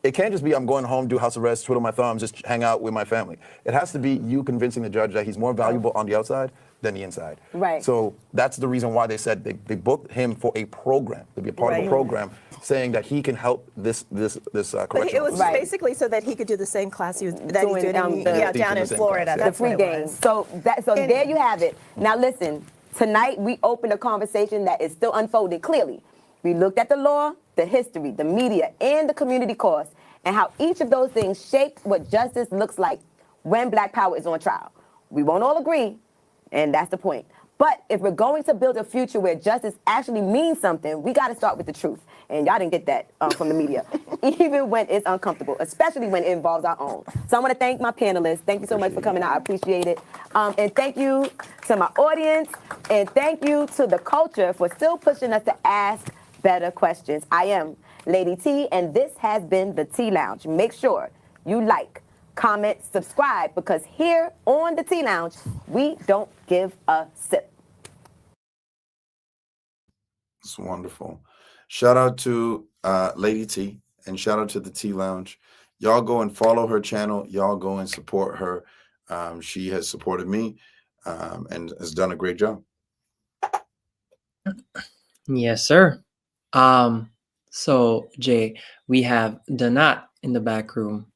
Speaker 5: it can't just be I'm going home, do house arrest, twiddle my thumbs, just hang out with my family. It has to be you convincing the judge that he's more valuable on the outside than the inside.
Speaker 3: Right.
Speaker 5: So that's the reason why they said they booked him for a program, to be a part of a program, saying that he can help this correctional.
Speaker 4: But it was basically so that he could do the same class that he did down in Florida.
Speaker 3: The free game. So there you have it. Now listen. Tonight, we opened a conversation that is still unfolding clearly. We looked at the law, the history, the media, and the community cause, and how each of those things shape what justice looks like when Black Power is on trial. We won't all agree, and that's the point. But if we're going to build a future where justice actually means something, we got to start with the truth. And y'all didn't get that from the media, even when it's uncomfortable, especially when it involves our own. So I want to thank my panelists. Thank you so much for coming out. I appreciate it. And thank you to my audience. And thank you to the culture for still pushing us to ask better questions. I am Lady T, and this has been the T Lounge. Make sure you like, comment, subscribe, because here on the T Lounge, we don't give a sip.
Speaker 1: It's wonderful. Shout out to Lady T, and shout out to the T Lounge. Y'all go and follow her channel. Y'all go and support her. She has supported me and has done a great job.
Speaker 2: Yes, sir. So Jay, we have Donat in the back room.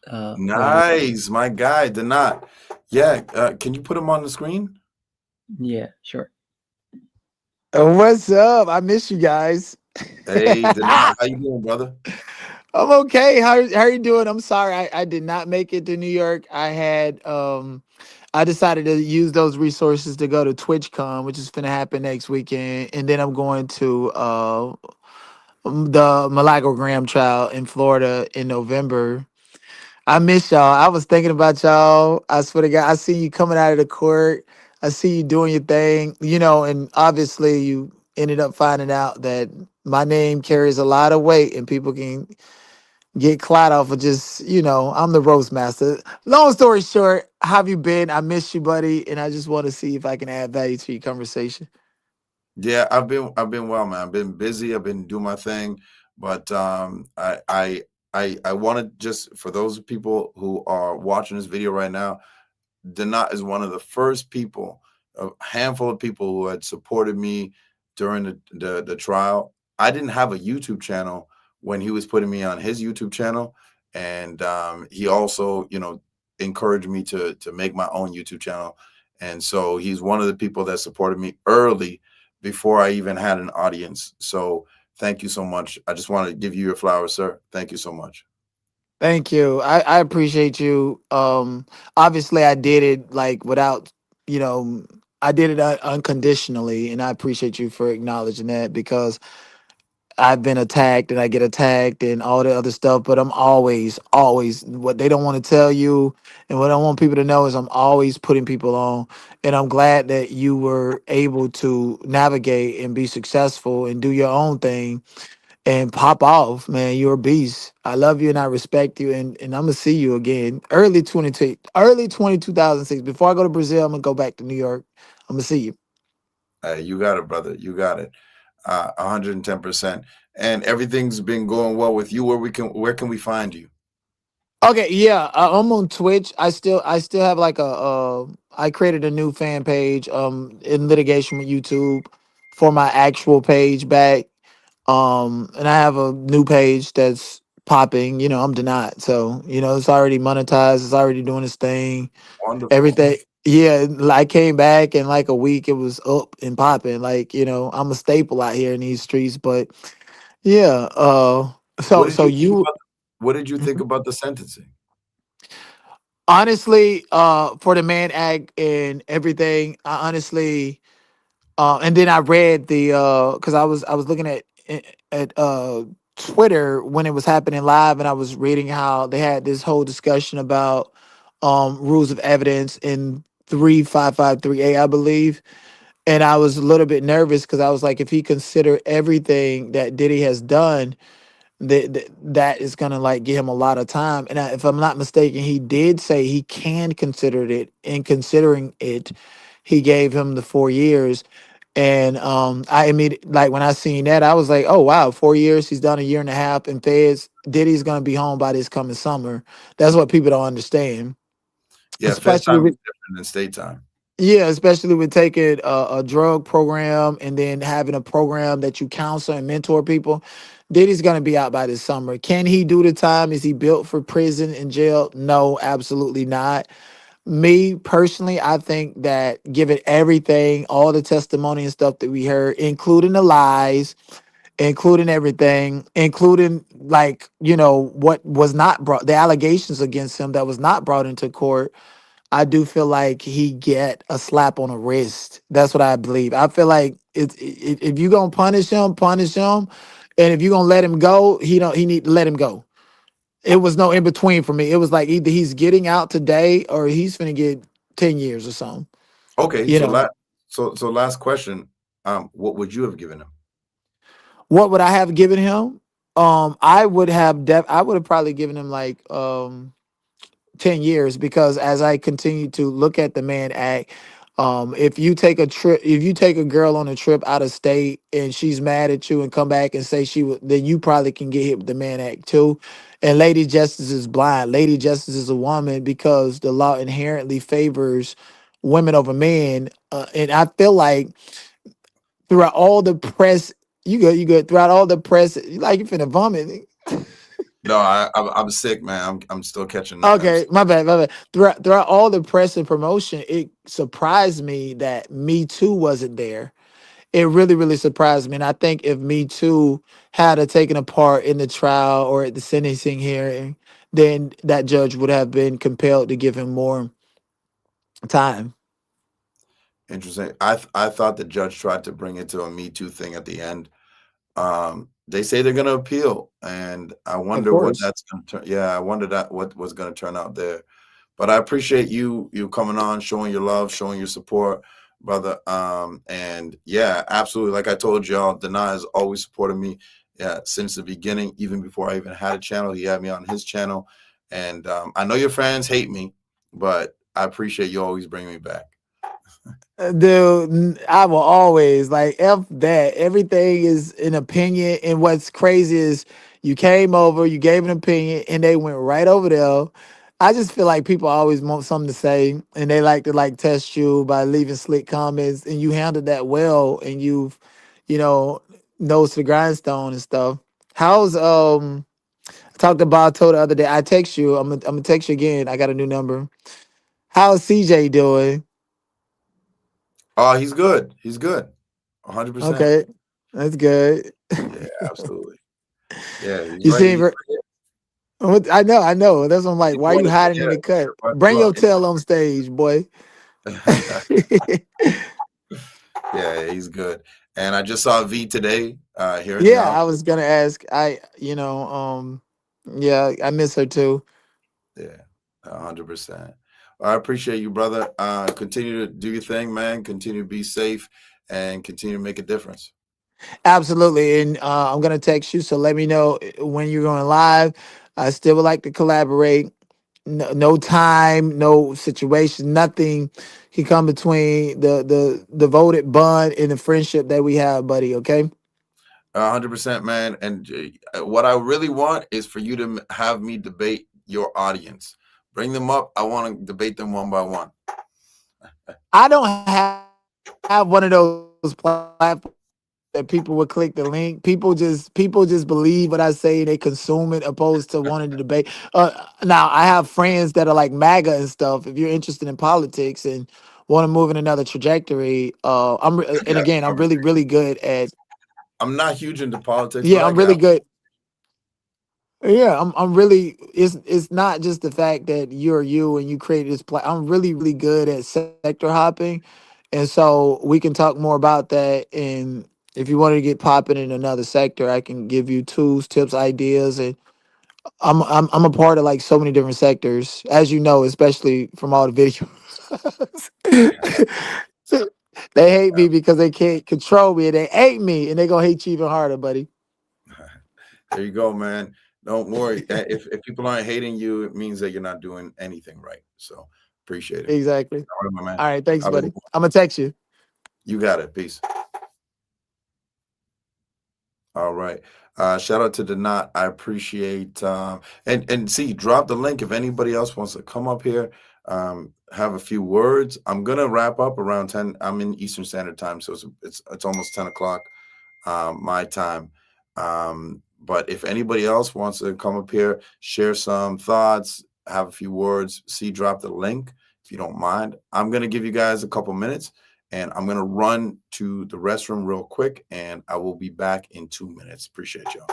Speaker 1: Nice, my guy, Donat. Yeah, can you put him on the screen?
Speaker 2: Yeah, sure.
Speaker 10: What's up? I miss you guys.
Speaker 1: Hey, Donat, how you doing, brother?
Speaker 10: I'm okay. How are you doing? I'm sorry I did not make it to New York. I had I decided to use those resources to go to TwitchCon, which is gonna happen next weekend, and then I'm going to the Milagro trial in Florida in November. I miss y'all. I was thinking about y'all. I swear to God, I see you coming out of the court. I see you doing your thing, and obviously you ended up finding out that my name carries a lot of weight and people can get clout off of just, I'm the roast master. Long story short, how have you been? I miss you, buddy. And I just want to see if I can add value to your conversation.
Speaker 1: Yeah, I've been well, man. I've been busy. I've been doing my thing, but I want to just, for those people who are watching this video right now, Donat is one of the first people, a handful of people who had supported me during the trial. I didn't have a YouTube channel when he was putting me on his YouTube channel, and he also, encouraged me to make my own YouTube channel. And so he's one of the people that supported me early before I even had an audience. So thank you so much. I just want to give you your flowers, sir. Thank you so much.
Speaker 10: Thank you. I appreciate you. Obviously I did it like without, you know, I did it unconditionally, and I appreciate you for acknowledging that, because I've been attacked and I get attacked and all the other stuff, but I'm always what they don't want to tell you and what I want people to know is I'm always putting people on. And I'm glad that you were able to navigate and be successful and do your own thing and pop off, man. You're a beast. I love you and I respect you, and I'm gonna see you again early 2006. Before I go to Brazil, I'm gonna go back to New York. I'm gonna see you.
Speaker 1: You got it, brother. You got it. 110%. And everything's been going well with you. Where can we find you?
Speaker 10: Okay, yeah, I'm on Twitch. I still have like I created a new fan page in litigation with YouTube for my actual page back. And I have a new page that's popping. I'm denied. So, it's already monetized, it's already doing its thing.
Speaker 1: Wonderful.
Speaker 10: Everything. Yeah, I came back in like a week, it was up and popping. Like, I'm a staple out here in these streets, but yeah,
Speaker 1: What
Speaker 10: so
Speaker 1: did
Speaker 10: so
Speaker 1: you think
Speaker 10: you
Speaker 1: about what did you think
Speaker 10: Mhm.
Speaker 1: about the sentencing?
Speaker 10: Honestly, for the man act and everything, I honestly, and then I read the because I was looking at Twitter when it was happening live, and I was reading how they had this whole discussion about rules of evidence in 3553A, I believe. And I was a little bit nervous because I was like, if he considered everything that Diddy has done, that is gonna like give him a lot of time. And if I'm not mistaken, he did say he can consider it. In considering it, he gave him the 4 years. And I immediately, like when I seen that, I was like, oh wow, 4 years. He's done a year and a half in feds. Diddy's gonna be home by this coming summer. That's what people don't understand,
Speaker 1: Yeah, Fed
Speaker 10: especially
Speaker 1: time is
Speaker 10: with
Speaker 1: different than state time.
Speaker 10: yeah, especially with taking a drug program and then having a program that you counsel and mentor people. Diddy's going to be out by this summer. Can he do the time? Is he built for prison and jail? No, absolutely not. Me personally, I think that given everything, all the testimony and stuff that we heard, including the lies, including everything, including like, what was not brought, the allegations against him that was not brought into court, I do feel like he get a slap on the wrist. That's what I believe. I feel like if you gonna punish him, punish him, and if you gonna let him go, he need to let him go. It was no in between for me. It was like either he's getting out today or he's gonna get 10 years or something.
Speaker 1: Okay,
Speaker 10: You
Speaker 1: so
Speaker 10: know
Speaker 1: last question. What would you have given him?
Speaker 10: what would I have given him? I would have probably given him like 10 years, because as I continue to look at the man act, if you take a girl on a trip out of state and she's mad at you and come back and say she would, then you probably can get hit with the man act too. And Lady Justice is blind. Lady Justice is a woman because the law inherently favors women over men. And I feel like throughout all the press, you good throughout all the press, like you finna vomit.
Speaker 1: No, I'm sick, man. I'm still catching that.
Speaker 10: Okay, my bad. Throughout all the press and promotion, it surprised me that Me Too wasn't there. It really, really surprised me. And I think if Me Too had a taken a part in the trial or at the sentencing hearing, then that judge would have been compelled to give him more time.
Speaker 1: Interesting. I thought the judge tried to bring it to a Me Too thing at the end. They say they're going to appeal, and I
Speaker 10: Of
Speaker 1: wonder what
Speaker 10: course.
Speaker 1: that's going to turn. Yeah, I wonder that what was going to turn out there. But I appreciate you coming on, showing your love, showing your support, brother. And yeah, absolutely. Like I told y'all, Dana has always supported me, yeah, since the beginning. Even before I even had a channel, he had me on his channel. And I know your fans hate me, but I appreciate you always bringing me back.
Speaker 10: Dude, I will always like F that. Everything is an opinion. And what's crazy is you came over, you gave an opinion, and they went right over there. I just feel like people always want something to say and they like to like test you by leaving slick comments, and you handled that well, and you know, nose to the grindstone and stuff. How's I talked to Bato the other day. I text you. I'm gonna text you again. I got a new number. How's CJ doing?
Speaker 1: He's good. He's good. 100%.
Speaker 10: Okay, that's good.
Speaker 1: Yeah, absolutely. Yeah, he's
Speaker 10: You
Speaker 1: ready.
Speaker 10: seem. I know, I know. That's what I'm like.
Speaker 1: He's
Speaker 10: Why are
Speaker 1: doing
Speaker 10: you
Speaker 1: it.
Speaker 10: hiding in
Speaker 1: Yeah,
Speaker 10: the cut?
Speaker 1: but
Speaker 10: Bring your
Speaker 1: look,
Speaker 10: tail on stage, boy.
Speaker 1: yeah, he's good. And I just saw V today here in the
Speaker 10: Yeah,
Speaker 1: office.
Speaker 10: I was gonna ask. Yeah, I miss her too.
Speaker 1: Yeah, 100%. I appreciate you, brother. Continue to do your thing, man. Continue to be safe and continue to make a difference.
Speaker 10: Absolutely, and I'm gonna text you. So let me know when you're going live. I still would like to collaborate. No, no time, no situation, nothing can come between the devoted bond and the friendship that we have, buddy. Okay.
Speaker 1: 100%, man. And what I really want is for you to have me debate your audience. Bring them up. I want to debate them one by one.
Speaker 10: I don't have one of those platforms that people would click the link. People just believe what I say. They consume it opposed to wanting to debate. Now I have friends that are like MAGA and stuff. If you're interested in politics and want to move in another trajectory, and
Speaker 1: Yeah,
Speaker 10: again, I'm really really good at.
Speaker 1: I'm not huge into politics, but
Speaker 10: Yeah,
Speaker 1: I
Speaker 10: I'm really
Speaker 1: got.
Speaker 10: good. Yeah, I'm really. It's not just the fact that you're you and you created this play. I'm really really good at sector hopping, and so we can talk more about that. And if you wanted to get popping in another sector, I can give you tools, tips, ideas, and I'm a part of like so many different sectors, as you know, especially from all the videos. So, they hate me because they can't control me, and they hate me, and they gonna hate you even harder, buddy.
Speaker 1: There you go, man. Don't worry. If people aren't hating you, it means that you're not doing anything right. So appreciate it.
Speaker 10: Exactly.
Speaker 1: All right, my man.
Speaker 10: All right, thanks,
Speaker 1: Have a good
Speaker 10: buddy.
Speaker 1: one.
Speaker 10: I'm gonna text you.
Speaker 1: You got it. Peace. All right. Shout out to Donat. I appreciate and see, drop the link if anybody else wants to come up here, have a few words. I'm gonna wrap up around 10. I'm in Eastern Standard Time, so it's almost 10 o'clock my time. But if anybody else wants to come up here, share some thoughts, have a few words, see, drop the link if you don't mind. I'm gonna give you guys a couple minutes and I'm going to run to the restroom real quick, and I will be back in 2 minutes. Appreciate y'all.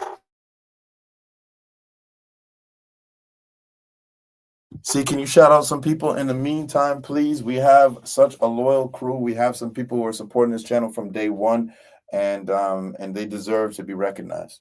Speaker 1: See, can you shout out some people in the meantime, please? We have such a loyal crew. We have some people who are supporting this channel from day one, and they deserve to be recognized.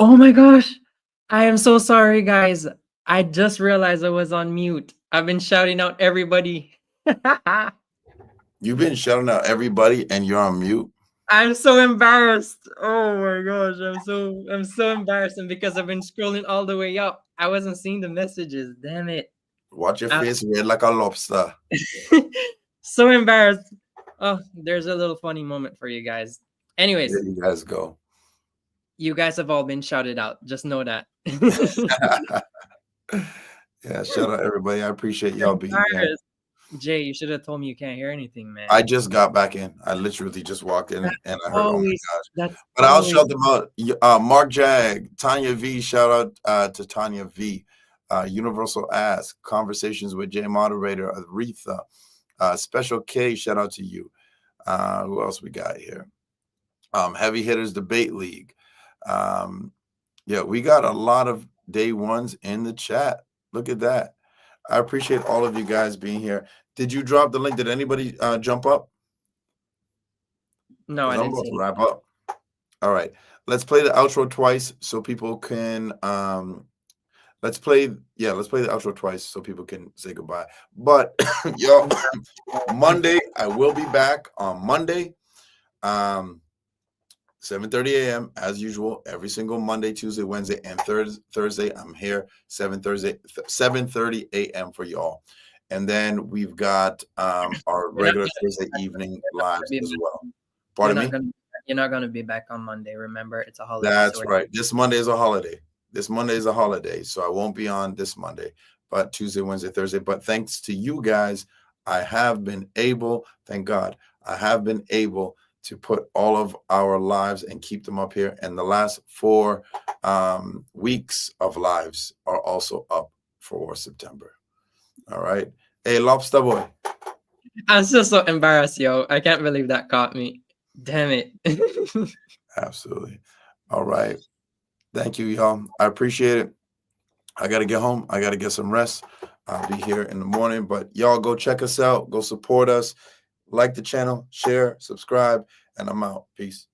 Speaker 2: Oh my gosh. I am so sorry, guys. I just realized I was on mute. I've been shouting out everybody.
Speaker 1: You've been shouting out everybody and you're on mute.
Speaker 2: I'm so embarrassed. Oh my gosh, I'm so embarrassed, and because I've been scrolling all the way up, I wasn't seeing the messages. Damn it.
Speaker 1: Watch your face red like a lobster.
Speaker 2: So embarrassed. Oh, there's a little funny moment for you guys. Anyways,
Speaker 1: There you guys go.
Speaker 2: you guys have all been shouted out. Just know that.
Speaker 1: Yeah, shout out everybody. I appreciate y'all being here.
Speaker 2: Embarrassed. Jay, you should have told me you can't hear anything, man.
Speaker 1: I just got back in. I literally just walked in and I heard, oh my
Speaker 2: Always,
Speaker 1: gosh.
Speaker 2: that's
Speaker 1: But I'll
Speaker 2: always-
Speaker 1: shout them out. Mark Jag, Tanya V, shout out to Tanya V. Universal Ask, Conversations with Jay Moderator, Aretha. Special K, shout out to you. Who else we got here? Heavy Hitters Debate League. Yeah, we got a lot of day ones in the chat. Look at that. I appreciate all of you guys being here. Did you drop the link? Did anybody jump up?
Speaker 2: No, I
Speaker 1: I'm
Speaker 2: didn't
Speaker 1: about
Speaker 2: see
Speaker 1: to
Speaker 2: it.
Speaker 1: wrap up. All right. Let's play the outro twice so people can let's play the outro twice so people can say goodbye. But y'all, Monday, I will be back on Monday. 7:30 a.m. as usual, every single Monday, Tuesday, Wednesday, and Thursday. I'm here 7:30 a.m. for y'all. And then we've got our regular Thursday evening lives as well. Pardon me?
Speaker 2: You're not gonna be back on Monday. Remember, it's a holiday.
Speaker 1: That's
Speaker 2: so
Speaker 1: right. This Monday is a holiday. So I won't be on this Monday, but Tuesday, Wednesday, Thursday. But thanks to you guys, I have been able, thank God, I have been able to put all of our lives and keep them up here. And the last 4 weeks of lives are also up for September. All right. Hey, Lobster Boy.
Speaker 2: I'm still so embarrassed, yo. I can't believe that caught me. Damn it.
Speaker 1: Absolutely. All right. Thank you, y'all. I appreciate it. I got to get home. I got to get some rest. I'll be here in the morning, but y'all go check us out. Go support us. Like the channel, share, subscribe, and I'm out. Peace.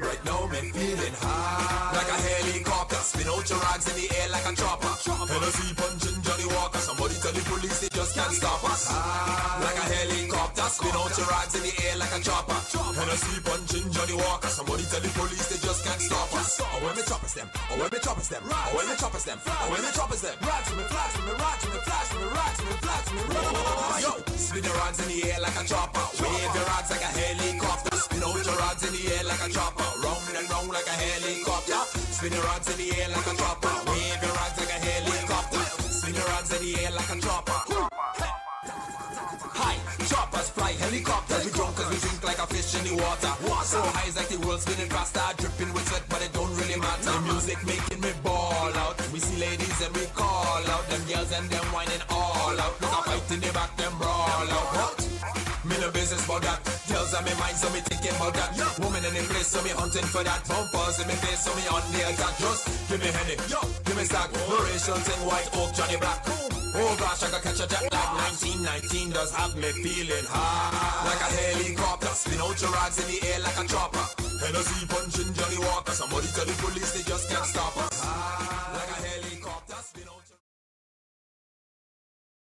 Speaker 11: Right now, me feeling high like a helicopter. Spin out your rags in the air like a chopper. Hennessy punching Johnny Walker. Somebody tell the police they just can't stop us. Like a helicopter. Spin out your rags in the air like a chopper. Hennessy punching Johnny Walker. Somebody tell the police they just can't stop us. Oh, when me choppers them. Oh, when me choppers them. Oh, when me choppers them. Oh, when me choppers them. Rags with me, flags with me, rags with me, flags with me, rags with me, flags with me. Yo, spin your rags in the air like a chopper. Wave your rags like a helicopter. Spin out your rags in the air like a chopper. Round and round like a helicopter. Spin your rags in the air like a chopper. Wave your rags like a helicopter. Spin your rags in the air like a chopper. High choppers fly, helicopters. We drunk 'cause we drink like a fish in the water. So high is like the world spinning faster, dripping with sweat, but it don't really matter. The music making me ball out. We see ladies and we call out. Them girls and them whining all out. Look a fight in the back, them brawl out. What? Me no business about that. Girls on me mind, so me thinking about that. Woman in the place, so me hunting for that. Bumpers in me face, so me on the attack. Just give me Henny, yo, give me Stack. No racial thing, white oak, Johnny Black. Oh gosh, I got catch a jet like 1919 does have me feeling high like a helicopter. Spin out your rags in the air like a chopper. Hennessy